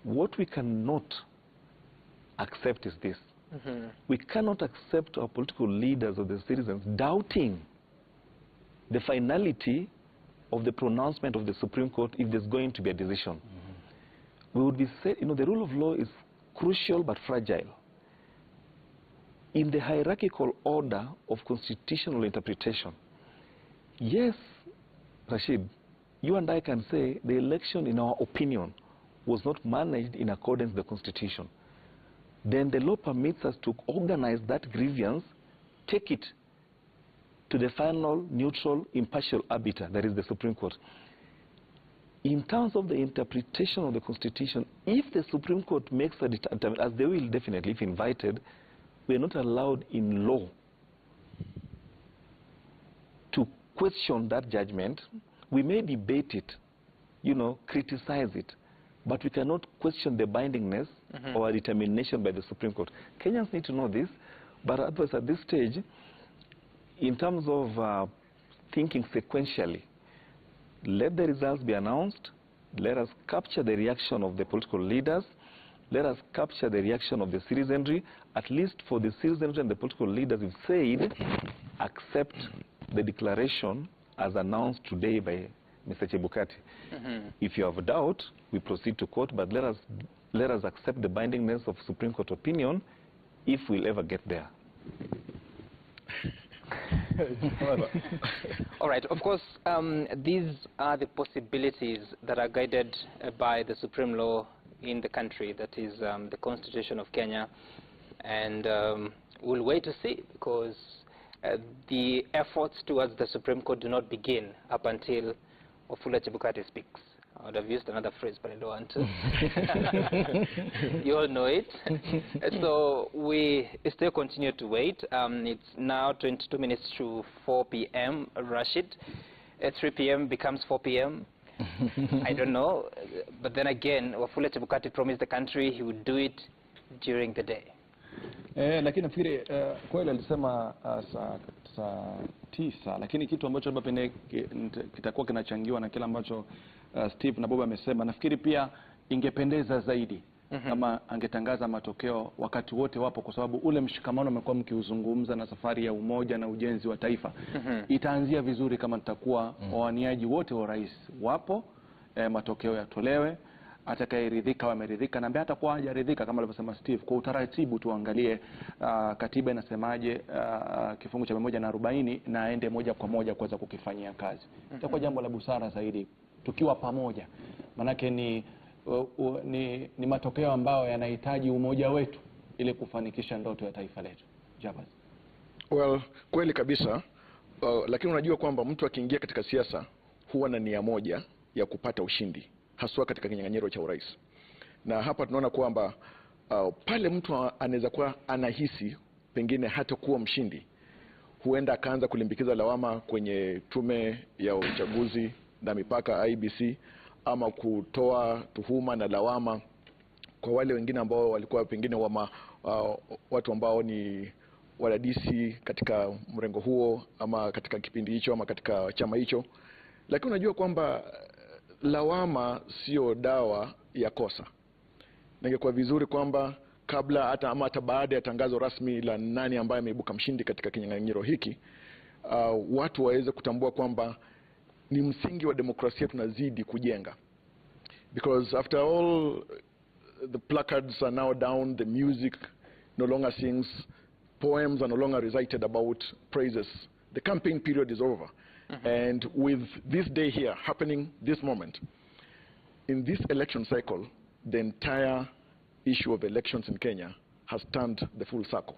What we cannot accept is this. We cannot accept our political leaders or the citizens doubting the finality of the pronouncement of the Supreme Court if there's going to be a decision. We would be said, you know, the rule of law is crucial but fragile. In the hierarchical order of constitutional interpretation, yes, Rashid, you and I can say the election, in our opinion, was not managed in accordance with the Constitution. Then the law permits us to organize that grievance, take it to the final, neutral, impartial arbiter, that is the Supreme Court. In terms of the interpretation of the Constitution, if the Supreme Court makes a determination, as they will definitely if invited, we are not allowed in law to question that judgment. We may debate it, you know, criticize it, but we cannot question the bindingness or a determination by the Supreme Court. Kenyans need to know this, but otherwise at this stage, in terms of thinking sequentially, let the results be announced, let us capture the reaction of the political leaders, let us capture the reaction of the citizenry. At least for the citizenry and the political leaders, we've said, accept the declaration as announced today by Mr. Chebukati. If you have a doubt, we proceed to court, but let us accept the bindingness of Supreme Court opinion if we'll ever get there. All right, of course, these are the possibilities that are guided by the supreme law in the country, that is the Constitution of Kenya, and we'll wait to see, because the efforts towards the Supreme Court do not begin up until Wafula Chebukati speaks. I would have used another phrase, but I don't want to. You all know it. So we still continue to wait. It's now 22 minutes to 4 p.m. Rashid. 3 p.m. becomes 4 p.m. I don't know. But then again, Wafula Chebukati promised the country he would do it during the day. Lakini nafikiri kweli alisema saa 9, lakini kitu ambacho labda pengine kitakuwa kinachangiwa na kile ambacho Steve na Bob amesema, nafikiri pia ingependeza zaidi kama angetangaza matokeo wakati wote wapo, kwa sababu ule mshikamano umekuwa mkiuzungumza na safari ya umoja na ujenzi wa taifa. Itaanzia vizuri kama tutakuwa wawaniaji wote wa rais wapo, matokeo yatolewe, atakayeridhika wameridhika, na ambaye atakuwa hajaridhika kama alivyosema Steve, kwa utaratibu tuangalie katiba inasemaje, kifungu cha 140 na aende moja kwa moja kuweza kukifanyia kazi. Itakuwa jambo la busara zaidi tukiwa pamoja, manake ni matokeo ambayo yanahitaji umoja wetu ili kufanikisha ndoto ya taifa letu. Jabaz. Well, kweli kabisa, lakini unajua kwamba mtu akiingia katika siasa huwa na nia moja ya kupata ushindi, haswa katika kinyang'anyiro cha urais. Na hapa tunaona kwamba pale mtu anaweza kuwa anahisi pengine hata kuwa mshindi, huenda akaanza kulimbikiza lawama kwenye tume ya uchaguzi na mipaka IBC, ama kutoa tuhuma na lawama kwa wale wengine ambao walikuwa pengine watu ambao ni wadadisi katika mrengo huo, ama katika kipindi hicho, ama katika chama hicho. Lakini unajua kwamba lawama sio dawa ya kosa. Ningekuwa vizuri kwamba kabla hata baada ya tangazo rasmi la nani ambaye ameibuka mshindi katika kinyang'anyiro hiki, watu waweze kutambua kwamba ni msingi wa demokrasia tunazidi kujenga. Because after all, the placards are now down, the music no longer sings, poems are no longer recited about praises. The campaign period is over. And with this day here happening this moment, in this election cycle, the entire issue of elections in Kenya has turned the full circle.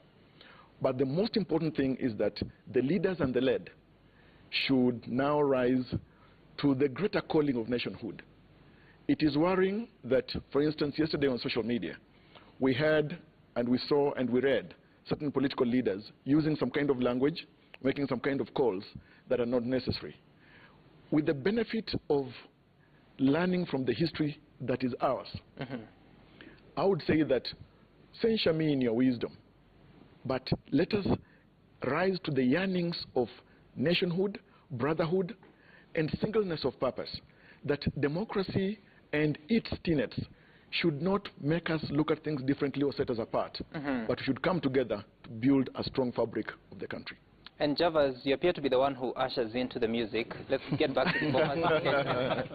But the most important thing is that the leaders and the led should now rise to the greater calling of nationhood. It is worrying that, for instance, yesterday on social media, we heard and we saw and we read certain political leaders using some kind of language, making some kind of calls that are not necessary. With the benefit of learning from the history that is ours, I would say that censure me in your wisdom, but let us rise to the yearnings of nationhood, brotherhood, and singleness of purpose, that democracy and its tenets should not make us look at things differently or set us apart, but we should come together to build a strong fabric of the country. And Javas, you appear to be the one who ushers into the music. Let's get back to the performance.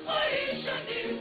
Maisha ni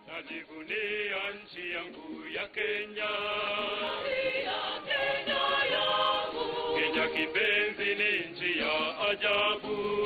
Najivunia nchi yangu ya Kenya. Kenya kipenzi ni nchi ya ajabu.